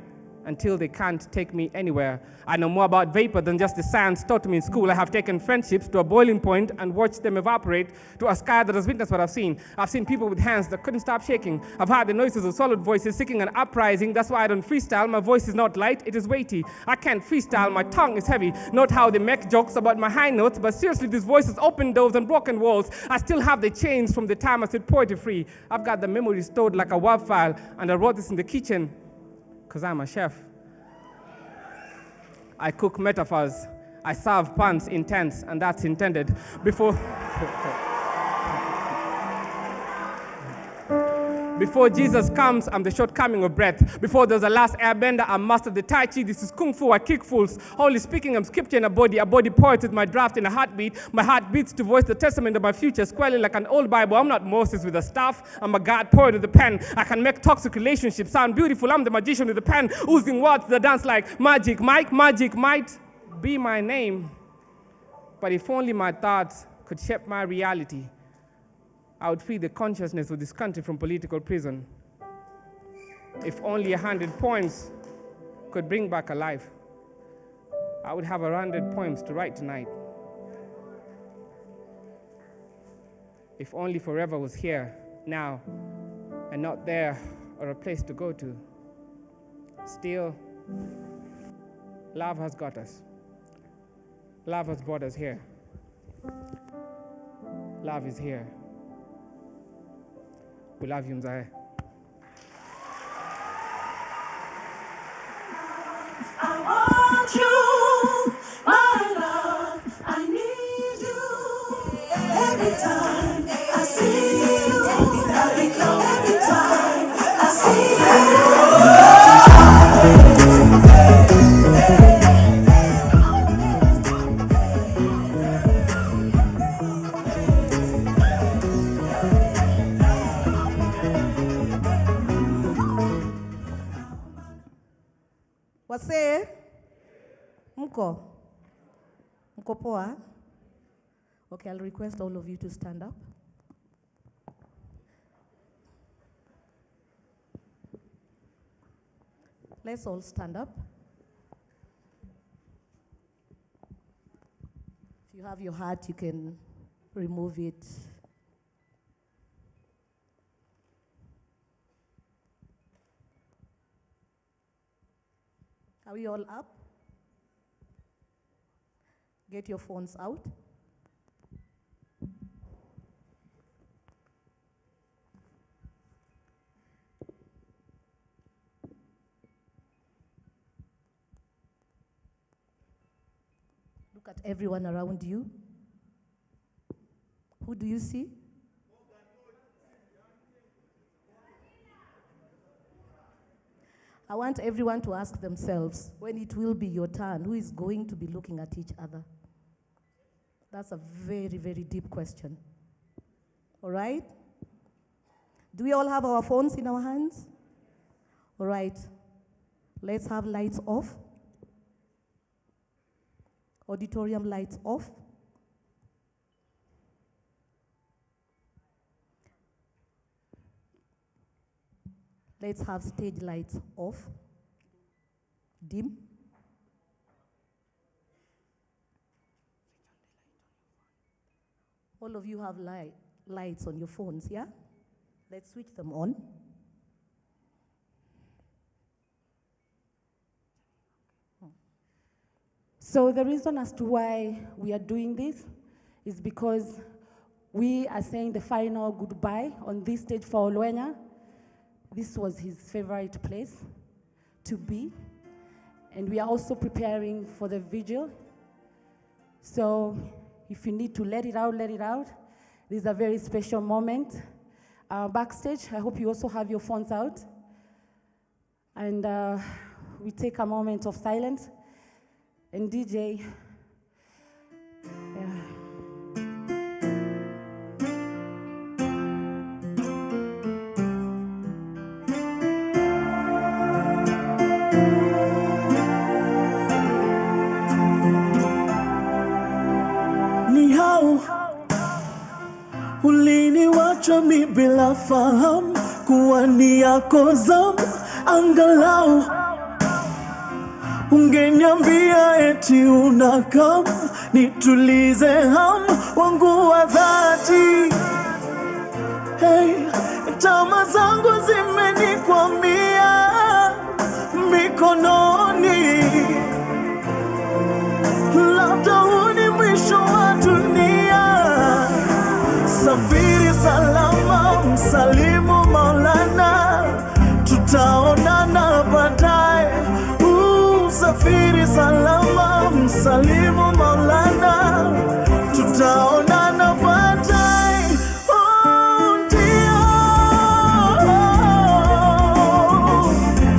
[SPEAKER 2] until they can't take me anywhere. I know more about vapor than just the science taught me in school. I have taken friendships to a boiling point and watched them evaporate to a sky that has witnessed what I've seen. I've seen people with hands that couldn't stop shaking. I've heard the noises of solid voices seeking an uprising. That's why I don't freestyle. My voice is not light, it is weighty. I can't freestyle, my tongue is heavy. Not how they make jokes about my high notes, but seriously, these voices open doors and broken walls. I still have the chains from the time I said poetry free. I've got the memory stored like a WAV file, and I wrote this in the kitchen because I'm a chef. I cook metaphors. I serve puns intense, and that's intended. Before Jesus comes, I'm the shortcoming of breath. Before there's a last airbender, I mastered the Tai Chi. This is Kung Fu, I kick fools. Holy speaking, I'm scripture in a body poet with my draft in a heartbeat. My heart beats to voice the testament of my future, squarely like an old Bible. I'm not Moses with a staff, I'm a God poet with a pen. I can make toxic relationships sound beautiful. I'm the magician with a pen, oozing words that dance like magic. Magic might be my name. But if only my thoughts could shape my reality, I would free the consciousness of this country from political prison. If only 100 poems could bring back a life, I would have 100 poems to write tonight. If only forever was here, now, and not there or a place to go to. Still, love has got us. Love has brought us here. Love is here. We love you, Mzae.
[SPEAKER 5] I want you, my love, I need you. Every time I see you, I become every time I see you.
[SPEAKER 14] Wase? Mko? Mko poa? Okay, I'll request all of you to stand up. Let's all stand up. If you have your hat, you can remove it. Are we all up? Get your phones out. Look at everyone around you. Who do you see? I want everyone to ask themselves, when it will be your turn, who is going to be looking at each other? That's a very, very deep question. All right? Do we all have our phones in our hands? All right. Let's have lights off. Auditorium lights off. Let's have stage lights off. Dim. All of you have lights on your phones, yeah? Let's switch them on.
[SPEAKER 13] So the reason as to why we are doing this is because we are saying the final goodbye on this stage for Olwenya. This was his favorite place to be. And we are also preparing for the vigil. So if you need to let it out, let it out. This is a very special moment. Backstage, I hope you also have your phones out. And we take a moment of silence. And DJ, yeah.
[SPEAKER 5] Ni hao uliniwacha mi bila fahamu kuwa ni yako zamu, angalau ungeniambia eti unakam nitulize hamu wangu wa dhati. Hey, tama zangu zimenikwamia mikononi, labda huu ni mwisho wa dunia. Safiri salama, msalimu Maulana, tutaonana baadaye. Safiri salama, msalimu Maulana, tutaonana baadaye. Ndio,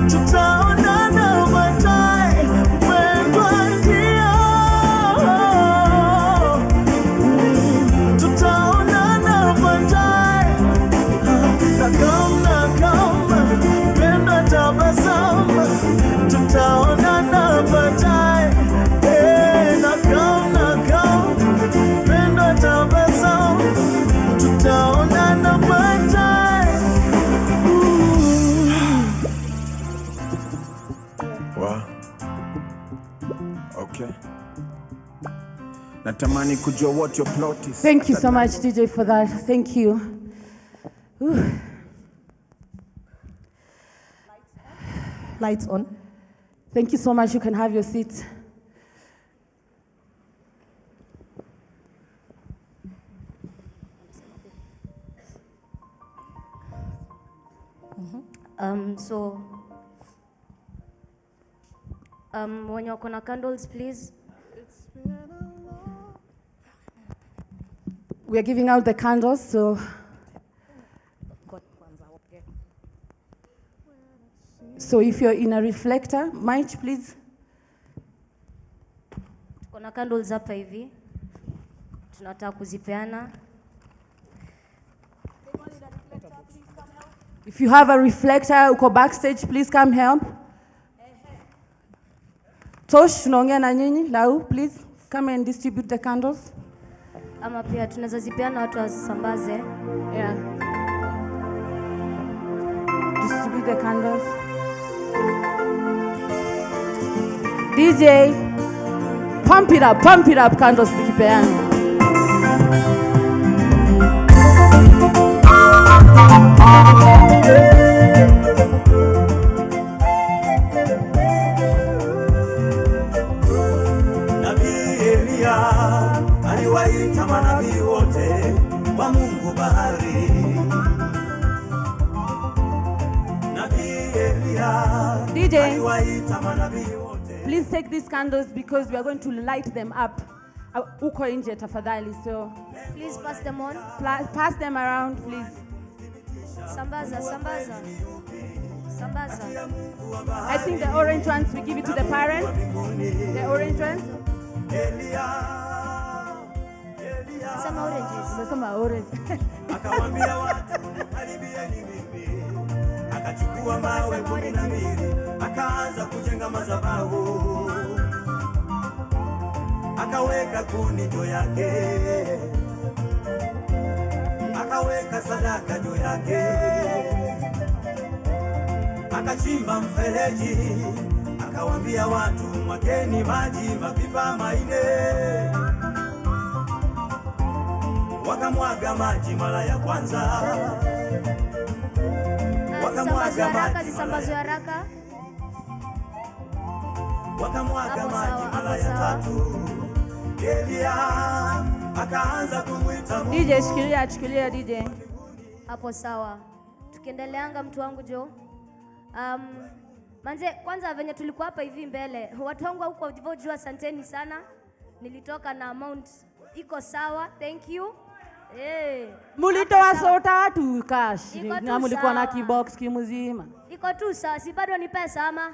[SPEAKER 5] tutaonana baadaye, mpendwa, ndio, tutaonana baadaye. Nakam, mpendwa, tabasamu, tutaonana baadaye. Nakam, mpendwa, tabasamu, tutaonana baadaye.
[SPEAKER 6] Wow. Okay. Natamani kujua what your plot is.
[SPEAKER 13] Thank you so much, DJ, for that. Thank you. Ooh.
[SPEAKER 14] Lights on.
[SPEAKER 13] Thank you so much. You can have your seat.
[SPEAKER 11] So when you're gonna candles, please.
[SPEAKER 13] We are giving out the candles, so if you're in a reflector, Mike, please.
[SPEAKER 11] Kuna candles hapa hivi. Tunataka kuzipeana.
[SPEAKER 13] If you have a reflector, uko backstage, please come help. Tosh, tunaongea na nyinyi, Lau, please come and distribute the candles.
[SPEAKER 11] Ama pia tunaweza zipeana watu wasambaze.
[SPEAKER 13] Yeah. Distribute the candles. DJ, pump it up, candles zikipeana.
[SPEAKER 5] Nabii Elia aliwaita manabii wote wa Mungu bahari. Nabii Elia
[SPEAKER 13] DJ,
[SPEAKER 5] aliwaita manabii wote.
[SPEAKER 13] Please take these candles because we are going to light them up. Uko nje tafadhali, so
[SPEAKER 11] please pass them on.
[SPEAKER 13] Pass them around, please.
[SPEAKER 11] Sambaza.
[SPEAKER 13] I think the orange ones, we give it to the parents. The orange ones.
[SPEAKER 11] Some oranges.
[SPEAKER 13] Some orange.
[SPEAKER 5] Akawambia watu karibieni mimi. Akachukua mawe 12 akaanza kujenga madhabahu. Akaweka kuni juu yake. Akaweka sadaka juu yake. Akachimba mfereji, akawambia watu mwageni maji mapipa 4. Wakamwaga maji mara ya kwanza. Wakamwaga maji
[SPEAKER 11] zisambazo haraka.
[SPEAKER 5] Wakamwaga maji mara ya 3. Elia akaanza kumwita Mungu.
[SPEAKER 13] DJ, shikilia DJ.
[SPEAKER 11] Hapo sawa. Tukiendeleanga mtu wangu Jo. Manze, kwanza venye tulikuwa hapa hivi mbele, watu wangu huko jua, asanteni sana. Nilitoka na amount iko sawa, thank you.
[SPEAKER 13] Mulitoa sota tu cash.
[SPEAKER 11] Na
[SPEAKER 13] mulikuwa na kibox kimuzima.
[SPEAKER 11] Iko tu sawa, si bado ni pesa ama?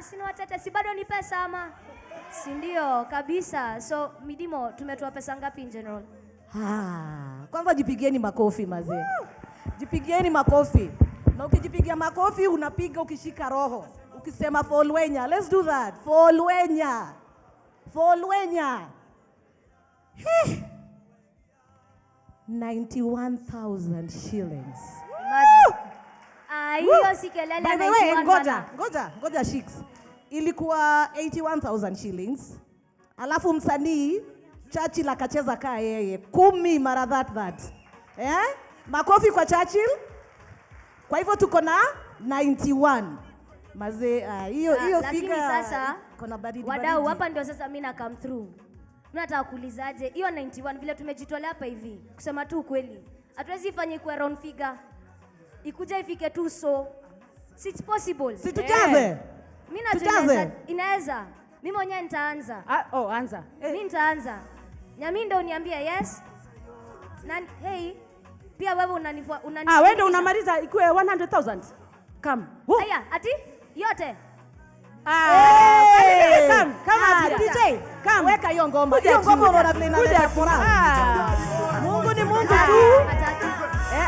[SPEAKER 11] Sina watata, si bado ni pesa ama? Si ndio kabisa. So Midimo, tumetoa pesa ngapi in general?
[SPEAKER 14] Kwanza jipigieni makofi mazee. Jipigieni makofi. Na ukijipigia makofi unapiga ukishika roho. Ukisema for Olwenya, let's do that. For Olwenya. 91,000 shillings.
[SPEAKER 11] Hiyo si kelele.
[SPEAKER 14] By the way, ngoja Sheiks. Ilikuwa 81,000 shillings. Alafu msanii Churchill akacheza kaa yeye 10 mara that. Makofi kwa Churchill. Kwa hivyo tuko na 91. Mazee, hiyo
[SPEAKER 11] figure. Sasa
[SPEAKER 14] kuna baridi.
[SPEAKER 11] Wadau hapa ndio sasa mimi na come through. Nataka kuulizaje hiyo 91 vile tumejitolea hapa hivi. Kusema tu kweli. Hatuwezi ifanye kwa round figure. Ikuja ifike tu so. It's possible.
[SPEAKER 14] Si tujaze.
[SPEAKER 11] Mimi najua inaweza. Mimi mwenyewe nitaanza.
[SPEAKER 13] Anza.
[SPEAKER 11] Mimi nitaanza. Na mimi ndio uniambie yes. Hey, pia wewe unanifua.
[SPEAKER 13] Wewe ndio unamaliza ikuwe 100,000. Come.
[SPEAKER 11] Haya, ati yote.
[SPEAKER 14] Come DJ. Come. Weka hiyo ngoma. Hiyo ngoma unaona vile inaleta furaha. Mungu ni Mungu tu.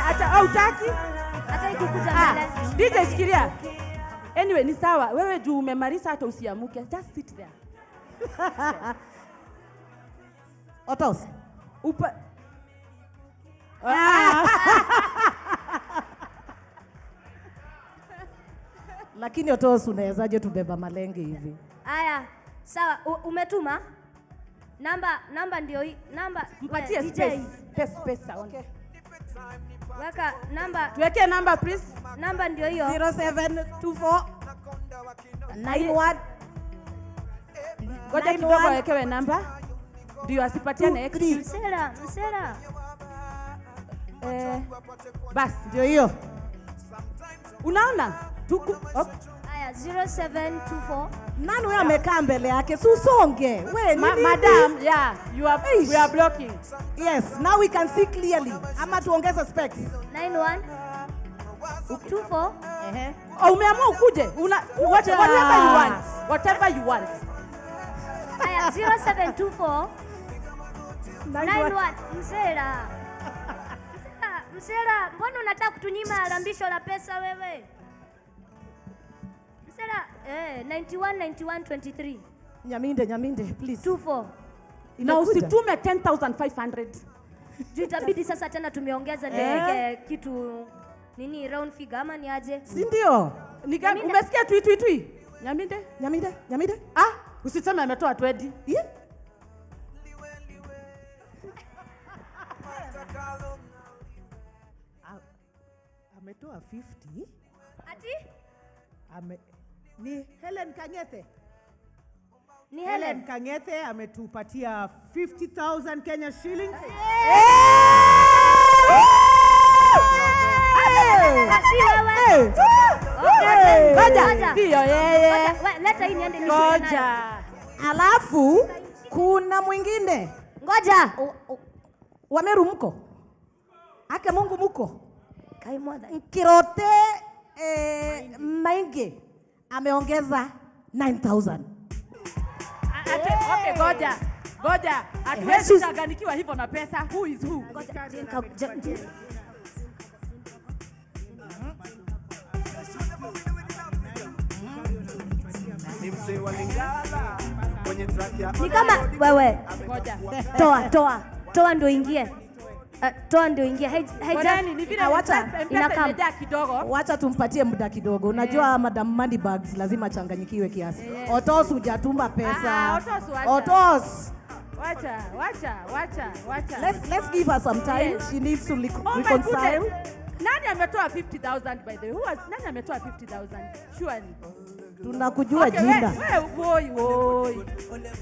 [SPEAKER 13] Hata hautaki?
[SPEAKER 11] Hata ikikuja mbele.
[SPEAKER 13] DJ sikilia. Anyway, ni sawa. Wewe juu umemaliza hata usiamuke. Just sit there.
[SPEAKER 14] Otos. Lakini Otos unawezaje tubeba malenge hivi?
[SPEAKER 11] Haya, sawa, umetuma? Namba ndio hii. Namba
[SPEAKER 13] mpatie
[SPEAKER 11] DJ.
[SPEAKER 13] Pesa. Okay.
[SPEAKER 11] Weka namba.
[SPEAKER 13] Tuweke namba please.
[SPEAKER 11] Namba ndio hiyo.
[SPEAKER 14] 0724 91.
[SPEAKER 13] Ngoja kidogo wekewe namba. Ndio asipatiane extra.
[SPEAKER 11] Msela.
[SPEAKER 13] Basi
[SPEAKER 14] ndio hiyo.
[SPEAKER 13] Unaona?
[SPEAKER 11] Aya 0724.
[SPEAKER 14] Nani wewe amekaa mbele yake? Si usonge. Wewe
[SPEAKER 13] Madam, yeah, we are blocking.
[SPEAKER 14] Yes, now we can see clearly. Ama tuongeze specs.
[SPEAKER 11] 91 24.
[SPEAKER 13] Umeamua ukuje. Whatever you want. Whatever you want.
[SPEAKER 11] Aya 0724 91 Msela, mbona unataka kutunyima lambisho la pesa wewe? Msela, 91
[SPEAKER 14] Nyaminde, please.
[SPEAKER 11] 24.
[SPEAKER 13] Na usitume 10,500.
[SPEAKER 11] Juu itabidi sasa tena tumeongeza ndio kitu nini round figure ama ni aje?
[SPEAKER 14] Si ndio?
[SPEAKER 13] Umesikia twi? Nyaminde? Usiseme ametoa 20.
[SPEAKER 3] Ametoa 50.
[SPEAKER 11] Ati?
[SPEAKER 3] Ni Helen Kang'ethe.
[SPEAKER 11] Ni Helen
[SPEAKER 3] Kang'ethe ametupatia 50,000 Kenya shillings.
[SPEAKER 11] Asi wewe.
[SPEAKER 13] Ngoja. Ndio yeye.
[SPEAKER 11] Leta hii niende nishike nayo.
[SPEAKER 14] Alafu kuna mwingine.
[SPEAKER 11] Ngoja.
[SPEAKER 14] Wameru mko? Ake Mungu mko?
[SPEAKER 11] Kai mother.
[SPEAKER 14] Kirote Mainge ameongeza 9,000.
[SPEAKER 13] Okay, ngoja. Hatuwezi kuchanganyikiwa hivyo na pesa. Who is who?
[SPEAKER 11] Ni kama wewe. Toa ndio ingie. Toa ndio ingie.
[SPEAKER 13] Ni vile imejaa kidogo.
[SPEAKER 14] Wacha tumpatie muda kidogo. Unajua Madam Moneybags lazima changanyikiwe kiasi. Otos hujatuma pesa. Otos.
[SPEAKER 13] Wacha.
[SPEAKER 14] Let's give her some time.
[SPEAKER 13] Yes.
[SPEAKER 14] She needs to reconcile.
[SPEAKER 13] Nani ametoa 50,000 by the way? Nani ametoa 50,000? Surely.
[SPEAKER 14] Tunakujua jina.
[SPEAKER 13] Woi.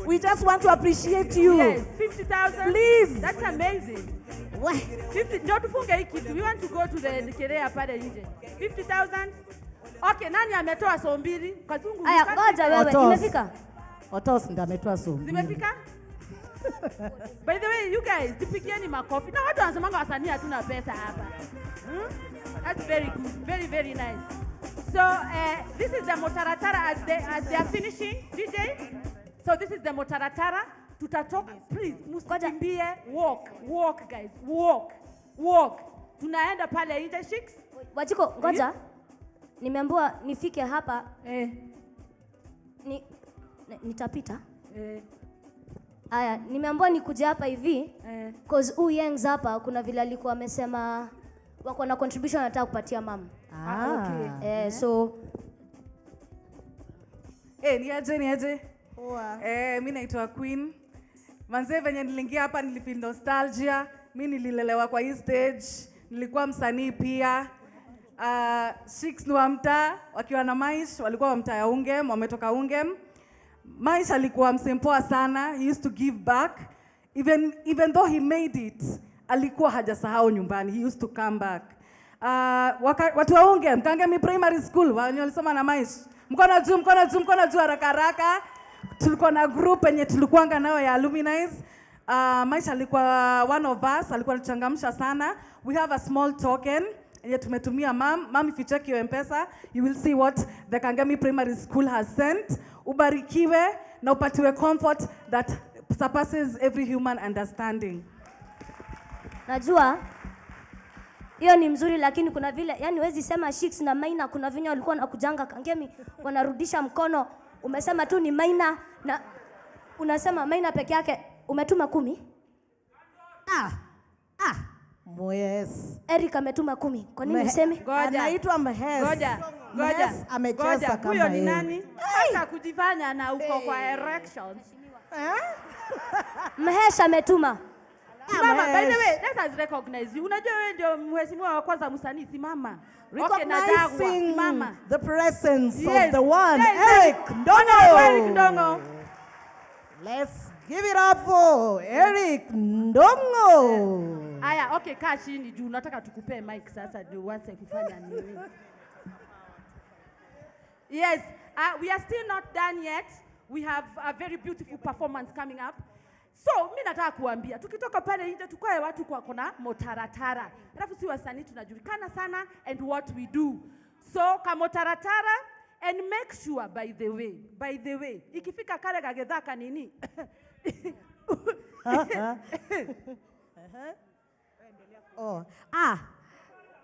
[SPEAKER 14] We just want to appreciate you.
[SPEAKER 13] Yes, 50,000.
[SPEAKER 14] Please.
[SPEAKER 13] That's amazing. 50, ndio tufunge hii kitu. We want to go to the Kerea pale nje. 50,000. Okay, nani ametoa so mbili? Kazungu.
[SPEAKER 11] Aya, ngoja wewe, imefika?
[SPEAKER 14] Otos ndio ametoa so mbili.
[SPEAKER 13] Zimefika? By the way, you guys, tipigieni makofi. Na watu wanasemanga wasanii hatuna pesa hapa. That's very good. Very, very nice. So, this is the Motaratara as they are finishing, DJ. So, this is the Motaratara. Tutatoka, please, musikimbie, walk, guys, walk. Tunaenda pale nje, Shicks.
[SPEAKER 11] Wachiko, ngoja. Nimeambiwa nifike hapa. Nitapita. Aya, nimeambiwa nikuje hapa hivi. Cause Yangs hapa kuna vile alikuwa amesema wako na contribution anataka kupatia mama.
[SPEAKER 13] Okay.
[SPEAKER 11] So
[SPEAKER 7] niaje. Mimi naitwa Queen. Manze venye niliingia hapa nilifeel nostalgia. Mimi nililelewa kwa hii stage. Nilikuwa msanii pia. Shicks ni wa mtaa wakiwa na Maish walikuwa wa mtaa ya Ungem, wametoka Ungem. Maish alikuwa msempoa sana. He used to give back. Even though he made it, alikuwa hajasahau nyumbani. He used to come back. Watu wa Ungem, Kangemi Primary School, walisoma na Maish. Mkono juu haraka. Tulikuwa na group yenye tulikuanga nayo ya alumni. Maish alikuwa one of us, alikuwa anachangamsha sana. We have a small token yenye tumetumia mom. If you check your M-Pesa, you will see what the Kangemi Primary School has sent. Ubarikiwe na upatiwe comfort that surpasses every human understanding.
[SPEAKER 11] Najua hiyo ni mzuri, lakini kuna vile yani huwezi sema Shicks na Maina kuna vinyo walikuwa nakujanga Kangemi wanarudisha mkono. Umesema tu ni Maina na unasema Maina peke yake umetuma 10?
[SPEAKER 14] Yes.
[SPEAKER 11] Eric ametuma 10. Kwa nini useme?
[SPEAKER 14] Anaitwa Mhes.
[SPEAKER 13] Ngoja.
[SPEAKER 14] Amecheza kama
[SPEAKER 13] huyo ni nani? Hata kujifanya na uko kwa erections.
[SPEAKER 11] Mhes ametuma.
[SPEAKER 13] Mama, by the way, let us recognize you. Unajua wewe ndio mheshimiwa wa kwanza msanii, simama.
[SPEAKER 14] Recognizing
[SPEAKER 13] mama.
[SPEAKER 14] The presence
[SPEAKER 13] Yes.
[SPEAKER 14] of the one,
[SPEAKER 13] Yes.
[SPEAKER 14] Eric Ndongo.
[SPEAKER 13] Eric Ndongo.
[SPEAKER 14] Let's give it up for Eric Ndongo.
[SPEAKER 13] Aya, okay, kaa chini juu nataka tukupee mic sasa ndio uanze kufanya nini. Yes, we are still not done yet. We have a very beautiful performance coming up. So, mi nataka kuambia, tukitoka pale nje tukae watu kwa kona motaratara. Alafu si wasanii tunajulikana sana and what we do. So, kamotaratara and make sure by the way, ikifika kale kagedhaka nini?
[SPEAKER 14] Oh.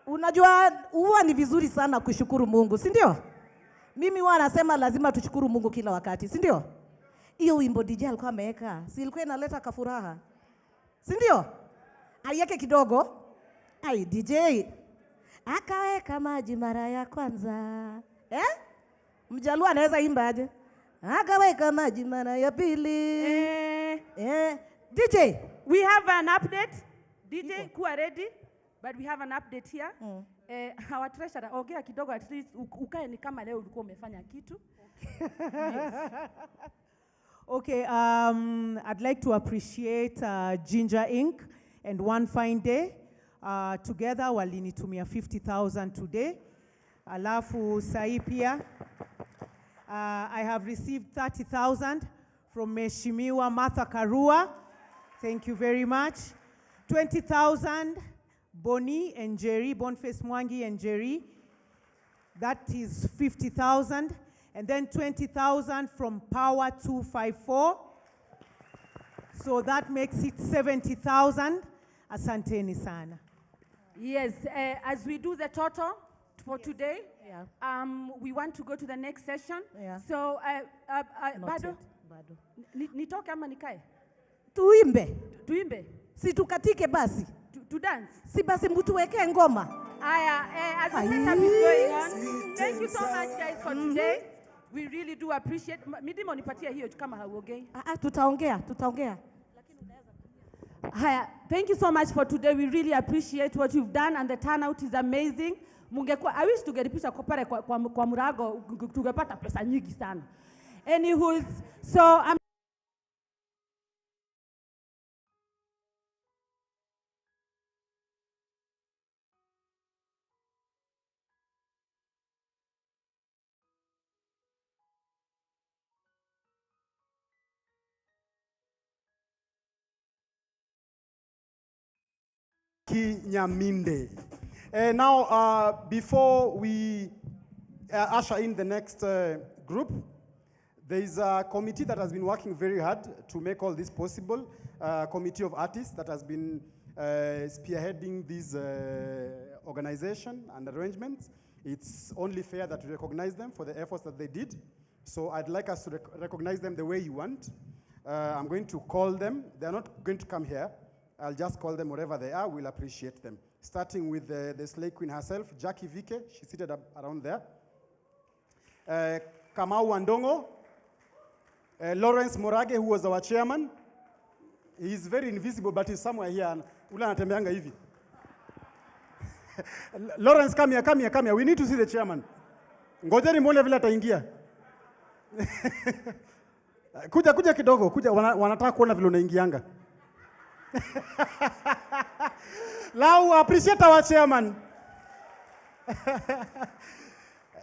[SPEAKER 14] Unajua huwa ni vizuri sana kushukuru Mungu, si ndio? Mimi huwa nasema lazima tushukuru Mungu kila wakati, si ndio? Hiyo wimbo DJ alikuwa ameweka, si ilikuwa inaleta kafuraha? Si ndio? Aiweke kidogo. Ai DJ. Akaweka maji mara ya kwanza. Mjaluo anaweza imba aje? Akaweka maji mara ya pili. DJ,
[SPEAKER 13] we have an update. DJ, kuwa ready. But we have an update here. Our treasurer, ongea kidogo at least ukae ni kama leo ulikuwa umefanya kitu. Yes.
[SPEAKER 3] Okay, I'd like to appreciate Ginger Inc. and One Fine Day. Together walinitumia 50,000 today. Alafu sahi pia I have received 30,000 from Mheshimiwa Martha Karua. Thank you very much. 20,000 Boni and Jerry, Boniface Mwangi and Jerry. That is 50,000. And then 20,000 from Power 254. So that makes it 70,000. Asanteni sana.
[SPEAKER 13] Yes, as we do the total for today, we want to go to the next session. So, bado? Nitoke ama nikae?
[SPEAKER 14] Tuimbe. Si tukatike basi.
[SPEAKER 13] To dance.
[SPEAKER 14] Si basi mtuweke ngoma.
[SPEAKER 13] As the setup is going on, thank you so much guys for today. We really do appreciate. Midimo nipatia hiyo kama hauongei.
[SPEAKER 14] Tutaongea.
[SPEAKER 13] Haya, thank you so much for today. We really appreciate what you've done and the turnout is amazing. I wish tungelipisha pale kwa Murago tungepata pesa nyingi sana. Anywho, so
[SPEAKER 4] Nyaminde. Now, before we usher in the next group, there is a committee that has been working very hard to make all this possible, a committee of artists that has been spearheading this organization and arrangements. It's only fair that we recognize them for the efforts that they did. So I'd like us to recognize them the way you want. I'm going to call them. They're not going to come here. I'll just call them wherever they are. We'll appreciate them. Starting with the Slay Queen herself, Jackie Vike. She's seated around there. Kamau Wandongo. Lawrence Morage, who was our chairman. He's very invisible, but he's somewhere here. Ula anatembeanga hivi. Lawrence, come here. We need to see the chairman. Ngojeni muone vile ataingia. Kuja kidogo, wanataka kuona vile unaingianga. Lau, appreciate our chairman.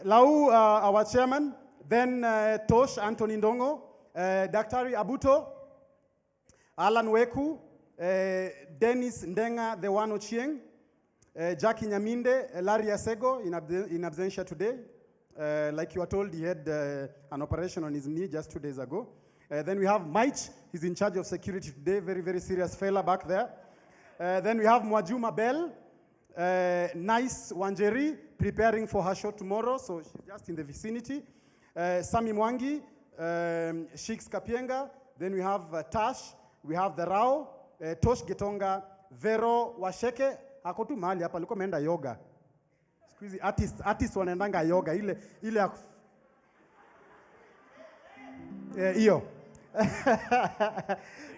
[SPEAKER 4] Lau, our chairman. Then Tosh Anthony Ndongo, Daktari Abuto, Alan Weku, Dennis Ndenga, the one Ochieng, Jackie Nyaminde, Larry Asego in absentia today. Like you were told, he had an operation on his knee just 2 days ago. Then we have Mike, he's in charge of security today, very, very serious fella back there. Then we have Mwajuma Bell, Nice Wanjeri, preparing for her show tomorrow, so she's just in the vicinity. Sami Mwangi, Shix Kapienga, then we have Tash, we have the Rao, Tosh Getonga, Vero Washeke, ako tu mahali hapa, alikuwa ameenda yoga. Squeezy artist wanaendanga yoga, ile iyo.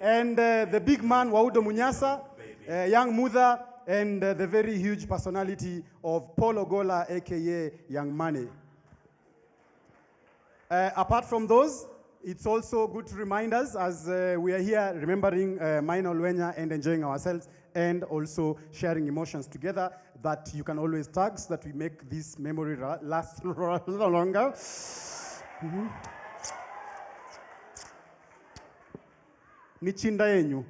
[SPEAKER 4] And the big man, Waudo Munyasa, Young Mutha, and the very huge personality of Paul Ogola, aka Young Money. Apart from those, It's also good to remind us as we are here remembering Maina Olwenya and enjoying ourselves and also sharing emotions together that you can always tag so that we make this memory last longer. Nichinda yenyu.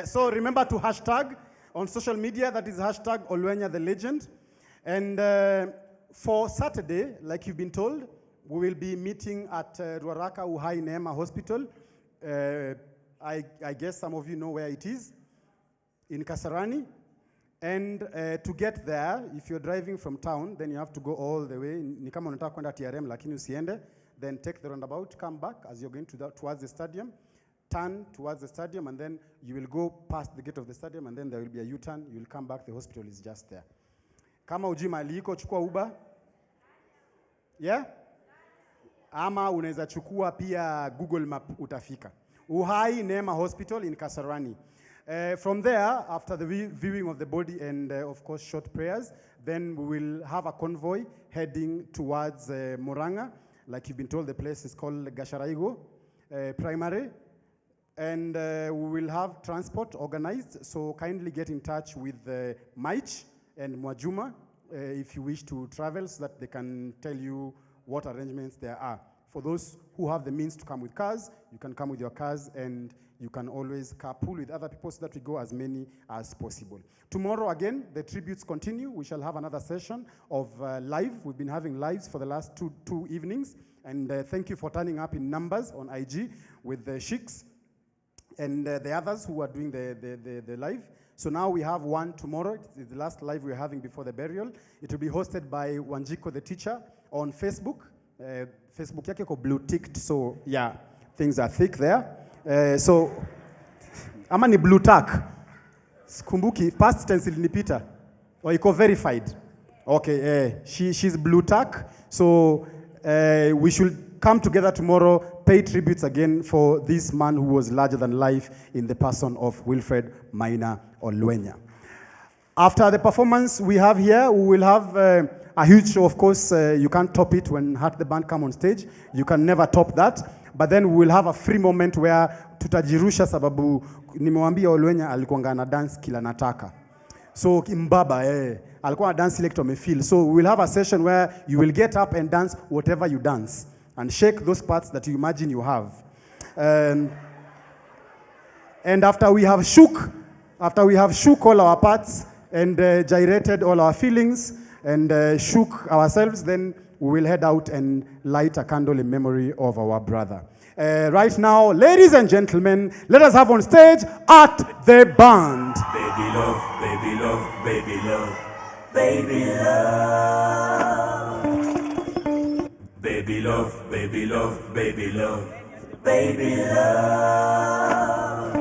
[SPEAKER 4] So remember to hashtag on social media, that is hashtag Olwenya the legend. And for Saturday, like you've been told, we will be meeting at Ruaraka Uhai Neema Hospital. I guess some of you know where it is, in Kasarani. And to get there, if you're driving from town, then you have to go all the way. Ni kama unataka kwenda TRM lakini usiende, then take the roundabout, come back as you're going towards the stadium, turn towards the stadium, and then you will go past the gate of the stadium, and then there will be a U-turn. You will come back. The hospital is just there. Kama ujui mahali iko, chukua Uber. Yeah? Ama unaweza chukua pia Google Map utafika. Uhai Neema Hospital in Kasarani. From there, after the viewing of the body and of course short prayers, then we will have a convoy heading towards Muranga. Like you've been told, the place is called Gasharaigo Primary. And we will have transport organized, so kindly get in touch with Maich and Mwajuma if you wish to travel, so that they can tell you what arrangements there are. For those who have the means to come with cars, you can come with your cars, and you can always carpool with other people so that we go as many as possible. Tomorrow again, the tributes continue. We shall have another session of live. We've been having lives for the last two evenings, and thank you for turning up in numbers on IG with the Sheiks and the others who are doing the live. So now we have one tomorrow. It's the last live we're having before the burial. It will be hosted by Wanjiko the teacher on Facebook. Facebook yake ko blue ticked, so yeah, things are thick there. So, ama ni blue tack. Kumbuki, past tense ilinipita. Or iko verified. Okay, she's blue tack. So we should come together tomorrow, pay tributes again for this man who was larger than life in the person of Wilfred Maina Olwenya. After the performance we have here, we will have a huge show. Of course, you can't top it when Heart the Band come on stage. You can never top that. But then we will have a free moment where tutajirusha sababu nimewambia Olwenya alikuwa na dance kila nataka. So Mbaba, alikuwa dance select amefeel. So we will have a session where you will get up and dance whatever you dance and shake those parts that you imagine you have. And after we have shook all our parts and gyrated all our feelings and shook ourselves, then we will head out and light a candle in memory of our brother. Right now, ladies and gentlemen, let us have on stage At the Band.
[SPEAKER 5] Baby love, baby love, baby love, baby love. Baby love, baby love, baby love, baby love.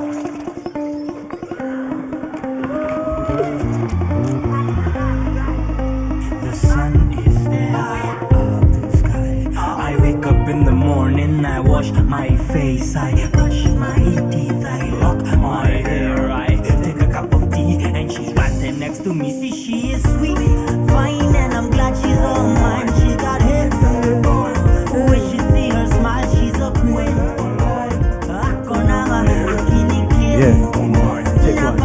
[SPEAKER 8] The sun is there up in the sky. I wake up in the morning, I wash my face, I brush my teeth, I lock my hair, I take a cup of tea, and she's right there next to me. See, she is sweet, fine, and I'm glad she's all mine. She got hair from the bone. When she see her smile, she's a queen.
[SPEAKER 19] Yeah, come on, take one.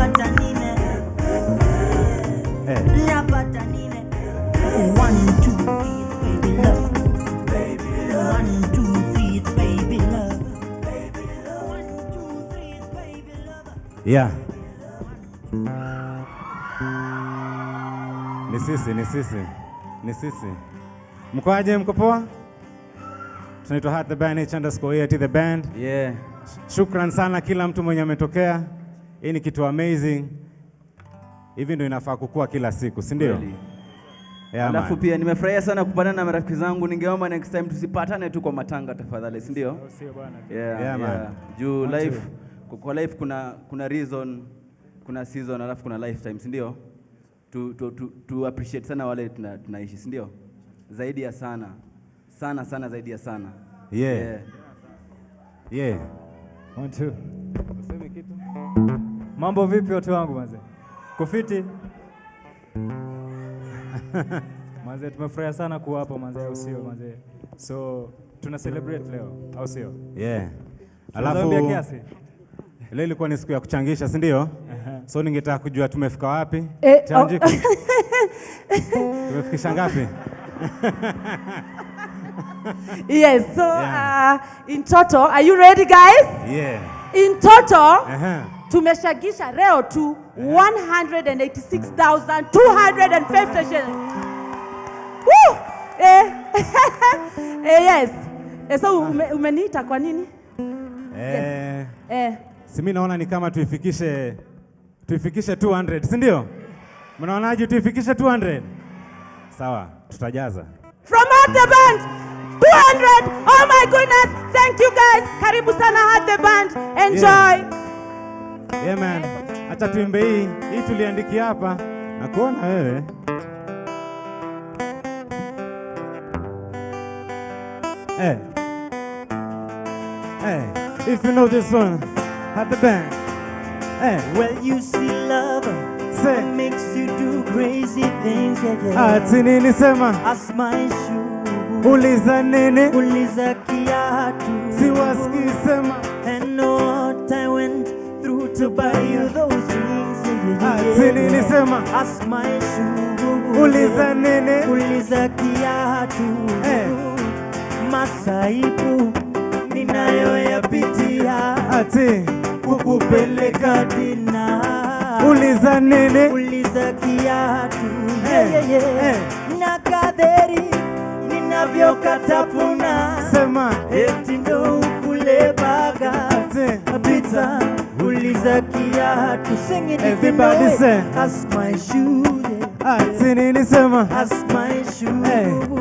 [SPEAKER 8] One, two, three, it's baby love. Baby love. 1, 2, 3, it's baby love. Baby love. 1, 2, 3, it's baby love.
[SPEAKER 19] Yeah. Ni sisi. Mkoaje, mko poa? Tunaitwa Heart the Band, H_AT the band.
[SPEAKER 12] Yeah.
[SPEAKER 19] Shukran sana kila mtu mwenye ametokea. Hii ni kitu amazing. Hivi ndio inafaa kukua kila siku, si ndio? Yeah,
[SPEAKER 12] alafu pia nimefurahia sana kupatana na marafiki zangu. Ningeomba next time tusipatane tu kwa matanga tafadhali, si ndio?
[SPEAKER 19] Sio bwana.
[SPEAKER 12] Yeah, man. Juu life, kwa life kuna reason, kuna season, alafu kuna lifetime, si ndio? To appreciate sana wale tunaishi, si ndio? Zaidi ya sana. Sana zaidi ya sana.
[SPEAKER 19] Yeah. 1, 2. Useme kitu. Mambo vipi watu wangu manze? Kufiti? Manze tumefurahia sana kuwa hapa manze, usio manze.
[SPEAKER 9] So tuna celebrate leo, au sio?
[SPEAKER 22] Yeah.
[SPEAKER 9] Alafu
[SPEAKER 22] kiasi.
[SPEAKER 9] Leo ilikuwa ni siku ya kuchangisha, si ndio? So ningetaka kujua tumefika wapi?
[SPEAKER 13] Chanjiko.
[SPEAKER 9] Tumefikisha ngapi?
[SPEAKER 13] Yes, so in total, are you ready guys?
[SPEAKER 9] Yeah.
[SPEAKER 13] In total, tumeshagisha leo tu 186,250 shillings. Woo! Yes. So umeniita kwa nini?
[SPEAKER 9] Si mimi naona ni kama tuifikishe 200, si ndio? Mnaonaje tuifikishe 200? Sawa, tutajaza.
[SPEAKER 13] From Heart the Band, 200. Oh my goodness. Thank you guys. Karibu sana Heart the Band. Enjoy.
[SPEAKER 9] Yeah man. Acha tuimbe hii tuliandikia hapa. Nakuona wewe. If you know this one, Heart the Band.
[SPEAKER 8] Well, you see love makes you do crazy things,
[SPEAKER 9] Ati nini sema?
[SPEAKER 8] As my shoe.
[SPEAKER 9] Uliza nini?
[SPEAKER 8] Uliza kiatu.
[SPEAKER 9] Siwaski sema.
[SPEAKER 8] And know what I went through to buy you those things,
[SPEAKER 9] Ati nini sema?
[SPEAKER 8] As my shoe.
[SPEAKER 9] Uliza nini?
[SPEAKER 8] Uliza kiatu. Masaibu ninayoyapitia.
[SPEAKER 9] Ati
[SPEAKER 8] kukupeleka dina.
[SPEAKER 9] Uliza nini?
[SPEAKER 8] Uliza kiatu. Na kaderi ninavyokatafuna.
[SPEAKER 9] Sema
[SPEAKER 8] eti ndo ukule baga. Pizza. Uliza kiatu. Sing it.
[SPEAKER 9] Everybody say.
[SPEAKER 8] As my shoe.
[SPEAKER 9] Ati nini sema?
[SPEAKER 8] As my shoe.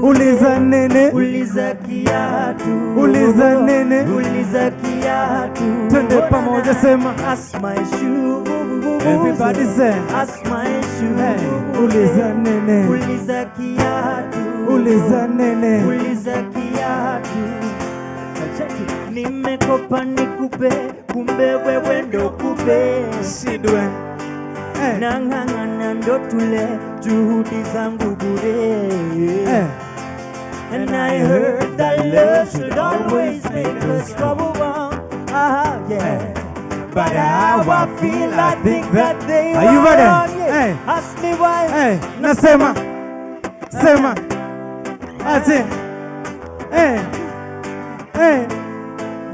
[SPEAKER 9] Uliza nini?
[SPEAKER 8] Uliza kiatu.
[SPEAKER 9] Uliza nini?
[SPEAKER 8] Uliza kiatu.
[SPEAKER 9] Twende pamoja sema.
[SPEAKER 8] As my shoe.
[SPEAKER 9] Everybody say.
[SPEAKER 8] As my shoe.
[SPEAKER 9] Uliza nini?
[SPEAKER 8] Uliza kiatu.
[SPEAKER 9] Uliza nini?
[SPEAKER 8] Uliza kiatu. Nimekopa nikupe, kumbe wewe ndo kupe.
[SPEAKER 9] Shidwe.
[SPEAKER 8] Nang'ang'ana ndo tule juhudi zangu bure. And I heard that love should always make us trouble wrong. Yeah. But how I feel, I think that they
[SPEAKER 9] are you ready?
[SPEAKER 8] Yeah. Ask me why.
[SPEAKER 9] Nasema. Sema. Ati.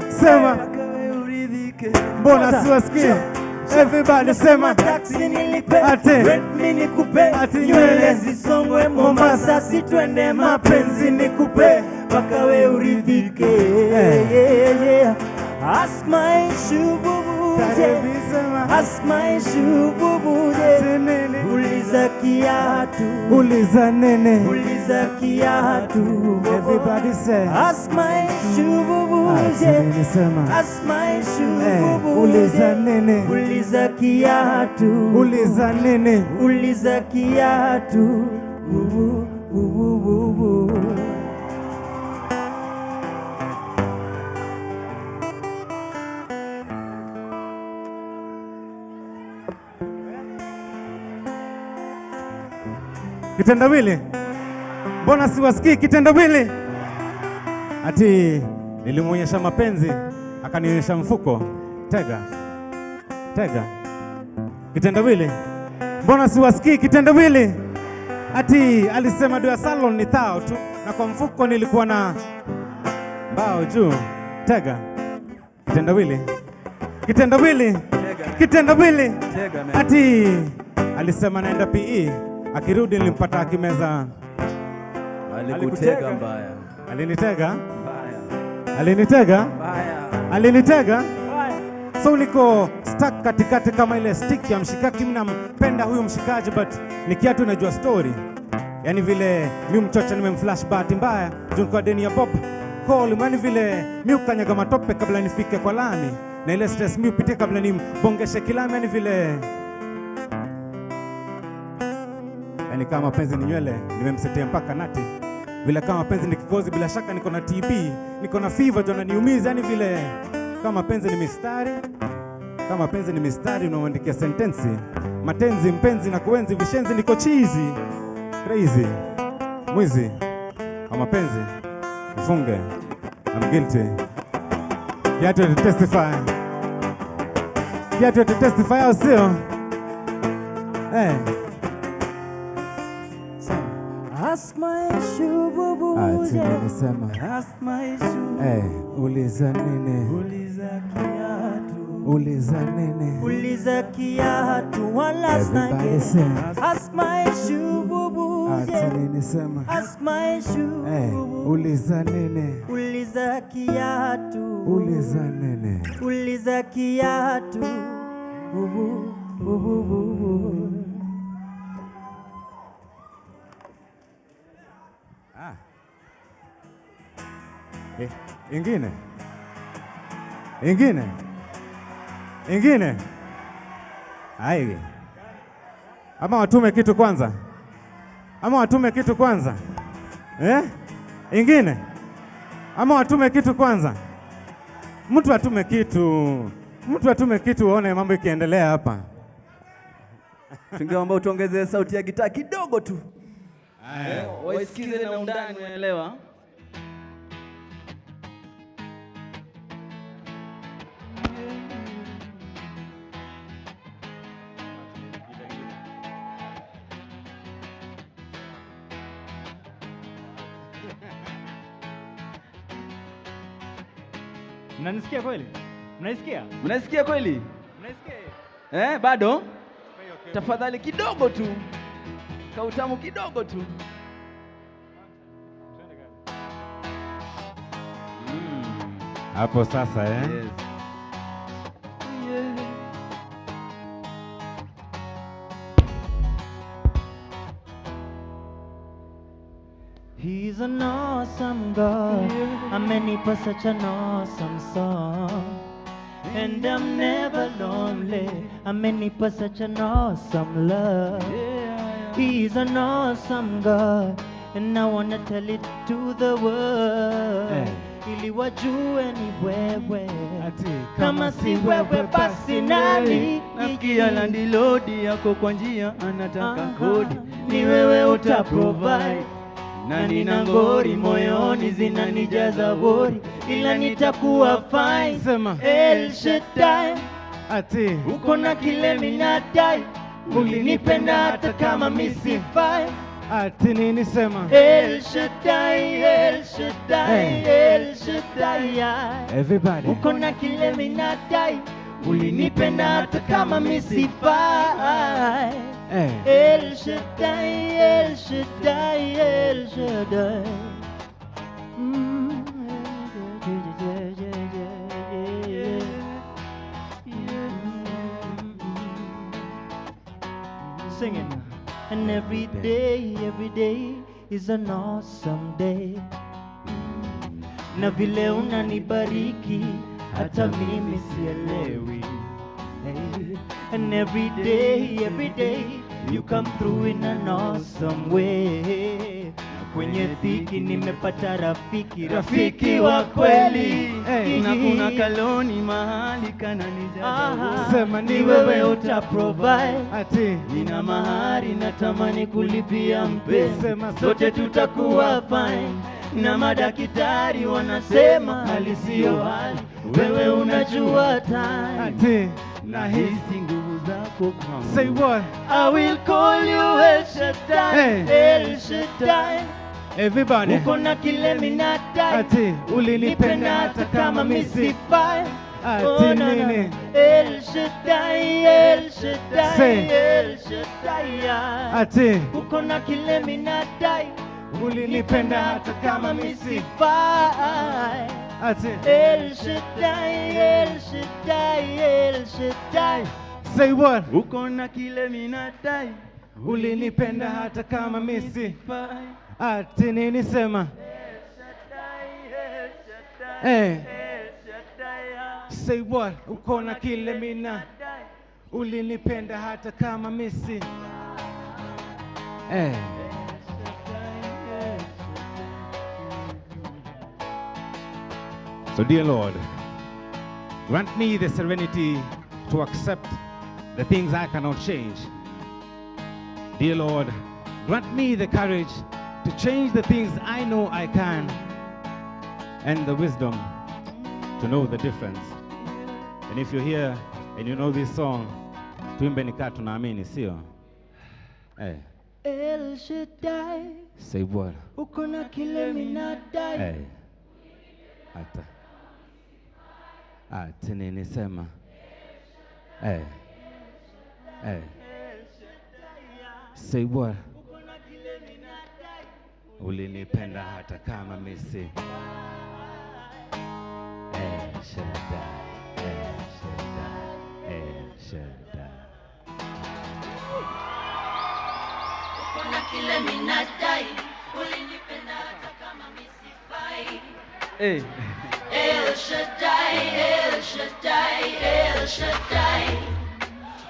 [SPEAKER 9] Sema. Mbona siwasikie? Everybody sema.
[SPEAKER 8] Ati nywele zisongwe Mombasa, si twende mapenzi nikupe mpaka we uridhike. Ask my shoe boo. Ask my shoe boo. Uliza kiatu.
[SPEAKER 9] Uliza nene.
[SPEAKER 8] Uliza kiatu.
[SPEAKER 9] Everybody say.
[SPEAKER 8] Ask my shoe boo. Ask my shoe boo.
[SPEAKER 9] Uliza nene.
[SPEAKER 8] Uliza kiatu.
[SPEAKER 9] Uliza nene.
[SPEAKER 8] Uliza kiatu.
[SPEAKER 9] Kitendawili. Mbona siwasikii kitendawili? Ati nilimuonyesha mapenzi, akanionyesha mfuko. Tega. Tega. Kitendawili. Mbona siwasikii kitendawili? Ati alisema do ya salon ni thao tu, na kwa mfuko nilikuwa na mbao juu. Tega. Kitendawili. Kitendawili. Kitendawili. Ati alisema naenda PE. Akirudi nilimpata akimeza.
[SPEAKER 12] Alikutega mbaya.
[SPEAKER 9] Alinitega? Mbaya. Alinitega?
[SPEAKER 12] Mbaya.
[SPEAKER 9] Alinitega? Mbaya. So niko stuck katikati kama ile stick ya mshikaki. Mimi nampenda huyu mshikaji but nikiatu najua story. Yaani vile mimi mchocha nimemflash bahati mbaya. Juu kwa deni ya pop call mani vile mimi ukanyaga matope kabla nifike kwa lami. Na ile stress mimi upitie kabla nimbongeshe kilami, yani vile yani kama mapenzi ni nywele, nimemsetea mpaka nati. Vile kama mapenzi ni kikozi, bila shaka niko na TB, niko na fever, jona niumiza. Yani vile kama mapenzi ni mistari, kama mapenzi ni mistari unaoandikia sentensi. Matenzi, mpenzi na kuenzi, vishenzi niko cheesy, crazy, mwizi. Kama mapenzi Funge. I'm guilty. Get ready to testify. Get ready to testify, au sio?
[SPEAKER 8] Ask my issue, boo-boo. Ask my issue.
[SPEAKER 9] Uliza nini?
[SPEAKER 8] Uliza kiatu.
[SPEAKER 9] Uliza nini?
[SPEAKER 8] Uliza kiatu. One last
[SPEAKER 9] Everybody
[SPEAKER 8] time.
[SPEAKER 9] say.
[SPEAKER 8] Ask my issue, boo-boo.
[SPEAKER 9] Nini sema?
[SPEAKER 8] Ask my issue.
[SPEAKER 9] Uliza nini?
[SPEAKER 8] Uliza kiatu.
[SPEAKER 9] Uliza nini?
[SPEAKER 8] Uliza kiatu. Boo-boo, boo-boo, boo-boo.
[SPEAKER 9] Ingine. Ingine. Ingine. Aiwe. Ama watume kitu kwanza. Ama watume kitu kwanza. Ingine. Ama watume kitu kwanza. Mtu atume kitu. Mtu atume kitu uone mambo ikiendelea hapa.
[SPEAKER 12] Tungeomba utuongeze sauti ya gitaa kidogo tu.
[SPEAKER 10] Waisikize na undani, unaelewa?
[SPEAKER 15] Mnanisikia kweli? Mnaisikia?
[SPEAKER 12] Mnaisikia kweli?
[SPEAKER 15] Mnaisikia?
[SPEAKER 12] Bado? Tafadhali kidogo tu. Kautamu kidogo tu.
[SPEAKER 9] Hapo sasa
[SPEAKER 12] Yes.
[SPEAKER 8] He's an awesome God. Amenipa such an awesome song. And I'm never lonely. Amenipa such an awesome love. He's an awesome God. And I wanna tell it to the world. Ili wajue ni wewe. Kama si wewe basi nani?
[SPEAKER 10] Nasikia landlord yako kwa njia anataka kodi.
[SPEAKER 8] Ni wewe uta provide. Na nina ngori moyoni zinanijaza bori, ila nitakuwa fine.
[SPEAKER 9] Sema
[SPEAKER 8] El Shaddai,
[SPEAKER 9] ati
[SPEAKER 8] uko na kile minadai, ulinipenda hata kama misifai.
[SPEAKER 9] Ati nini sema?
[SPEAKER 8] El Shaddai, El Shaddai, El Shaddai.
[SPEAKER 9] Everybody.
[SPEAKER 8] Uko na kile minadai, ulinipenda hata kama misifai. El Shaddai, El Shaddai, El Shaddai. Singing. And every day is an awesome day. Na vile unanibariki hata mimi sielewi. And every day you come through in an awesome way. Kwenye dhiki nimepata rafiki wa kweli.
[SPEAKER 10] Na kuna kaloni mahali kananijaza.
[SPEAKER 8] Sema ni wewe uta provide.
[SPEAKER 9] Ati
[SPEAKER 10] nina mahari natamani kulipia mpenzi.
[SPEAKER 8] Sote tutakuwa fine. Na madaktari wanasema hali sio hali. Wewe unajua time.
[SPEAKER 9] Ati
[SPEAKER 10] nahisi nguvu zako kwangu.
[SPEAKER 9] Say what?
[SPEAKER 8] I will call you El Shaddai. El Shaddai.
[SPEAKER 9] Everybody.
[SPEAKER 8] Uko na kile minadai.
[SPEAKER 9] Ati
[SPEAKER 8] ulinipenda hata kama misifai.
[SPEAKER 9] Ati nini?
[SPEAKER 8] El Shaddai, El Shaddai,
[SPEAKER 9] Say.
[SPEAKER 8] El Shaddai.
[SPEAKER 9] Ati
[SPEAKER 8] uko na kile minadai.
[SPEAKER 9] ulinipenda hata kama
[SPEAKER 8] misifai.
[SPEAKER 9] Ati
[SPEAKER 8] El Shaddai, El Shaddai, El Shaddai.
[SPEAKER 9] Say what?
[SPEAKER 10] Uko na kile minadai.
[SPEAKER 9] Ulinipenda hata kama misifai. Ati nini sema? Say what? Uko na kile mina. Ulinipenda hata kama misi. So dear Lord, grant me the serenity to accept the things I cannot change. Dear Lord, grant me the courage to change the things I know I can. and the wisdom to know the difference. And if you're here and you know this song, tuimbe nikaa tunaamini, sio?
[SPEAKER 8] El Shaddai,
[SPEAKER 9] Say what?
[SPEAKER 8] uko na kile minadai.
[SPEAKER 9] Ati nini sema? Say what? Ulinipenda hata kama misi. El Shaddai, El Shaddai, El Shaddai.
[SPEAKER 5] Kuna kile minadai, ulinipenda hata kama misifai. El Shaddai, El Shaddai, El Shaddai.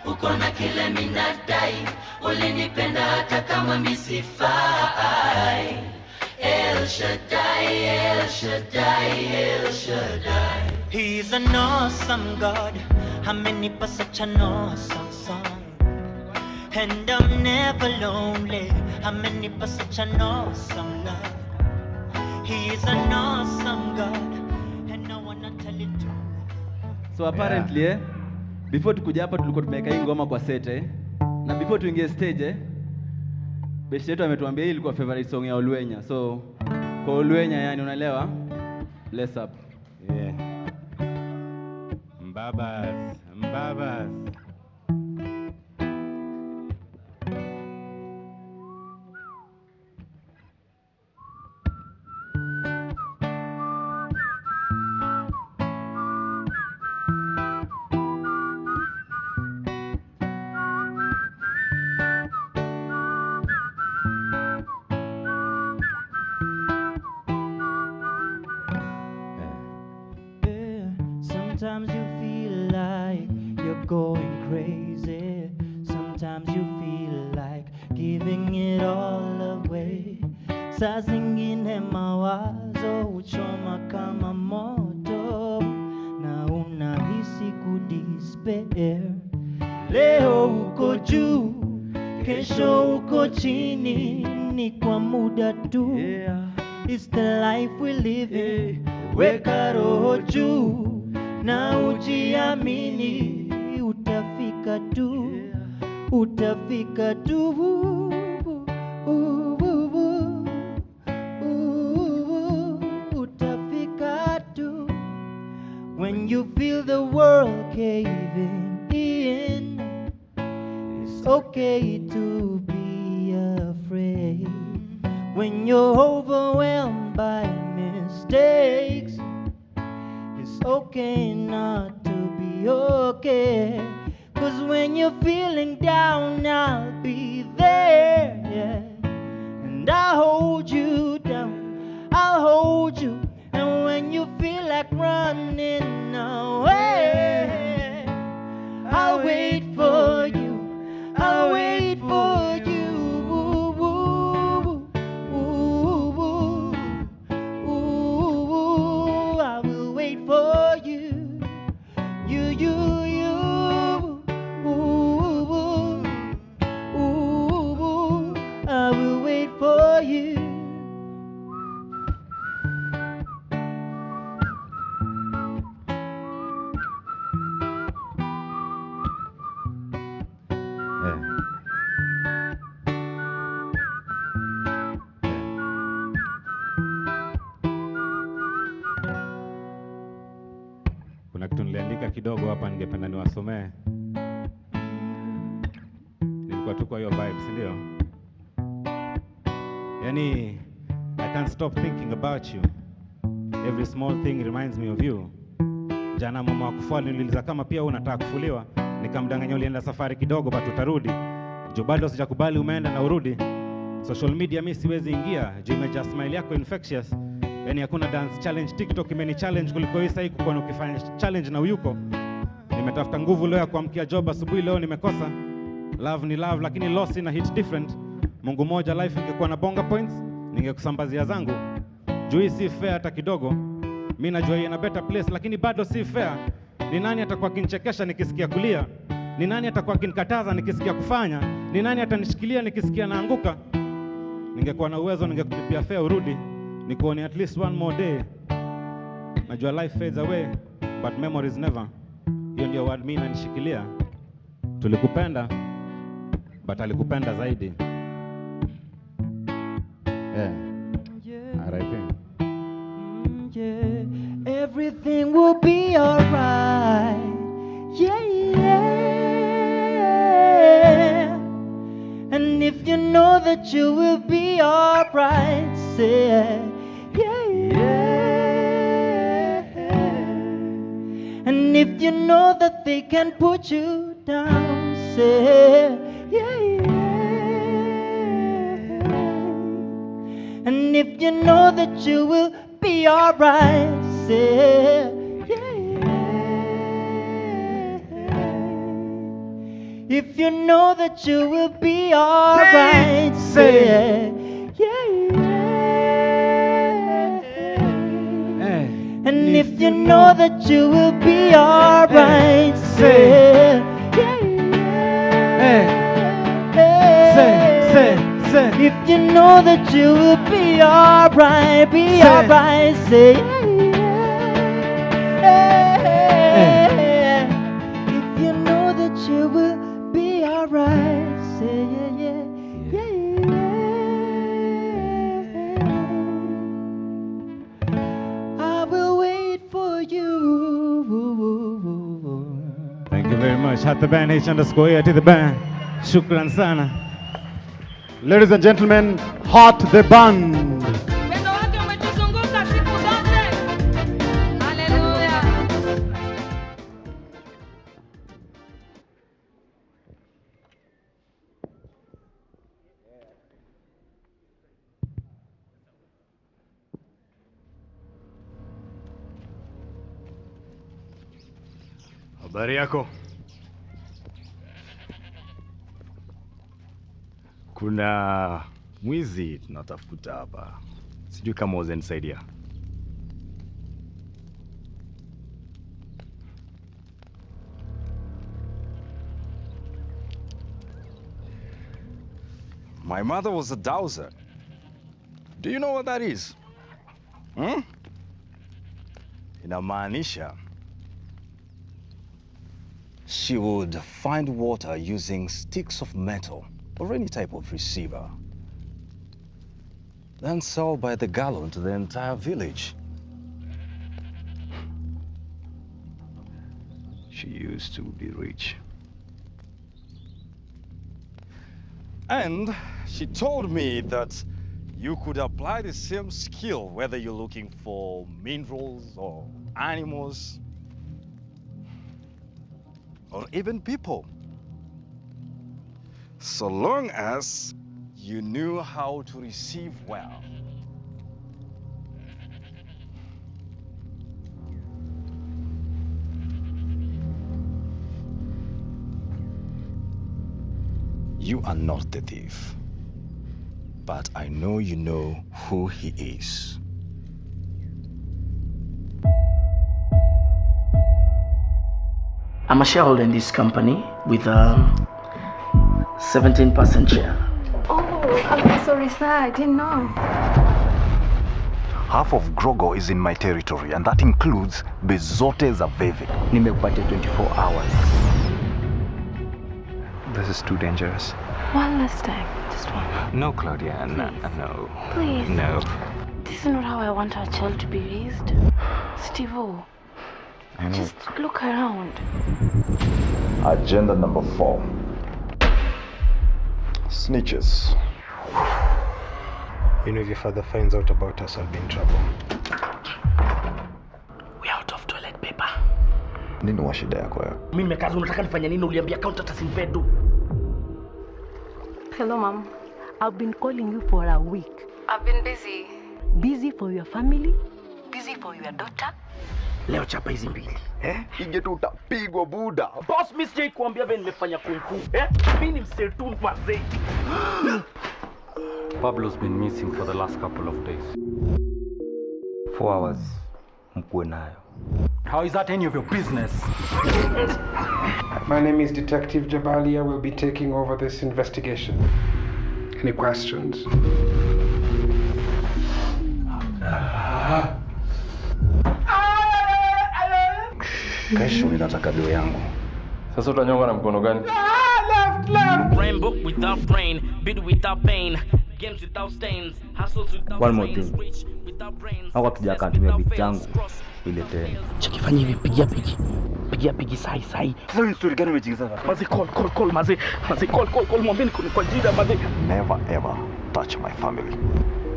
[SPEAKER 5] Uko na kile minadai, ulinipenda hata kama misifai. El Shaddai, El Shaddai, El Shaddai.
[SPEAKER 8] He's an awesome God. Amenipa such an awesome song. And I'm never lonely. Amenipa such an awesome love. He's an awesome God. And I wanna tell it to you.
[SPEAKER 12] So apparently before tukuja hapa tulikuwa tumeweka hii ngoma kwa set na before tuingie stage best yetu ametuambia hii ilikuwa favorite song ya Olwenya. So kwa Olwenya, yani unaelewa? Bless up.
[SPEAKER 9] Yeah. Mbabas, mbabas.
[SPEAKER 8] Sometimes you feel like you're going crazy. Sometimes you feel like giving it all away. Saa zingine mawazo huchoma kama moto na unahisi kudespair. Leo uko juu, kesho uko chini, ni kwa muda tu. It's the life we live in. Weka roho juu na ujiamini, utafika tu, utafika tu, utafika tu. When you feel the world caving in, it's okay to be afraid. When you're overwhelmed by mistakes, it's okay not to be okay. 'Cause when you're feeling down, I'll be there, yeah. And I'll hold you down, I'll hold you. And when you feel like running away, I'll wait for you, I'll wait for you. I will wait for you, you. I will wait for you.
[SPEAKER 9] Kuna kitu niliandika kidogo hapa, ningependa niwasomee. Nilikuwa tu kwa hiyo vibe, si ndio? Yani, I can't stop thinking about you. Every small thing reminds me of you. Jana mama wa kufua niliuliza kama pia unataka kufuliwa. Nikamdanganya ulienda safari kidogo but utarudi. Jo bado sijakubali umeenda na urudi. Social media mimi siwezi ingia. Jo imejaa smile yako infectious. Yani hakuna dance challenge, TikTok imeni challenge kuliko hii sasa kuko ukifanya challenge na uyuko. Nimetafuta nguvu leo ya kuamkia job asubuhi, leo nimekosa. Love ni love lakini loss ina hit different. Mungu moja, life ingekuwa na bonga points, ningekusambazia zangu. Juu hii si fair hata kidogo. Mimi najua ina better place lakini bado si fair. Ni nani atakuwa kinichekesha nikisikia kulia? Ni nani atakuwa kinikataza nikisikia kufanya? Ni nani atanishikilia nikisikia naanguka? Ningekuwa na uwezo ningekulipia fair urudi. Nikuone at least one more day. Najua life fades away, but memories never. Hiyo ndio word mimi nanishikilia. Tulikupenda, but alikupenda zaidi. Yeah. R.I.P.
[SPEAKER 10] Yeah, everything will be alright. Yeah, yeah. And if you know that you will be alright, say yeah, yeah. And if you know that they can put you down, say yeah, yeah. And if you know that you will be alright, say yeah, yeah. If you know that you will be alright, say yeah, yeah. And if you know that you will be alright, say yeah, yeah. If you know that you will be alright, say yeah. If you know that you will be alright, say yeah, yeah. I will wait for you.
[SPEAKER 9] Thank you very much. Hat the band, H_A to the band. Shukran sana.
[SPEAKER 4] Ladies and gentlemen, Hot the Band.
[SPEAKER 1] Habari yako? Kuna mwizi tunatafuta hapa. Sijui kama uzanisaidia. My mother was a dowser. Do you know what that is? Inamaanisha she would find water using sticks of metal or any type of receiver, then sell by the gallon to the entire village. She used to be rich. And she told me that you could apply the same skill whether you're looking for minerals or animals or even people, so long as you knew how to receive well. You are not the thief, but I know you know who he is.
[SPEAKER 22] I'm a shareholder in this company with 17% share.
[SPEAKER 23] Oh, I'm so sorry, sir. I didn't know.
[SPEAKER 1] Half of Grogo is in my territory, and that includes Bezote Zavevi.
[SPEAKER 22] Nimekupatia 24 hours.
[SPEAKER 24] This is too dangerous.
[SPEAKER 23] One last time. Just one.
[SPEAKER 24] No, Claudia. No.
[SPEAKER 23] Please.
[SPEAKER 24] No.
[SPEAKER 23] This is not how I want our child to be raised. Steve-O,
[SPEAKER 1] I know.
[SPEAKER 23] just look around.
[SPEAKER 1] Agenda number 4. Snitches.
[SPEAKER 24] You know, if your father finds out about us, I'll be in trouble.
[SPEAKER 22] We are out of toilet paper.
[SPEAKER 1] Nini wa shida yako wewe?
[SPEAKER 22] Mimi nimekaza, unataka nifanye nini? Uliambia counter asimpedu.
[SPEAKER 23] Hello, Mom.
[SPEAKER 25] I've been calling you for a week.
[SPEAKER 23] I've been busy.
[SPEAKER 25] Busy for your family? Busy for your daughter?
[SPEAKER 22] Leo chapa hizi mbili.
[SPEAKER 1] Ije tu utapigwa buda.
[SPEAKER 22] Boss, mimi sijai kuambia vile nimefanya kung fu. Mimi ni mseltun wazee.
[SPEAKER 24] Pablo's been missing for the last couple of days. 4 hours. Mkuwe nayo. How is that any of your business?
[SPEAKER 26] My name is Detective Jabali. I will be taking over this investigation. Any questions?
[SPEAKER 24] Kesho ninataka deo yangu. Sasa utanyonga na mkono gani?
[SPEAKER 22] Rainbow without brain, beat without pain, games without stains, hustles without
[SPEAKER 24] One more thing. Hawa kijaka tumia beat yangu ilete.
[SPEAKER 22] Chakifanya hivi pigia pigi sai.
[SPEAKER 24] Sasa ni story gani umejiingiza sasa?
[SPEAKER 22] Mazi call mazi call mwambie niko kwa jida mazi.
[SPEAKER 24] Never ever touch my family.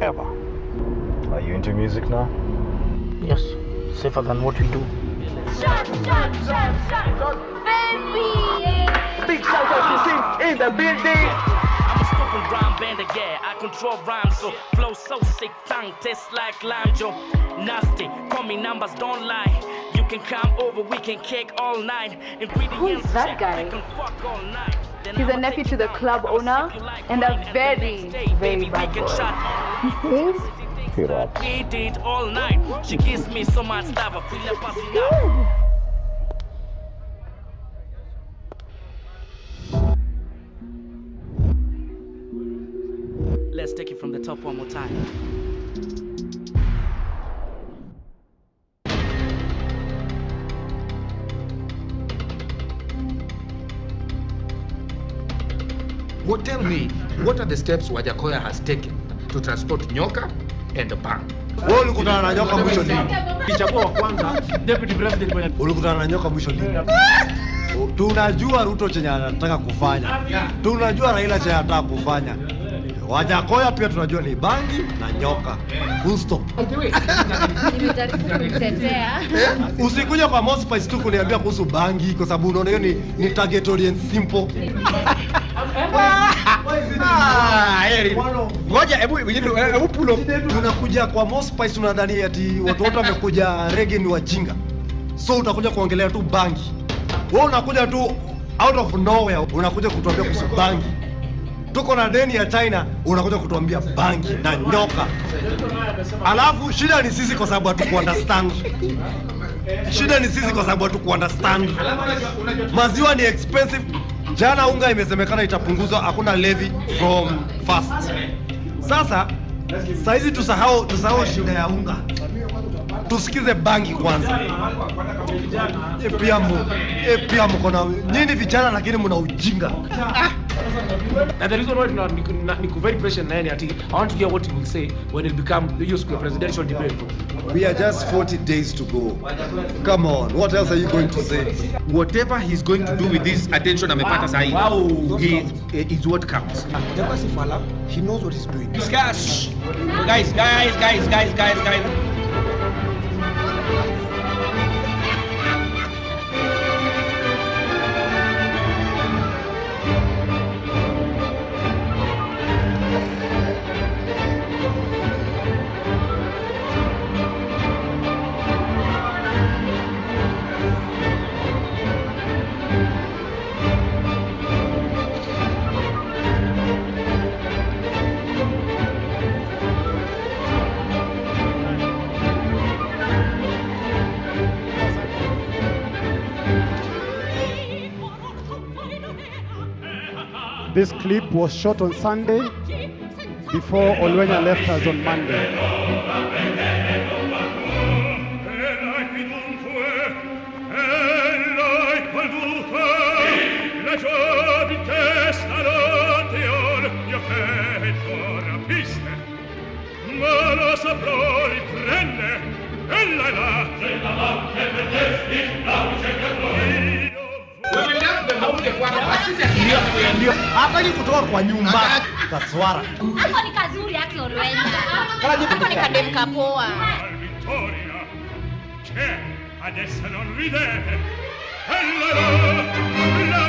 [SPEAKER 24] Ever. Are you into music now?
[SPEAKER 22] Yes, safer than what we do.
[SPEAKER 5] Shut, baby!
[SPEAKER 22] Big shout out to Sings in the building. I'm a stupid rhyme bender, yeah. I control rhymes, so flow so sick, tongue tastes like lime, Joe. Nasty, call me numbers, don't lie. You can come over, we can cake all night.
[SPEAKER 2] Who is that guy? He's a nephew to the club owner and a very, very bad boy. He sings?
[SPEAKER 22] We did all night. She gives me so much love, I feel like passing out. Let's take it from the top one more time.
[SPEAKER 16] Well, tell me, what are the steps Wajakoya has taken to transport nyoka and the bank?
[SPEAKER 17] Wewe ulikutana na nyoka mwisho lini?
[SPEAKER 16] Kichagua wa kwanza, deputy president mwenye
[SPEAKER 17] Ulikutana na nyoka mwisho lini? Tunajua Ruto chenye anataka kufanya. Tunajua Raila chenye anataka kufanya. Wajakoya pia tunajua ni bangi na nyoka. Full stop.
[SPEAKER 2] Nimejaribu kumtetea.
[SPEAKER 17] Usikuja kwa Most Spice tu kuniambia kuhusu bangi kwa sababu unaona hiyo ni target audience simple.
[SPEAKER 16] Ngoja hebu pull up.
[SPEAKER 17] Unakuja kwa Most Spice unadhani ati watu wote wamekuja reggae ni wajinga. So utakuja kuongelea tu bangi. Wewe unakuja tu out of nowhere unakuja kutuambia kuhusu bangi. Tuko na deni ya China unakuja kutuambia bangi na nyoka. Alafu shida ni sisi kwa sababu hatuku understand. Shida ni sisi kwa sababu hatuku understand. Maziwa ni expensive. Jana unga imesemekana itapunguzwa, hakuna levy from first. Sasa saizi tusahau shida ya unga. Tusikize bangi kwanza. Pia mko na nyinyi vijana lakini mna ujinga.
[SPEAKER 16] And the reason why I'm very patient I want to hear what he will say when it become the presidential debate.
[SPEAKER 17] We are just 40 days to go. Come on, what else are you going to say?
[SPEAKER 16] Whatever he's going to do with this attention amepata sahi, is what counts.
[SPEAKER 17] He knows what he's doing.
[SPEAKER 16] Guys.
[SPEAKER 4] This clip was shot on Sunday before Olwenya left us on Monday.
[SPEAKER 5] Ma lo saprò riprende e la
[SPEAKER 17] Ndio. Hataki kutoka kwa nyumba. Kaswara.
[SPEAKER 2] Hapo ni kazuri yake Olwenya. Hapo ni kadem kapoa.
[SPEAKER 5] vittoria che adesso non ridete e la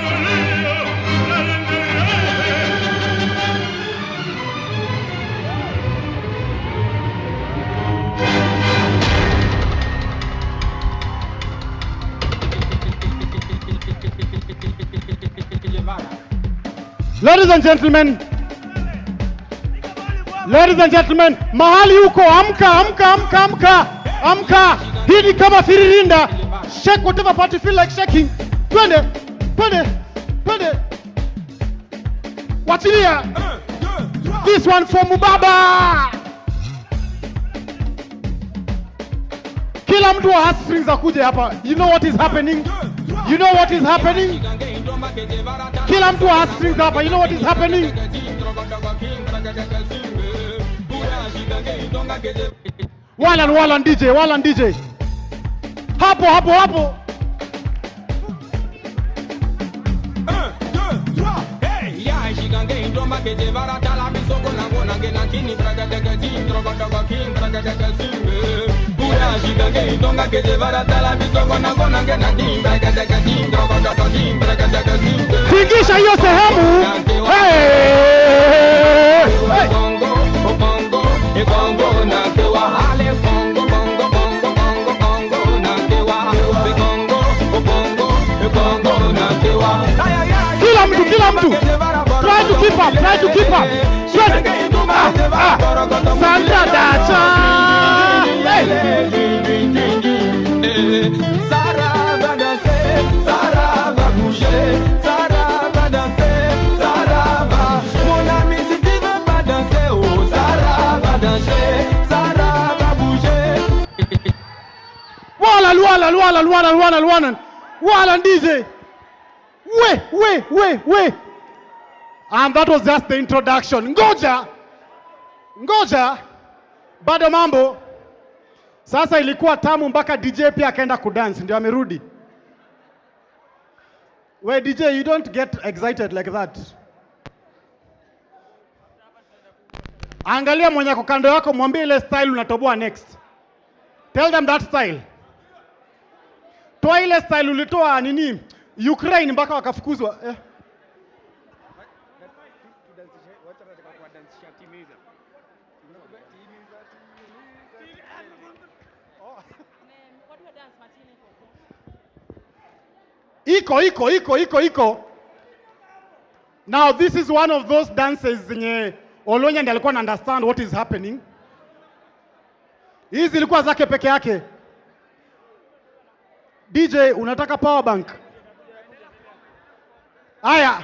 [SPEAKER 5] renderete.
[SPEAKER 4] Ladies and gentlemen, mahali huko, amka. Hii ni kama firirinda. Shake whatever part you feel like shaking. Twende. Wachilia. This one for Mubaba. Kila mtu wa Heartstrings akuje hapa. You know what is happening? You know what is happening? Kila mtu wa Heartstrings hapa. You know what is happening? Walan DJ, Walan DJ. Hapo. Tingisha hiyo sehemu. Kila mtu. Try to keep up. Santa Dacha.
[SPEAKER 5] Sarah va danser, Sarah va bouger, Sarah va danser, Sarah va. Mon ami, si tu veux pas danser, oh Sarah va danser, Sarah va bouger.
[SPEAKER 4] Walan DJ. Wait. And that was just the introduction. Ngoja. Bado mambo. Sasa ilikuwa tamu mpaka DJ pia akaenda kudance ndio amerudi. Wait DJ, you don't get excited like that. Angalia mwenye kwa kando yako, mwambie ile style unatoboa next. Tell them that style. Toa ile style ulitoa nini? Ukraine mpaka wakafukuzwa. Iko. Now this is one of those dances zenye Olwenya ndiye alikuwa understand what is happening. Hizi zilikuwa zake peke yake. DJ, unataka power bank? Aya.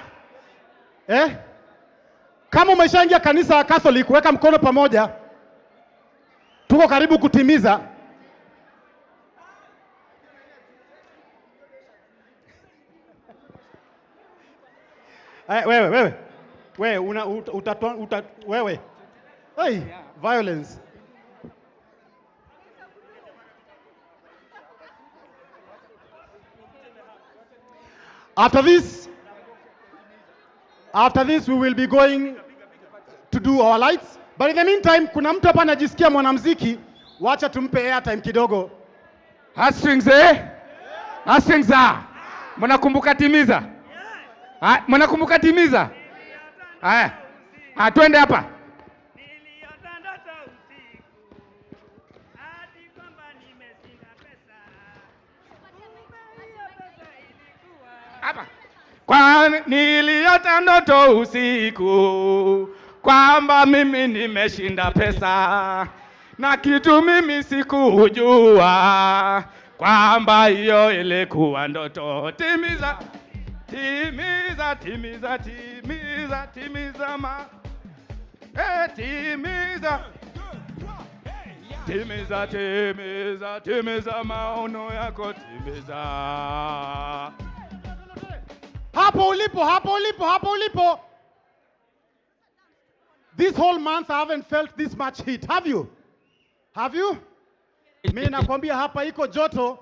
[SPEAKER 4] Kama umeshaingia kanisa ya Catholic, weka mkono pamoja. Tuko karibu kutimiza. Wewe. Wewe. Hey, violence. After this we will be going to do our lights. But in the meantime, kuna mtu hapa anajisikia mwanamuziki, wacha tumpe airtime kidogo.
[SPEAKER 6] Heartstrings Heartstrings mnakumbuka timiza? Mnakumbuka timiza? Haya. Twende hapa. Hapa. Kwa niliota ndoto usiku kwamba mimi nimeshinda pesa, na kitu mimi sikujua kwamba hiyo ilikuwa ndoto. Timiza timiza maono yako, timiza.
[SPEAKER 4] Hapo ulipo. This whole month I haven't felt this much heat. Have you? Mimi nakwambia hapa iko joto.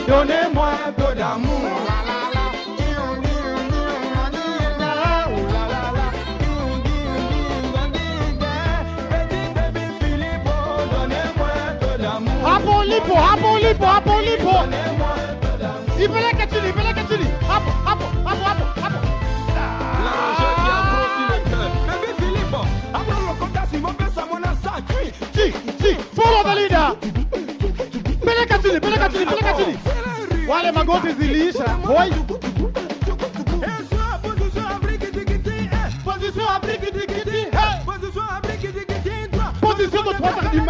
[SPEAKER 6] donnez-moi un peu d'amour.
[SPEAKER 3] Hapo lipo, hapo lipo, hapo lipo. Ipeleke chini, ipeleke chini. Hapo, hapo, hapo, hapo, hapo. Follow the leader. Peleka chini, peleka chini, peleka chini. Wale magoti ziliisha. Hoi. Position abrique digiti. Position de 3 du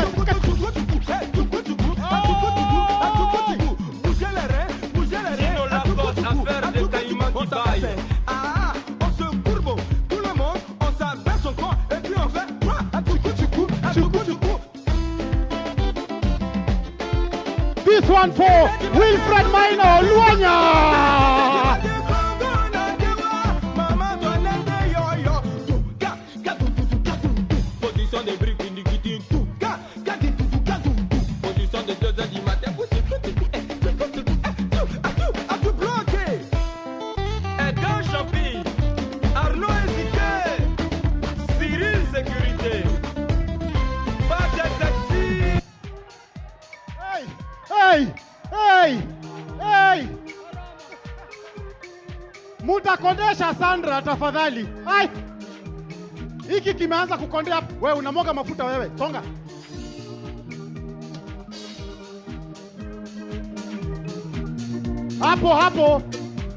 [SPEAKER 3] This one for Wilfred Maina Olwenya.
[SPEAKER 6] Position de briques indiquées tout. Position de 2 heures du matin. À tout bloqué. Edgar Champy. Arnaud Hésité. Cyril Sécurité. Pas de taxi.
[SPEAKER 3] Hey! Hey! Hey! Mutakondesha Sandra tafadhali. Hai! Hiki kimeanza kukondea. Wewe unamwaga mafuta wewe. Songa. Hapo hapo.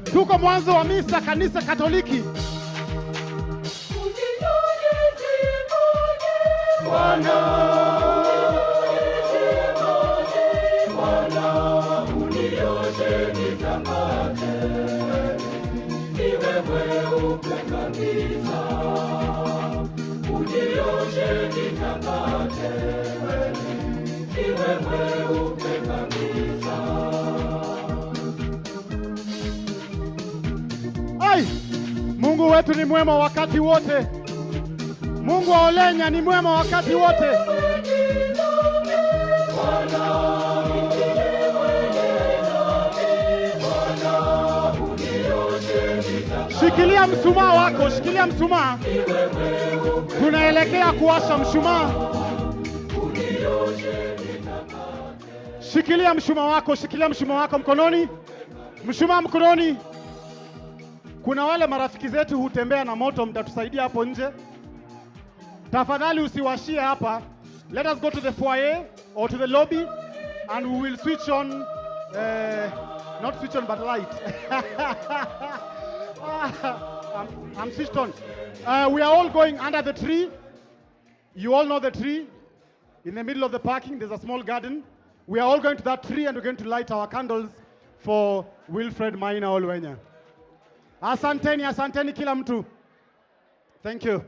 [SPEAKER 3] Tuko mwanzo wa misa kanisa Katoliki. Ai! Mungu wetu ni mwema wakati wote. Mungu wa Olwenya ni mwema wakati wote. Shikilia mshumaa wako, shikilia mshumaa. Tunaelekea kuwasha mshumaa. Shikilia mshumaa wako, shikilia mshumaa wako mkononi. Mshumaa mkononi. Kuna wale marafiki zetu hutembea na moto, mtatusaidia hapo nje. Tafadhali usiwashie hapa. Let us go to the foyer or to the lobby and we will switch on, not switch on but light. I'm switched on. We are all going under the tree. You all know the tree. In the middle of the parking, there's a small garden. We are all going to that tree and we're going to light our candles for Wilfred Maina Olwenya. Asanteni, asanteni kila mtu. Thank you.